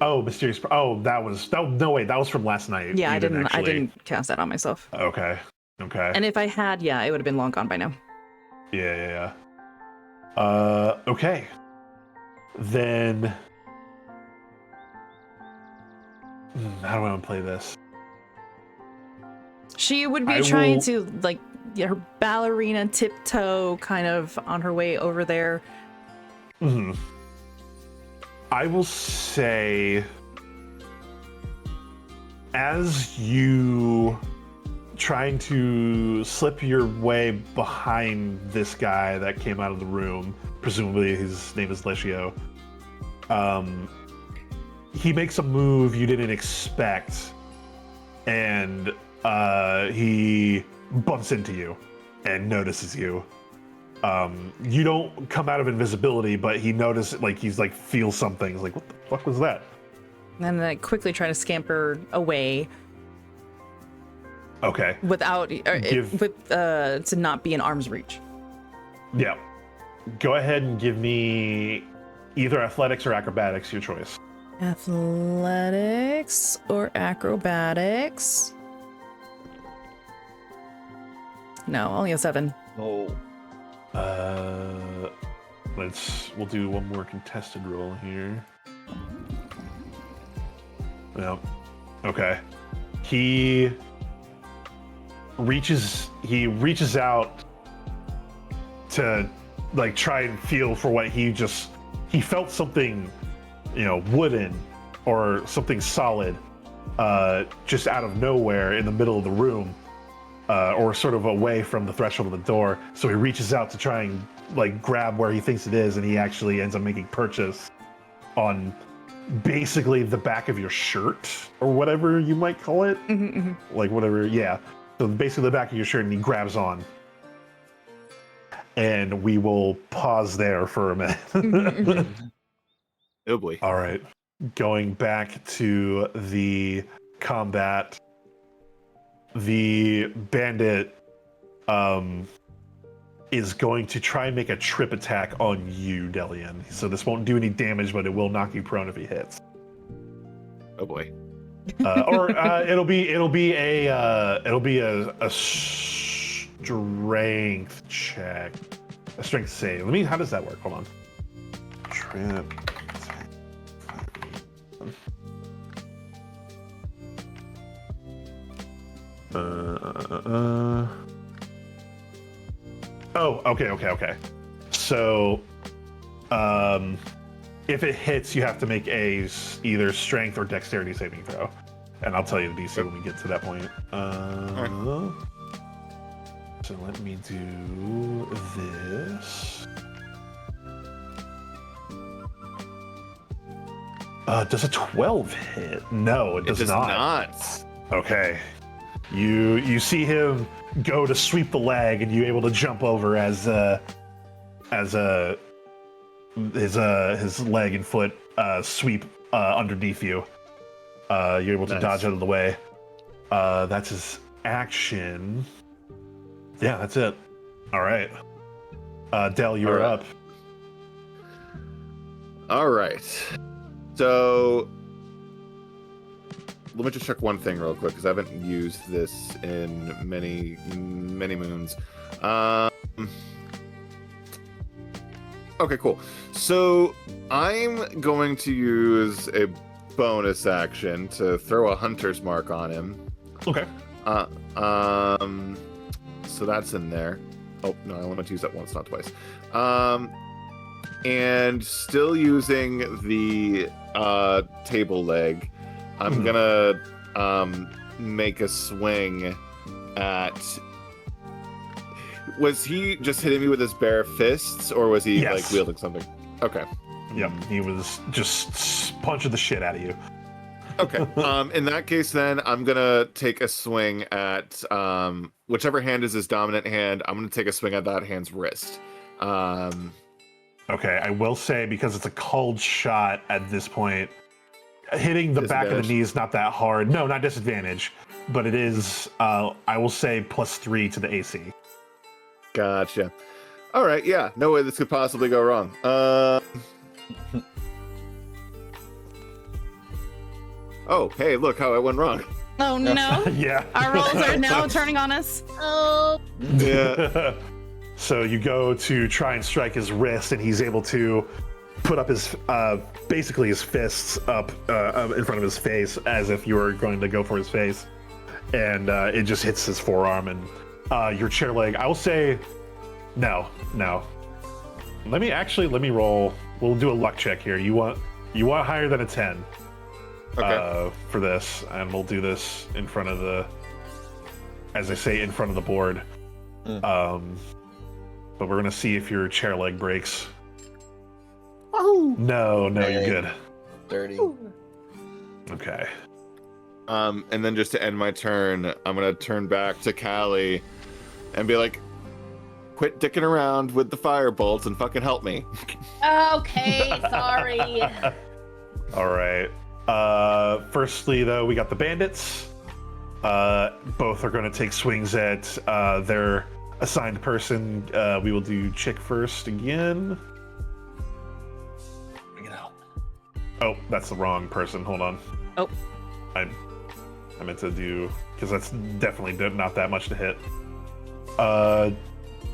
Oh, mysterious. Oh, that was. No, wait, that was from last night. Yeah, You I didn't. I actually- didn't cast that on myself. Okay. And if I had, yeah, it would have been long gone by now. Yeah. Okay. Then. How do I want to play this? She would be I trying will- to like her ballerina tiptoe, kind of on her way over there. Hmm. I will say, as you trying to slip your way behind this guy that came out of the room, presumably his name is Licio, he makes a move you didn't expect, and he bumps into you and notices you. You don't come out of invisibility, but he notices, like, he's like, feels something. He's like, what the fuck was that? And then I quickly try to scamper away Okay. without, Give- to not be in arm's reach. Yeah. Go ahead and give me either athletics or acrobatics, your choice. Athletics or acrobatics? No, only a 7. Oh. We'll do one more contested roll here. Yep. Okay. He reaches out to like try and feel for what he felt something, wooden or something solid, just out of nowhere in the middle of the room. Or sort of away from the threshold of the door. So he reaches out to try and like grab where he thinks it is, and he actually ends up making purchase on basically the back of your shirt or whatever you might call it. Like whatever, yeah. So basically the back of your shirt, and he grabs on. And we will pause there for a minute. Oh boy. All right. Going back to the combat. The bandit is going to try and make a trip attack on you, Delian. So this won't do any damage, but it will knock you prone if he hits. Oh boy. Or it'll be a strength check, a strength save. How does that work? Hold on. Trip. Oh, okay. So, if it hits, you have to make either strength or dexterity saving throw, and I'll tell you the DC when we get to that point. So let me do this. Does a 12 hit? No, it does not. Okay. You see him go to sweep the leg, and you're able to jump over as his leg and foot sweep underneath you. You're able to dodge out of the way. That's his action. Yeah, that's it. All right. Del, you're up. All right. So let me just check one thing real quick because I haven't used this in many moons. Okay, cool. So I'm going to use a bonus action to throw a hunter's mark on him. Okay. So that's in there. Oh no, I want to use that once, not twice. And still using the table leg, I'm gonna make a swing at. Was he just hitting me with his bare fists, or was he like wielding something? Okay. Yep, he was just punching the shit out of you. Okay. In that case, then I'm gonna take a swing at whichever hand is his dominant hand. I'm gonna take a swing at that hand's wrist. Okay, I will say, because it's a cold shot at this point, hitting the back of the knee is not that hard. No, not disadvantage, but it is. I will say +3 to the AC. Gotcha. All right. Yeah. No way this could possibly go wrong. Oh, hey, look how it went wrong. Oh no! Yeah. Our rolls are now turning on us. Oh. Yeah. So you go to try and strike his wrist, and he's able to put up his basically his fists up in front of his face, as if you were going to go for his face, and it just hits his forearm and your chair leg. I will say, no. Let me roll. We'll do a luck check here. You want higher than a 10 for this, and we'll do this in front of the, as I say, in front of the board. But we're gonna see if your chair leg breaks. Oh. No, you're good. 30. Okay. And then just to end my turn, I'm gonna turn back to Callie and be like, quit dicking around with the fire bolts and fucking help me. Okay, sorry. All right. Firstly, though, we got the bandits. Both are going to take swings at their assigned person. We will do Chick first again. Bring it out. Oh, that's the wrong person. Hold on. Oh. I meant to do, because that's definitely not that much to hit.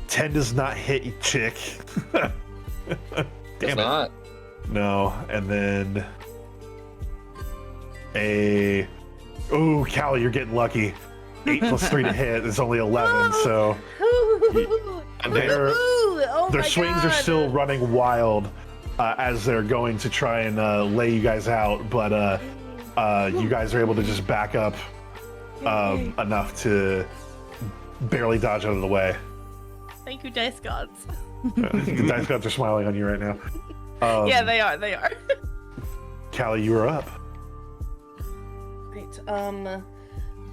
10 does not hit Chick. Damn it. Not. No, and then Callie, you're getting lucky. 8 plus 3 to hit is only 11, so And their swings are still running wild as they're going to try and lay you guys out, but you guys are able to just back up enough to barely dodge out of the way. Thank you, dice gods. The dice gods are smiling on you right now. Yeah, they are. Callie, you are up. Great.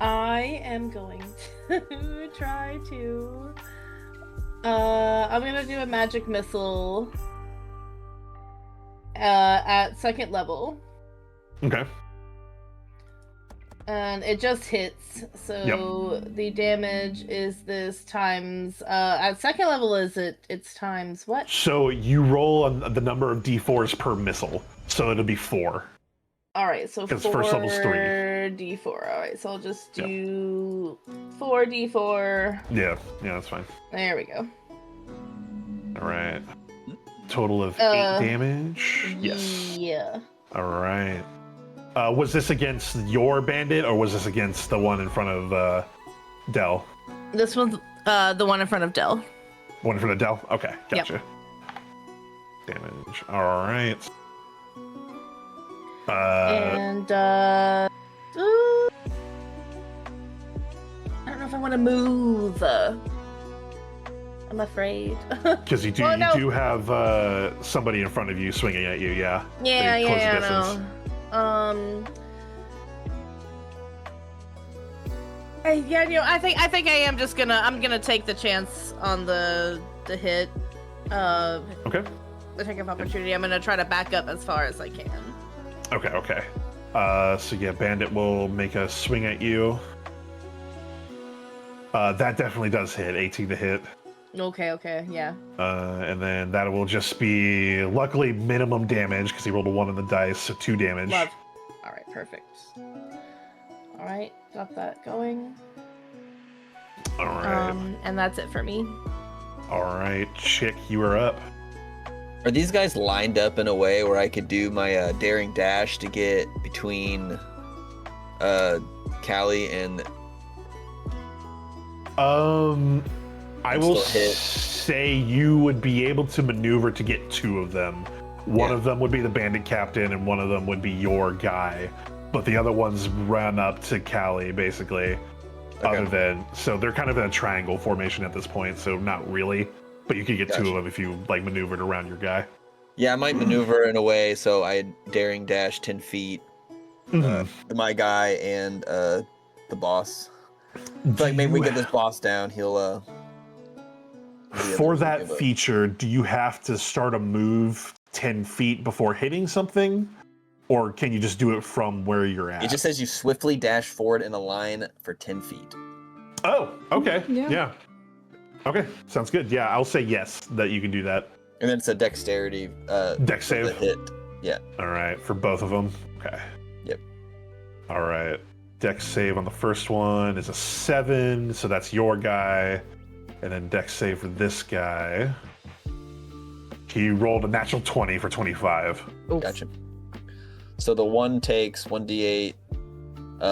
I am going to try to. I'm gonna do a magic missile. At 2nd level. Okay. And it just hits, so the damage is this times at 2nd level it's times what? So you roll on the number of d4s per missile, so it'll be 4. All right, so 4 first level's 3. d4. All right, so I'll just do 4 d4. Yeah, that's fine. There we go. All right. Total of 8 damage. Yes. Yeah. All right. Was this against your bandit, or was this against the one in front of Del? This one's the one in front of Del. One for Adele? Okay, gotcha. Damage. All right. And I don't know if I want to move. I'm afraid. Because you do, Well, no. you do have somebody in front of you swinging at you, yeah. Yeah, Pretty close yeah, distance. no. Yeah, you know, I think I am just gonna take the chance on the hit. Okay. The check of opportunity. I'm gonna try to back up as far as I can. Okay. So yeah, Bandit will make a swing at you. That definitely does hit, 18 to hit. Okay, yeah. And then that will just be, luckily, minimum damage, because he rolled a 1 on the dice, so 2 damage. Love. All right, perfect. All right, got that going. All right. And that's it for me. All right, Chick, you are up. Are these guys lined up in a way where I could do my daring dash to get between Callie and... I will say you would be able to maneuver to get 2 of them. One of them would be the bandit captain, and one of them would be your guy. But the other ones run up to Callie, basically. Okay. So they're kind of in a triangle formation at this point, so not really. But you could get 2 of them if you like maneuvered around your guy. Yeah, I might maneuver in a way so I daring dash 10 feet to my guy and the boss. So like maybe we get this boss down, he'll For that feature, do you have to start a move 10 feet before hitting something? Or can you just do it from where you're at? It just says you swiftly dash forward in a line for 10 feet. Oh, okay. Yeah. Okay, sounds good. Yeah, I'll say yes, that you can do that. And then it's a dexterity Dex for the save? hit. Yeah. All right, for both of them. Okay. Yep. All right. Dex save on the first one is a 7, so that's your guy. And then dex save for this guy. He rolled a natural 20 for 25. Oof. Gotcha. So the one takes 1d8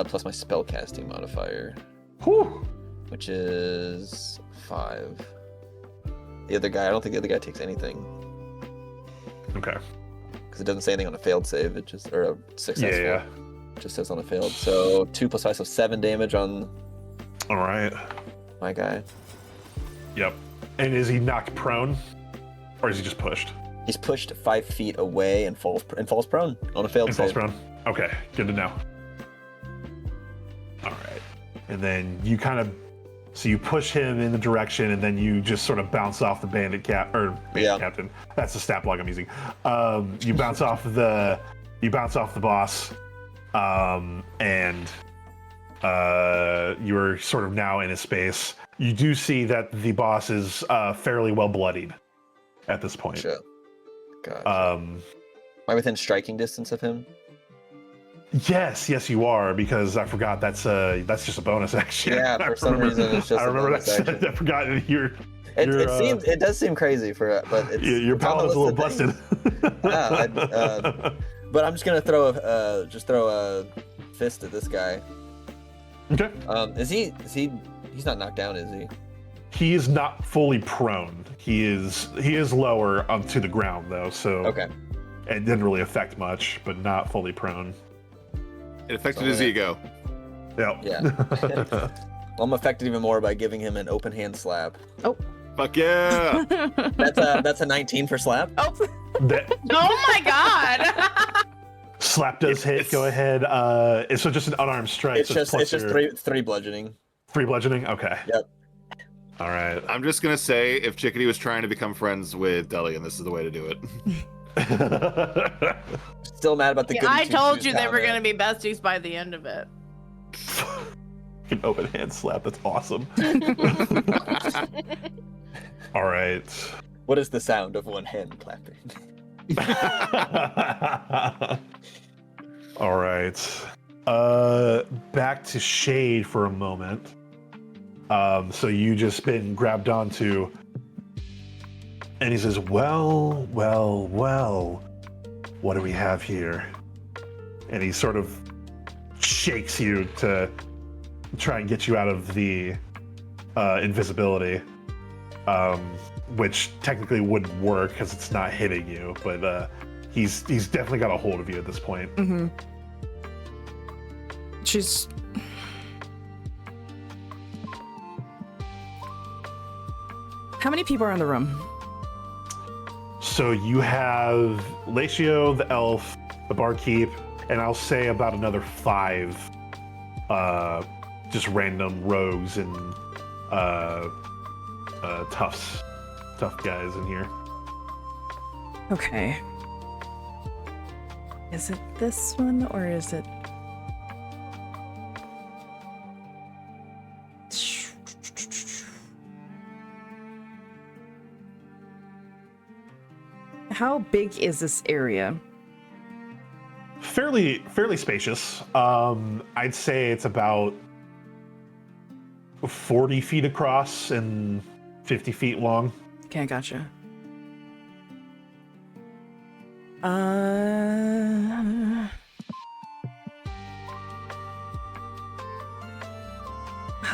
plus my spellcasting modifier, Whew. which is 5. The other guy, I don't think the other guy takes anything Okay. because it doesn't say anything on a failed save. It just or a successful. Yeah. It just says on a failed. So 2 plus 5, so 7 damage on All right. my guy. Yep. And is he knocked prone? Or is he just pushed? He's pushed 5 feet away and falls prone on a failed And falls save. prone? Okay, good to know. All right. And then you kind of, so you push him in the direction and then you just sort of bounce off the bandit captain. That's the stat block I'm using. You bounce off the boss. And you're sort of now in his space. You do see that the boss is fairly well bloodied at this point. Sure. Gotcha. Um, Am I within striking distance of him? yes, you are, because I forgot that's just a bonus action. Yeah, for some reason it's just I a remember bonus that. action. I forgot that you're. It does seem crazy but it's Your it's on the paladin's a little list of busted. things. Yeah, but I'm just gonna throw a fist at this guy. Okay. Is he's not knocked down, is he? He is not fully prone. He is lower onto the ground though, so Okay. it didn't really affect much, but not fully prone. It affected So, his ego. Yep. Yeah. Well, I'm affected even more by giving him an open hand slap. Fuck yeah! That's a 19 for slap. That Oh my god! slap does hit. Go ahead. So just an unarmed strike. It's so just plus your- three bludgeoning. 3 bludgeoning. Okay. Yep. All right. I'm just gonna say, if Chickadee was trying to become friends with Delian, this is the way to do it. Still mad about the Yeah, goody I told two-shoes you they down were there. gonna be besties by the end of it. An open hand slap. That's awesome. All right. What is the sound of one hand clapping? All right. Back to Shade for a moment. So you just been grabbed onto, and he says, well, what do we have here? And he sort of shakes you to try and get you out of the invisibility. which technically wouldn't work because it's not hitting you, but he's definitely got a hold of you at this point. Mm-hmm. She's... How many people are in the room? So you have Lacio, the elf, the barkeep, and I'll say about another 5 just random rogues and tough guys in here. Okay. Is it this one or is it... How big is this area? Fairly spacious. I'd say it's about 40 feet across and 50 feet long. Okay, gotcha. Oh,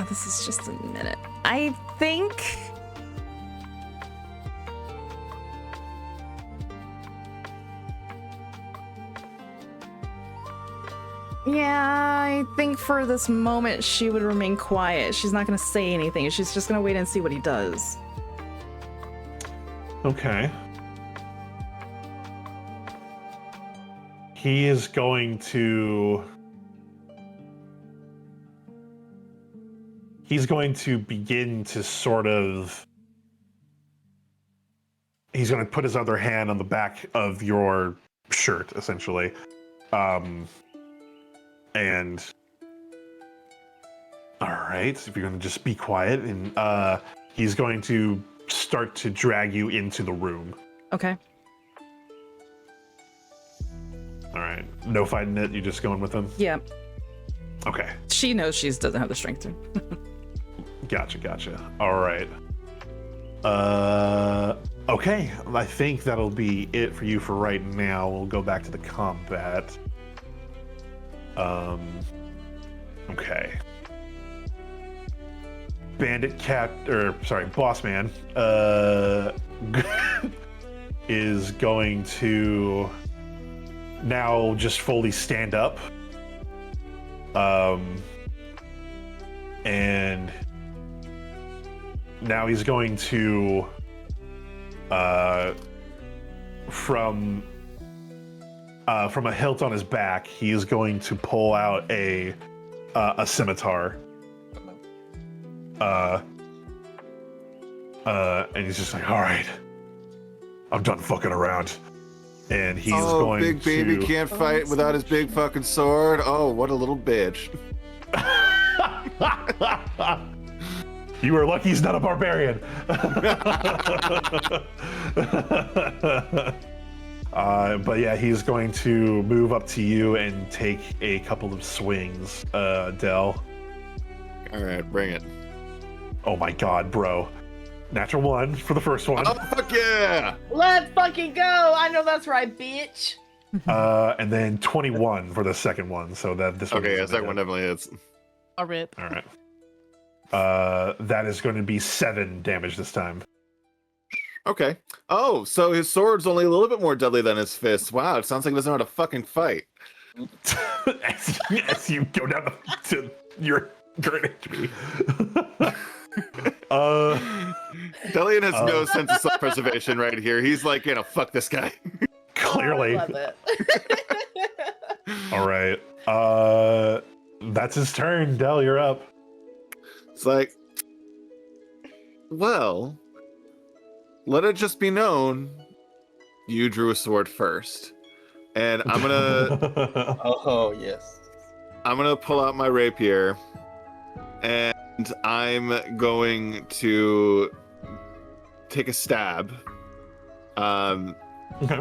this is just a minute. I think... Yeah, I think for this moment she would remain quiet. She's not gonna say anything. She's just gonna wait and see what he does. Okay. He is going to... He's going to begin to sort of... He's going to put his other hand on the back of your shirt, essentially. And... Alright, if you're going to just be quiet, and he's going to start to drag you into the room. Okay. Alright, no fighting it, you're just going with him? Yeah. Okay. She knows she doesn't have the strength to. Gotcha. Alright. Okay, I think that'll be it for you for right now. We'll go back to the combat. Okay. Boss Man, is going to now just fully stand up. And now he's going to, from a hilt on his back, he is going to pull out a scimitar. And he's just like, all right, I'm done fucking around. And he's going to... big baby can't fight without his big fucking sword. Oh, what a little bitch. You are lucky he's not a barbarian. But yeah, he's going to move up to you and take a couple of swings, Del. All right, bring it. Oh my god, bro. Natural 1 for the first one. Oh, fuck yeah! Let's fucking go! I know that's right, bitch. And then 21 for the second one. So that this one. Okay, yeah, isn't second it. one definitely hits. A rip. All right. That is going to be 7 damage this time. Okay. Oh, so his sword's only a little bit more deadly than his fist. Wow, it sounds like he doesn't know how to fucking fight. as you go down to your current injury. Delian has no sense of self-preservation right here. He's like, fuck this guy. Clearly. Love it. All right. That's his turn. Del, you're up. It's like, well, let it just be known you drew a sword first. And I'm gonna Oh, yes. I'm gonna pull out my rapier and I'm going to take a stab. Okay.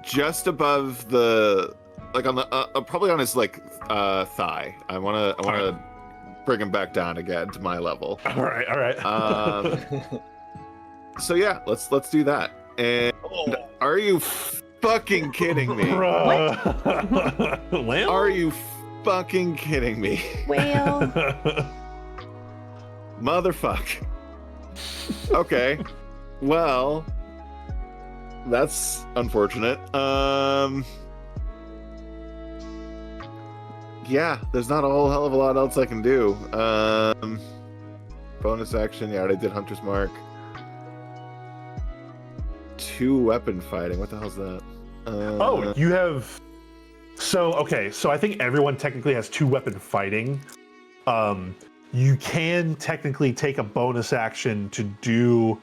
Just above the, like on the probably on his thigh. I wanna bring him back down again to my level. All right. So yeah, let's do that. And are you fucking kidding me? Well, Are you fucking kidding me? Well, Motherfuck. Okay. Well, that's unfortunate. Yeah, there's not a whole hell of a lot else I can do. Bonus action, yeah, I already did Hunter's Mark. 2 weapon fighting. What the hell's that? Oh, you have. So I think everyone technically has 2 weapon fighting. You can technically take a bonus action to do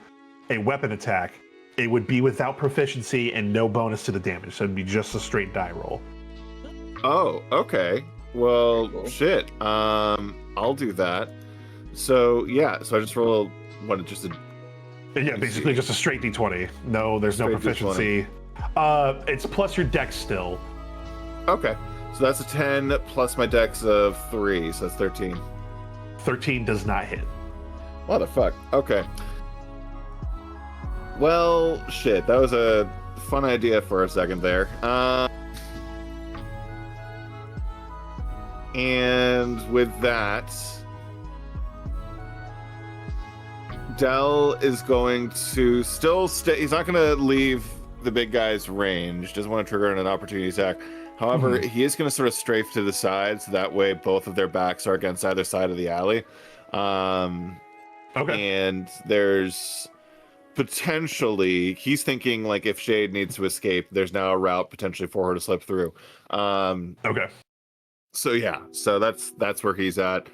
a weapon attack. It would be without proficiency and no bonus to the damage, so it'd be just a straight die roll. Oh, okay. Well, Cool. shit. I'll do that. So yeah, so I just roll just a Yeah, basically just a straight d20. No, there's no Straight proficiency. It's plus your dex still. okay. So that's a 10 plus my dex of 3, so that's 13. 13 does not hit. What the fuck? Okay. Well, shit. That was a fun idea for a second there. And with that, Dell is going to still stay. He's not going to leave the big guy's range. Doesn't want to trigger an opportunity attack. However, he is going to sort of strafe to the side, so that way both of their backs are against either side of the alley. Okay. And there's potentially, he's thinking like if Shade needs to escape, there's now a route potentially for her to slip through. Okay. So yeah, so that's where he's at.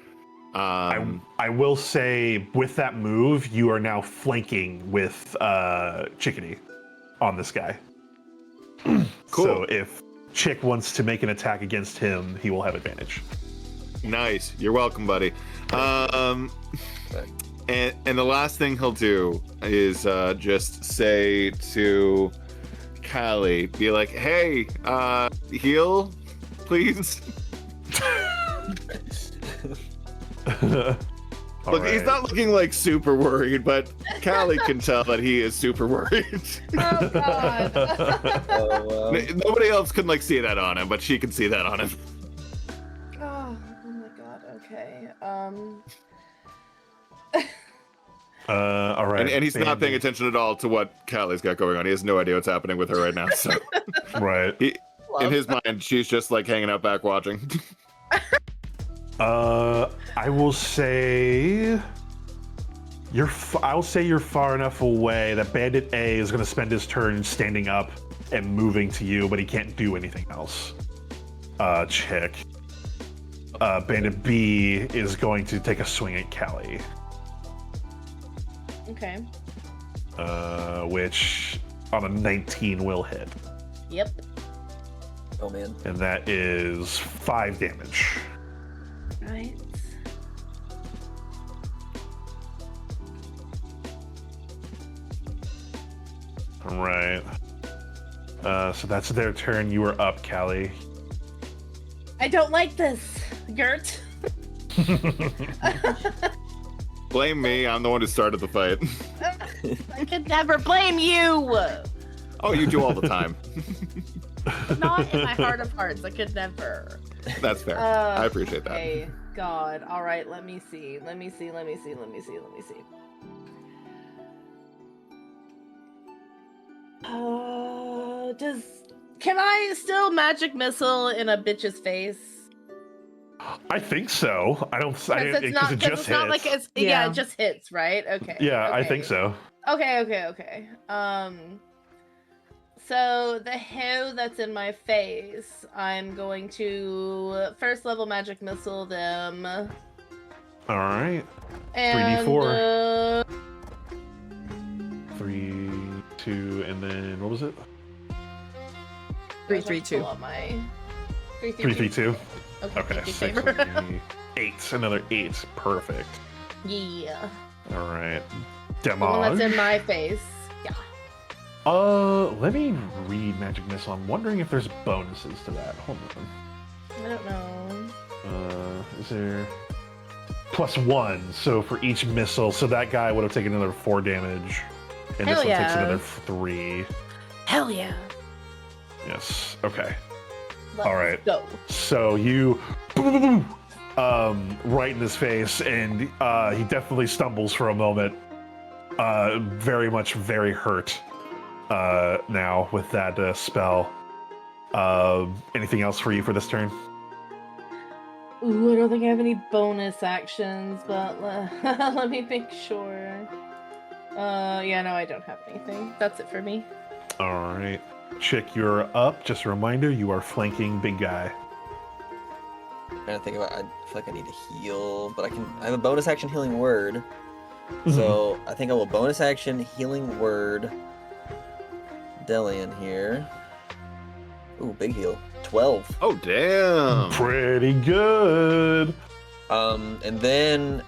I will say, with that move, you are now flanking with Chickadee on this guy. Cool. So if Chick wants to make an attack against him, he will have advantage. Nice. You're welcome, buddy. And the last thing he'll do is just say to Callie, be like, "Hey, heal, please." Look, he's not looking like super worried, but Callie can tell that he is super worried. Oh god. Oh, Nobody else can like see that on him, but she can see that on him. Oh my god. Okay. All right. And he's not paying attention at all to what Callie's got going on. He has no idea what's happening with her right now. So Right. in his mind, she's just like hanging out back watching. I will say I'll say you're far enough away that Bandit A is going to spend his turn standing up and moving to you, but he can't do anything else. Chick. Bandit B is going to take a swing at Callie. Okay. Which on a 19 will hit. Yep. oh man. And that is 5 damage. Right. All right. So that's their turn. You are up, Callie. I don't like this, Gert. Blame me. I'm the one who started the fight. I could never blame you. Oh, you do all the time. Not in my heart of hearts. I could never. That's fair. I appreciate that. Okay. God. All right. Let me see. Can I still magic missile in a bitch's face? I think so. I don't. Because it just it's hits. not like it's Yeah. it just hits, right? Okay. Yeah, I okay. think so. Okay. So the hair that's in my face, I'm going to first level magic missile them. All right. And 3d4. 3, 2, and then what was it? 3, 3, 2. 3, 3, 3, 2. Okay. Okay. thank you, 6, favor. 3, 8. Another 8. Perfect. Yeah. All right. The one that's in Damage. my face. Yeah. Let me read Magic Missile. I'm wondering if there's bonuses to that. Hold on. I don't know. Is there +1? So for each missile, so that guy would have taken another 4 damage, and Hell this one takes yeah. another 3. Hell yeah. Yes. Okay. Let's All right. go. So you, right in his face, and he definitely stumbles for a moment. very hurt now with that spell. Anything else for you for this turn? Ooh, I don't think I have any bonus actions, but let me make sure. Yeah, no, I don't have anything. That's it for me. All right. Chick, you're up. Just a reminder, you are flanking big guy. I'm trying to think about. I feel like I need to heal, but I have a bonus action healing word. So I think I will bonus action healing word. Delian here. Ooh, big heal. 12. Oh damn! Pretty good. And then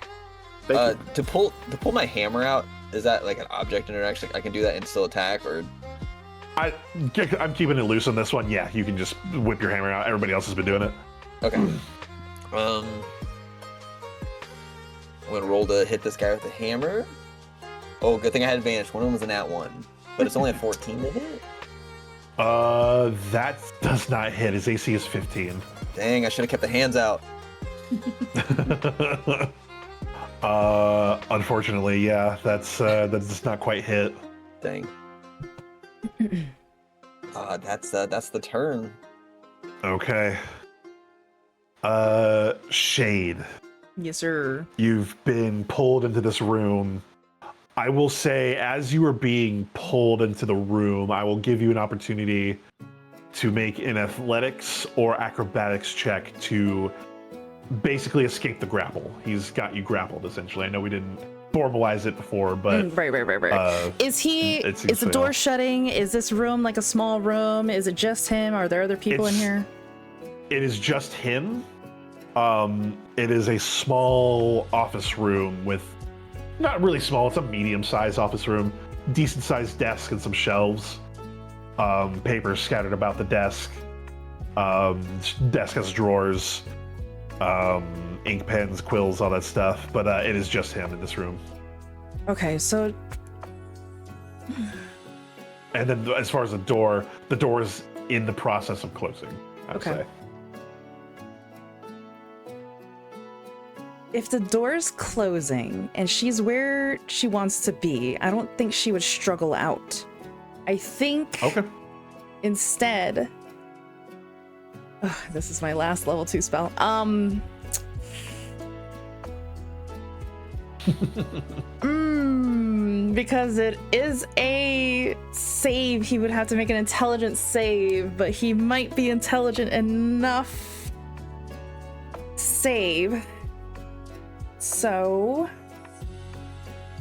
to pull my hammer out, is that like an object interaction? I can do that and still attack, or I'm keeping it loose on this one. Yeah, you can just whip your hammer out. Everybody else has been doing it. okay. I'm gonna roll to hit this guy with the hammer. Oh, good thing I had advantage. One of them was an @1, but it's only a 14 to hit. That does not hit. His AC is 15. Dang, I should have kept the hands out. Unfortunately, yeah, that's not quite hit. Dang. That's the turn. Okay. Shade. Yes, sir. You've been pulled into this room. I will say, as you are being pulled into the room, I will give you an opportunity to make an athletics or acrobatics check to basically escape the grapple. He's got you grappled, essentially. I know we didn't formalize it before, but Right. Is the door shutting? Is this room like a small room? Is it just him? Are there other people in here? It is just him. It is a small office room with, not really small, it's a medium-sized office room, decent-sized desk and some shelves. Papers scattered about the desk. Desk has drawers, ink pens, quills, all that stuff. But it is just him in this room. Okay, so... And then as far as the door is in the process of closing, I would say. If the door's closing and she's where she wants to be, I don't think she would struggle out. I think instead... this is my last level 2 spell. Because it is a save, he would have to make an intelligence save, but he might be intelligent enough to save. So,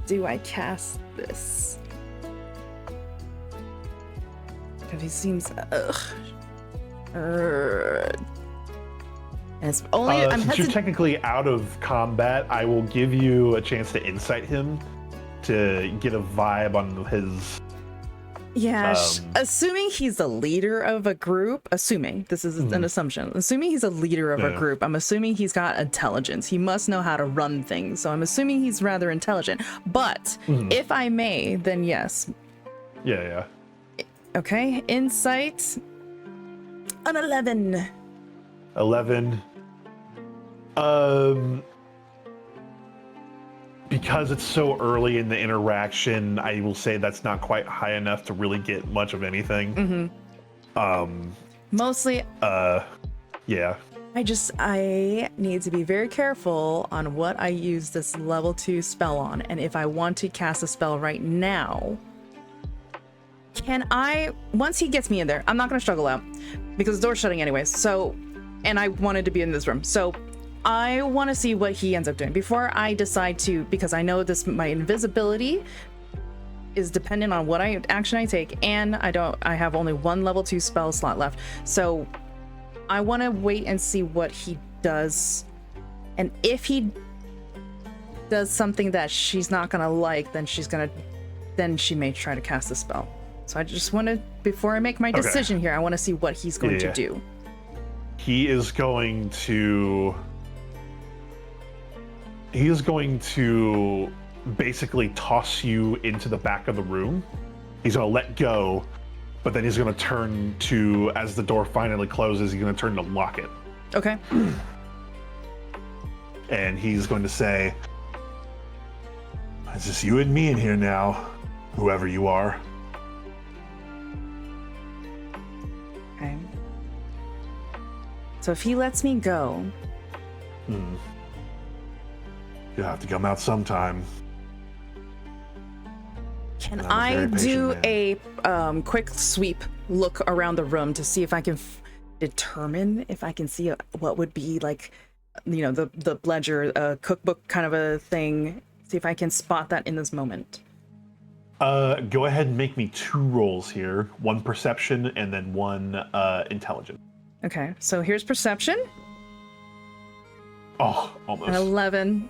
do I cast this? Because he seems, and it's only, since you're technically out of combat, I will give you a chance to insight him to get a vibe on his... Yeah, assuming he's the leader of a group, assuming, this is an assumption, assuming he's a leader of a group, I'm assuming he's got intelligence. He must know how to run things, so I'm assuming he's rather intelligent. But if I may, then yes. Yeah. Okay, insight, an 11. 11. Because it's so early in the interaction, I will say that's not quite high enough to really get much of anything. Mostly, yeah. I need to be very careful on what I use this level 2 spell on, and if I want to cast a spell right now, can I, once he gets me in there, I'm not gonna struggle out because the door's shutting anyways, so, and I wanted to be in this room, so I want to see what he ends up doing before I decide to, because I know my invisibility is dependent on what action I take, and I have only 1 level 2 spell slot left, so I want to wait and see what he does, and if he does something that she's not gonna like, then she may try to cast a spell. So I just want to, before I make my decision here, I want to see what he's going to do. He is going to basically toss you into the back of the room. He's going to let go, but then he's going to turn to, as the door finally closes, he's going to turn to lock it. Okay. And he's going to say, It's just you and me in here now, whoever you are. Okay. So if he lets me go, You'll have to come out sometime. can I'm a I very do patient a quick sweep, look around the room to see if I can determine if I can see what would be like, you know, the ledger, cookbook kind of a thing. See if I can spot that in this moment. Go ahead and make me 2 rolls here. 1 perception and then 1 intelligence. Okay, so here's perception. Oh, almost. An 11.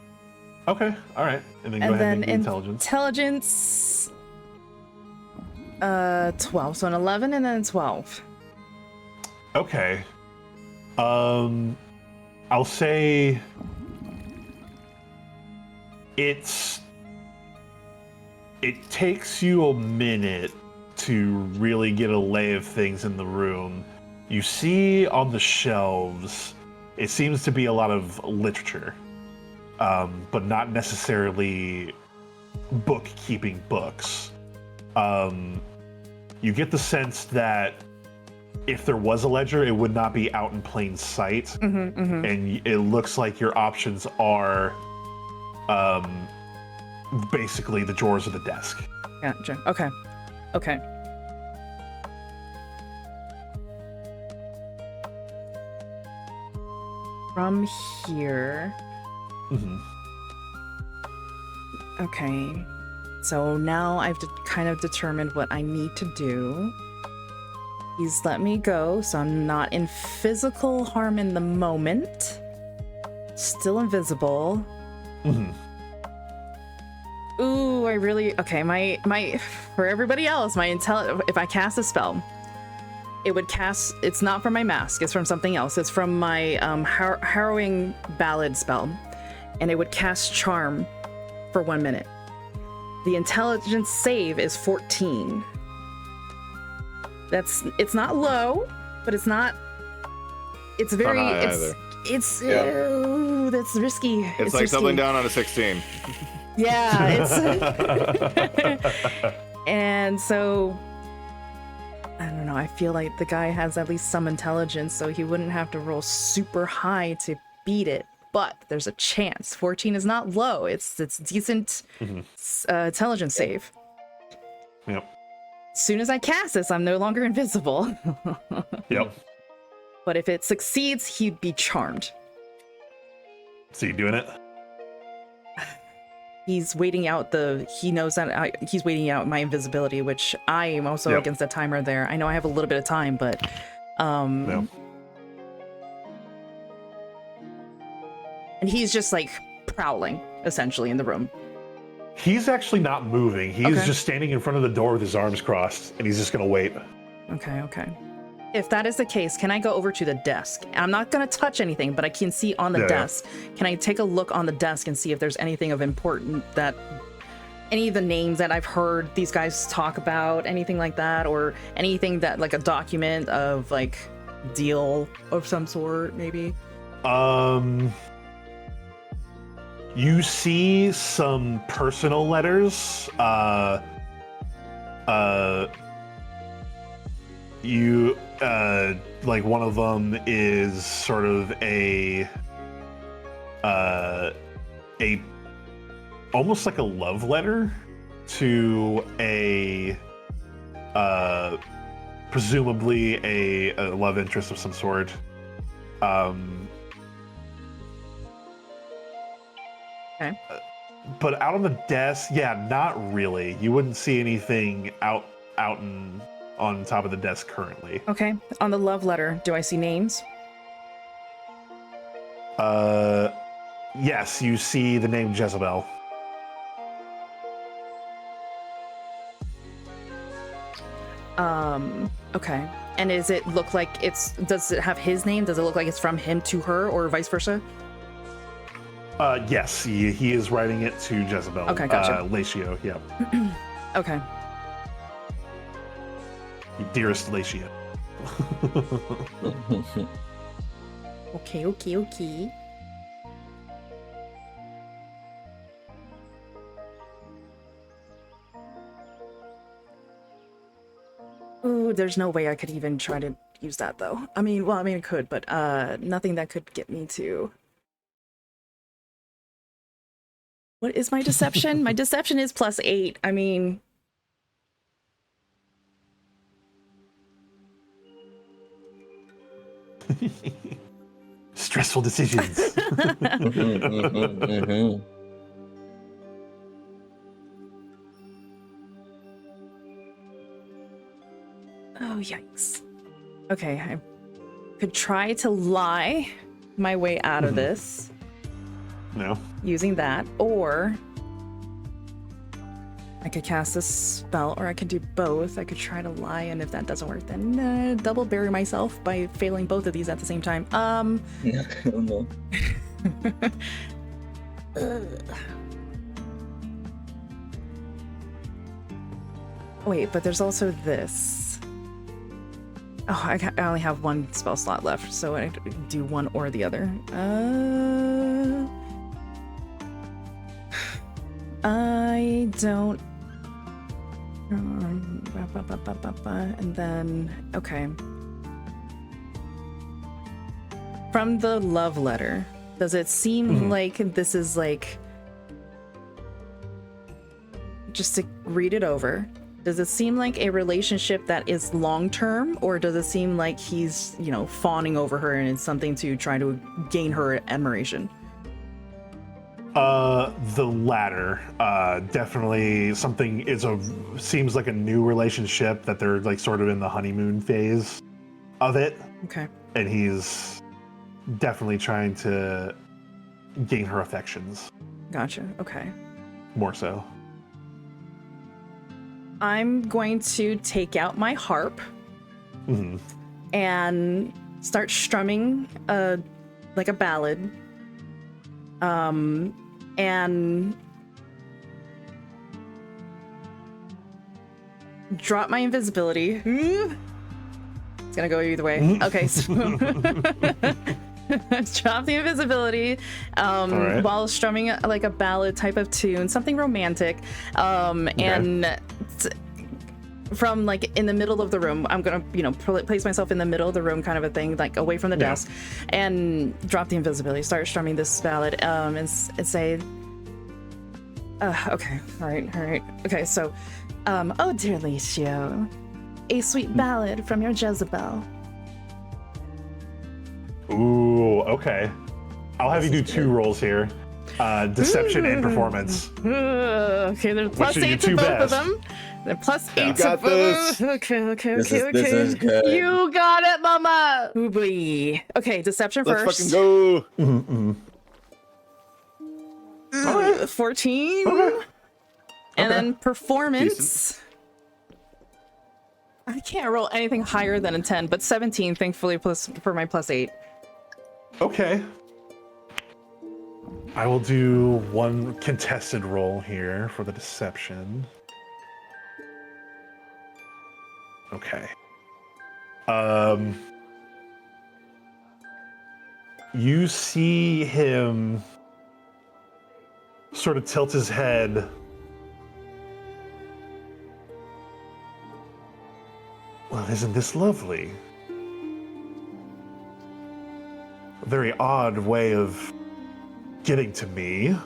Okay, all right. And then go ahead and make me intelligence. Intelligence. 12. So an 11 and then 12. Okay. I'll say it takes you a minute to really get a lay of things in the room. You see on the shelves, it seems to be a lot of literature, but not necessarily bookkeeping books. You get the sense that if there was a ledger, it would not be out in plain sight. And it looks like your options are basically the drawers of the desk. Gotcha. Okay. Okay. From here. Okay. So now I've kind of determined what I need to do. He's let me go, so I'm not in physical harm in the moment. Still invisible. Ooh, I really... Okay, my for everybody else, if I cast a spell, it would cast... It's not from my mask, it's from something else. It's from my harrowing ballad spell. And it would cast charm for 1 minute. The intelligence save is 14. It's not low, but it's not... It's very... It's ooh, that's risky. It's like risky. doubling down on a 16. Yeah, it's... And so... I don't know, I feel like the guy has at least some intelligence, so he wouldn't have to roll super high to beat it. But there's a chance. 14 is not low. It's decent intelligence save. Yep. As soon as I cast this, I'm no longer invisible. Yep. But if it succeeds, he'd be charmed. So you doing it? He's waiting out he knows that he's waiting out my invisibility, which I am also against the timer there. I know I have a little bit of time, but No. And he's just like prowling essentially in the room. He's actually not moving. He's Okay. just standing in front of the door with his arms crossed, and he's just gonna wait. Okay. If that is the case, can I go over to the desk? I'm not going to touch anything, but I can see on the desk. Can I take a look on the desk and see if there's anything of important that any of the names that I've heard these guys talk about, anything like that, or anything that like a document of like deal of some sort, maybe? You see some personal letters. You like one of them is sort of a almost like a love letter to a presumably a love interest of some sort. Okay. But out on the desk, yeah, not really. You wouldn't see anything out and on top of the desk currently. Okay. On the love letter, do I see names? Yes, you see the name Jezebel. Okay. And does it look like does it have his name? Does it look like it's from him to her or vice versa? Yes, he is writing it to Jezebel. Okay, gotcha. Latio, yeah. Okay. Dearest Latio. Okay. Ooh, there's no way I could even try to use that though. I mean, well, I mean, I could, but nothing that could get me to. What is my deception? My deception is +8. I mean, Stressful decisions. oh yikes. Okay, I could try to lie my way out of this No. using that, or I could cast a spell, or I could do both. I could try to lie, and if that doesn't work, then double bury myself by failing both of these at the same time. No. Wait, but there's also this. Oh, I only have one spell slot left, so I do one or the other. I don't. And then, okay. From the love letter, does it seem like this is like. Just to read it over, does it seem like a relationship that is long term, or does it seem like he's, you know, fawning over her and it's something to try to gain her admiration? The latter. Definitely something seems like a new relationship that they're like sort of in the honeymoon phase of it. Okay. And he's definitely trying to gain her affections. Gotcha. Okay. More so. I'm going to take out my harp and start strumming like a ballad. And drop my invisibility. It's gonna go either way. Okay, so drop the invisibility right. while strumming like a ballad type of tune, something romantic. And from like in the middle of the room, I'm gonna, you know, place myself in the middle of the room, kind of a thing, like away from the desk, and drop the invisibility. Start strumming this ballad, and say, okay, all right. Okay, so, oh dear Licio, a sweet ballad from your Jezebel. Ooh, okay. I'll have you do 2 rolls here. Deception and performance. Okay, there's Which do you +8 do to both best? of them. They're +8 to got both. this. Okay. This is good. You got it, mama! Ooh, boy. Okay, deception Let's first. fucking go. 14. Okay. And then performance. I can't roll anything higher than a 10, but 17, thankfully, plus for my +8. Okay. I will do 1 contested roll here for the deception. Okay. You see him sort of tilt his head. Well, isn't this lovely? A very odd way of getting to me.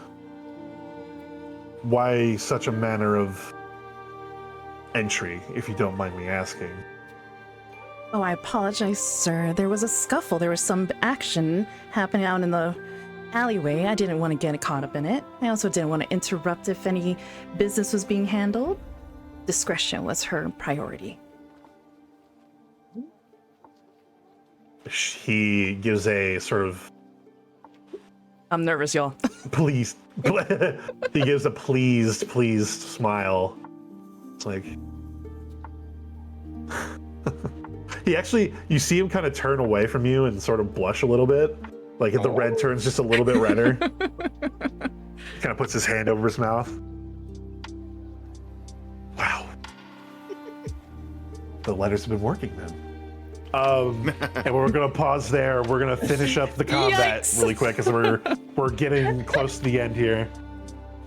Why such a manner of entry, if you don't mind me asking? Oh, I apologize, sir. There was a scuffle. There was some action happening out in the alleyway. I didn't want to get caught up in it. I also didn't want to interrupt if any business was being handled. Discretion was her priority. He gives a sort of I'm nervous, y'all. pleased. He gives a pleased smile. It's like he actually, you see him kind of turn away from you and sort of blush a little bit. Like the red turns just a little bit redder. Kind of puts his hand over his mouth. Wow. The letters have been working then. And we're gonna pause there. We're gonna finish up the combat Yikes. really quick because we're getting close to the end here.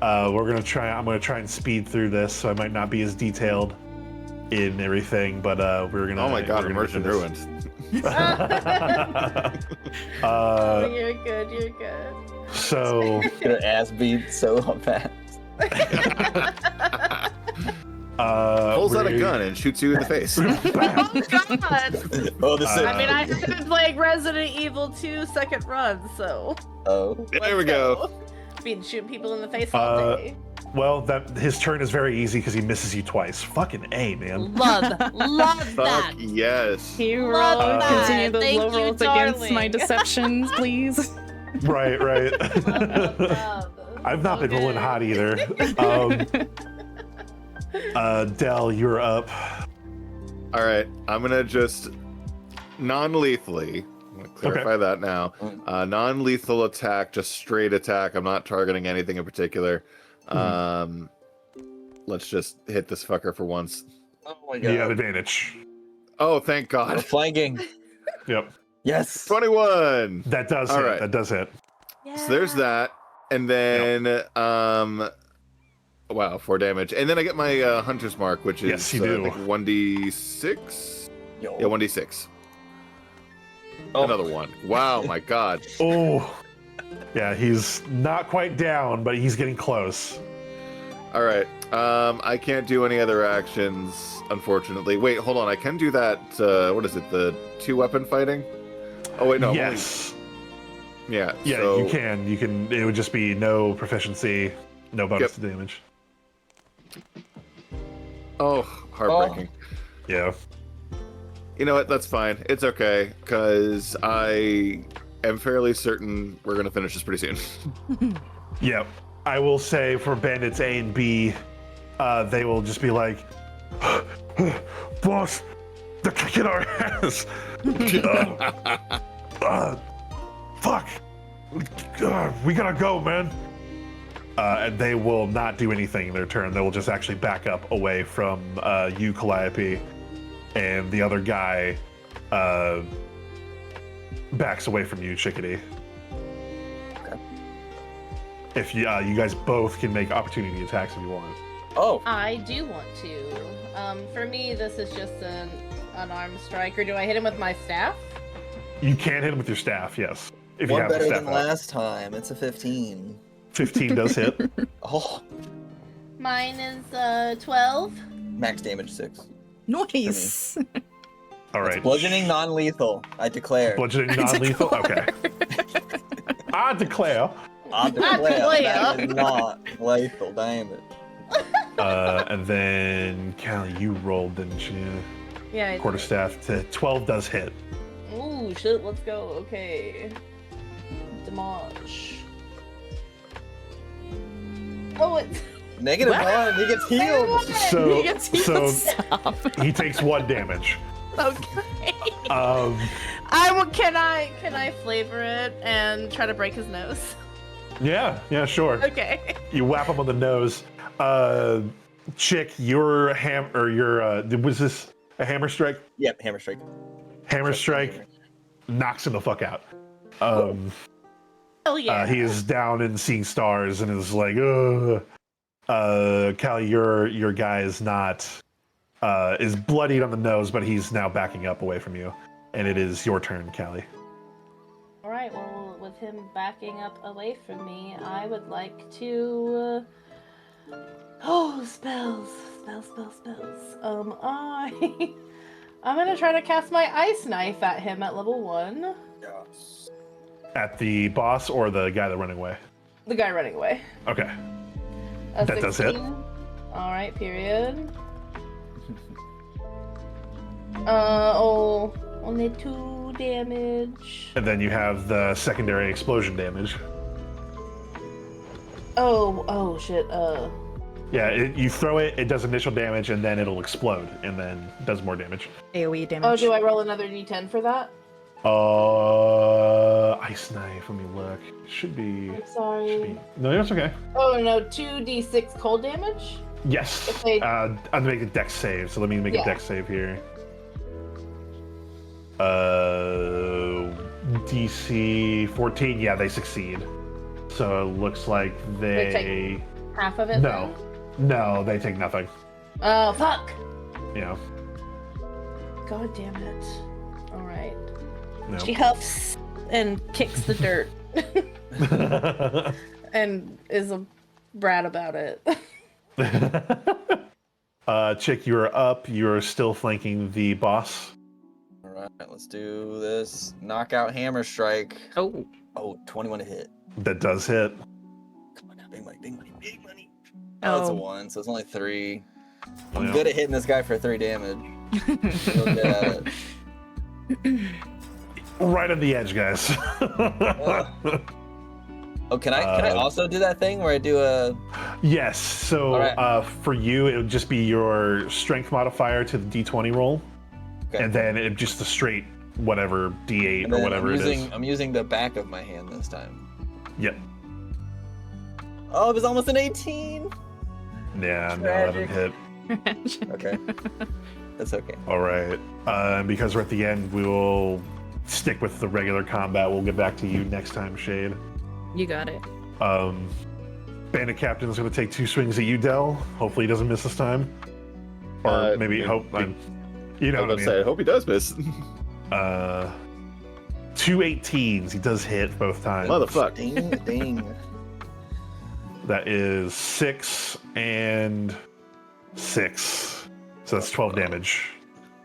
I'm gonna try and speed through this, so I might not be as detailed. in everything, but we're gonna. Oh my god, we're gonna immersion get to ruined. Oh, you're good. You're good. So Your ass beat so fast. Pulls out a we're- gun and shoots you in the face. Oh God! Oh, the Uh, I mean, I've been playing Resident Evil 2 second run, so Oh. There we go. been shooting people in the face all day. Well, his turn is very easy because he misses you twice. Fucking A, man. Love Fuck that. yes. Can you Love roll, that. continue those Thank low you, rolls against my darling. deceptions, please? Right. Love. I've not So been rolling good. hot either. Dell, you're up. All right, I'm gonna just non-lethally. I'm gonna clarify that now. Non-lethal attack, just straight attack. I'm not targeting anything in particular. Let's just hit this fucker for once. Oh my You have god. advantage. Oh, thank We're God. flanking. Yep. Yes. 21. That does All hit. right. That does hit. So there's that, and then wow, 4 damage, and then I get my hunter's mark, which is Yes, you do. I think 1d6. Yo. Yeah, 1d6. Oh. Another one. Wow, my God. Oh. Yeah, he's not quite down, but he's getting close. All right. I can't do any other actions, unfortunately. Wait, hold on. I can do that. What is it? The 2-weapon fighting? Oh wait, no. I'm Yes. only- yeah. Yeah, so, you can. You can. It would just be no proficiency, no bonus to damage. Oh, heartbreaking. Yeah. You know what? That's fine. It's okay, because I am fairly certain we're gonna finish this pretty soon. Yeah. I will say for bandits A and B, they will just be like, boss, they're kicking our ass. Fuck. We gotta go, man. And they will not do anything in their turn. They will just actually back up away from you, Calliope, and the other guy backs away from you, Chickadee. If you guys both can make opportunity attacks if you want. Oh. I do want to. For me, this is just an unarmed strike. Or do I hit him with my staff? You can hit him with your staff, yes. If you One have the better staff than out. last time. It's a 15. 15 does hit. Oh. Mine is 12. Max damage 6. Nice. All right. Bludgeoning non-lethal. I declare. Bludgeoning non-lethal? Okay. I declare. I declare declare. that is not lethal damage. And then, Callie, you rolled, didn't you? Yeah. I Quarterstaff to 12 does hit. Ooh, shit, let's go. Okay. Damage. Oh, it's. -1. He gets healed. So, He gets healed. so Stop. he takes 1 damage. Okay. Um, Can I flavor it and try to break his nose? yeah, sure. Okay. You whap him on the nose. Chick, your was this a hammer strike? Yep, hammer strike. Hammer strike knocks him the fuck out. Hell yeah. He is down and seeing stars and is like, ugh. Callie, your guy is not, is bloodied on the nose, but he's now backing up away from you. And it is your turn, Callie. All right. Well, with him backing up away from me, I would like to. Spells. I'm gonna try to cast my ice knife at him at level 1. Yes. At the boss or the guy that's running away? The guy running away. Okay. A That does hit. 16. All right. Period. Only 2 damage. And then you have the secondary explosion damage. Oh shit. Yeah, you throw it, it does initial damage, and then it'll explode, and then does more damage. AoE damage. Oh, do I roll another d10 for that? Ice knife, let me look. It should be... I'm sorry. No, that's okay. Oh no, 2d6 cold damage? Yes. If they- I'm gonna make a dex save, so let me make a Yeah. dex save here. DC 14, yeah, they succeed. So it looks like They they... Half of it? No. No, they take nothing. Then? Oh, fuck! you know. God damn it. Alright. No. She huffs and kicks the dirt and is a brat about it. Chick, you are up. You are still flanking the boss. All right, let's do this. Knockout hammer strike. Oh, Oh, 21 to hit. That does hit. Come on now, big money, big money, big money. Oh, it's a Oh. 1, so it's only 3. Yeah. I'm good at hitting this guy for 3 damage. Real good at it. Right on the edge, guys. Oh, can I also do that thing where I do a... Yes. So Alright. for you, it would just be your strength modifier to the D20 roll, Okay. and then it just a straight whatever D8 And or then whatever it is. I'm using the back of my hand this time. Yep. Oh, it was almost an 18. Yeah. No, that didn't hit. Okay. That's okay. All right. Because we're at the end, we will stick with the regular combat. We'll get back to you next time, Shade. You got it. Bandit Captain is going to take 2 swings at you, Del. Hopefully he doesn't miss this time. Or maybe I hope. mean, You know I what I was mean. gonna say, I hope he does miss. 2 18s. He does hit both times. Motherfucker. Ding, ding. That is 6 and 6. So that's 12 damage.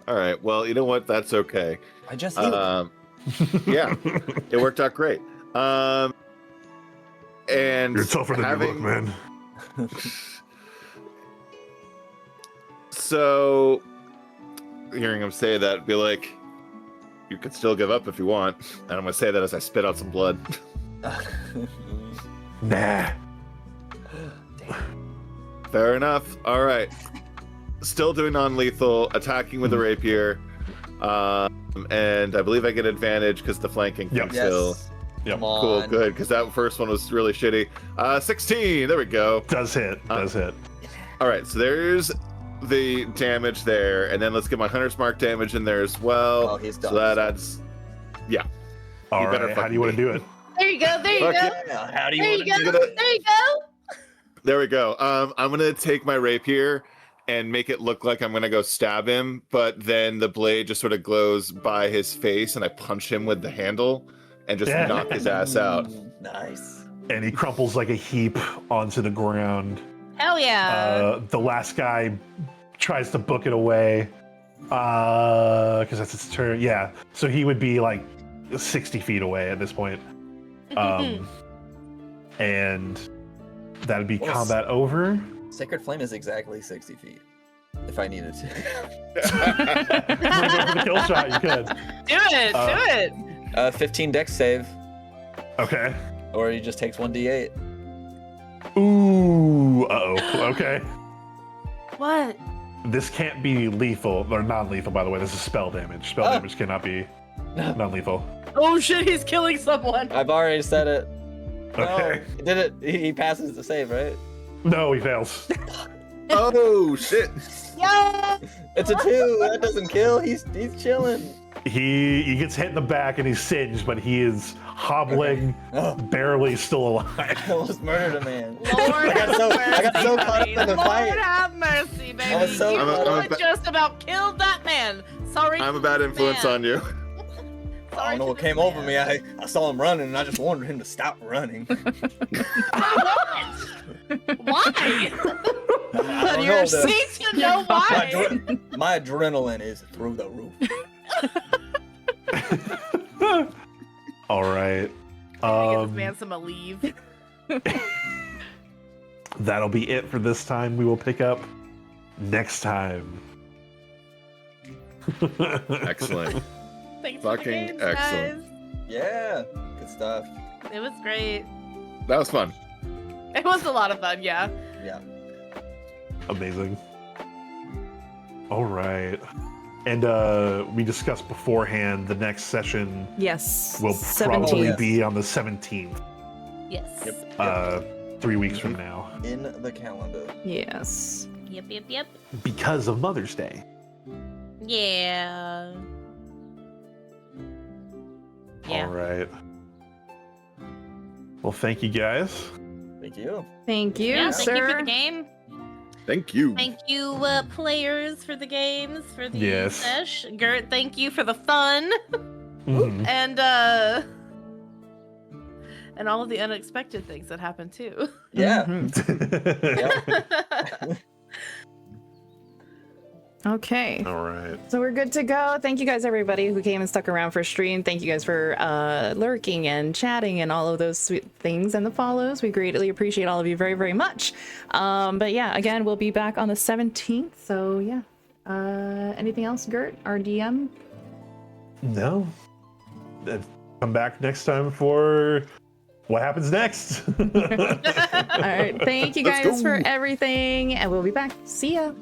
All right. Well, you know what? That's okay. I just healed. Yeah, it worked out great. And You're tougher than you look, man. So, hearing him say that, be like, you could still give up if you want. And I'm gonna say that as I spit out some blood. Nah. Fair enough. All right. Still doing non-lethal, attacking with the rapier, and I believe I get advantage because the flanking thing Yep. still. Yes. Yep. Come on. Cool, good, because that first one was really shitty. 16, there we go. Does hit. Does hit. All right, so there's the damage there, and then let's get my Hunter's Mark damage in there as well. Oh, he's done. So that adds, All better right. How fucking do you want to be. do it? There you go, there you Fuck go. Yeah, how do you There want you to go, do that? there you go. There we go. I'm gonna take my rapier and make it look like I'm gonna go stab him, but then the blade just sort of glows by his face, and I punch him with the handle and just Yeah. knock his ass out. Nice. And he crumples like a heap onto the ground. Hell yeah. The last guy tries to book it away because that's its turn. Yeah, so he would be like 60 feet away at this point. And that'd be Well, combat over. Sacred Flame is exactly 60 feet. If I needed to. If you wanna go for the kill shot, you could. Do it. Do it. 15 dex save, Okay. or he just takes 1d8. Ooh. Uh-oh. Okay. What? This can't be lethal or non-lethal, by the way. This is spell damage. Spell Oh. damage cannot be non-lethal. Oh shit, he's killing someone. I've already said it. Okay. No, he did it. He passes the save, right? No, he fails. Oh shit! Yeah. It's a 2. That doesn't kill. He's chilling. He gets hit in the back and he's singed, but he is hobbling, Oh, barely still alive. I almost murdered a man. Lord I got so caught up in the Lord fight. have mercy, baby. was so you close. just about killed that man. Sorry. I'm a to bad this influence man. on you. I Sorry don't know to what this came man. over me. I saw him running, and I just wanted him to stop running. Why? I don't You're know, the- need to know why. my adrenaline is through the roof. All right. Give this man some leave. That'll be it for this time. We will pick up next time. Excellent. Thanks for the Fucking games, excellent. guys. Yeah, good stuff. It was great. That was fun. It was a lot of fun, yeah. Yeah. Amazing. All right. And we discussed beforehand the next session Yes. will 17th. probably Yes. be on the 17th, Yes. Yep. 3 weeks from now, In the calendar. Yes. Yep. because of Mother's Day. Yeah. Yeah. All right. Well, thank you guys. Thank you. Thank you, Yeah, thank you for sir. the game. Thank you. Thank you, players, for the games, for the Yes. sesh. Gert, thank you for the fun Mhm. and all of the unexpected things that happened too. Yeah. Mhm. Yep. Okay. All right. So we're good to go. Thank you guys, everybody who came and stuck around for stream. Thank you guys for lurking and chatting and all of those sweet things and the follows. We greatly appreciate all of you very, very much. But yeah, again, we'll be back on the 17th. So yeah. Anything else, Gert, our DM? No. Come back next time for what happens next. All right. Thank you Let's guys for go. everything. And we'll be back. See ya.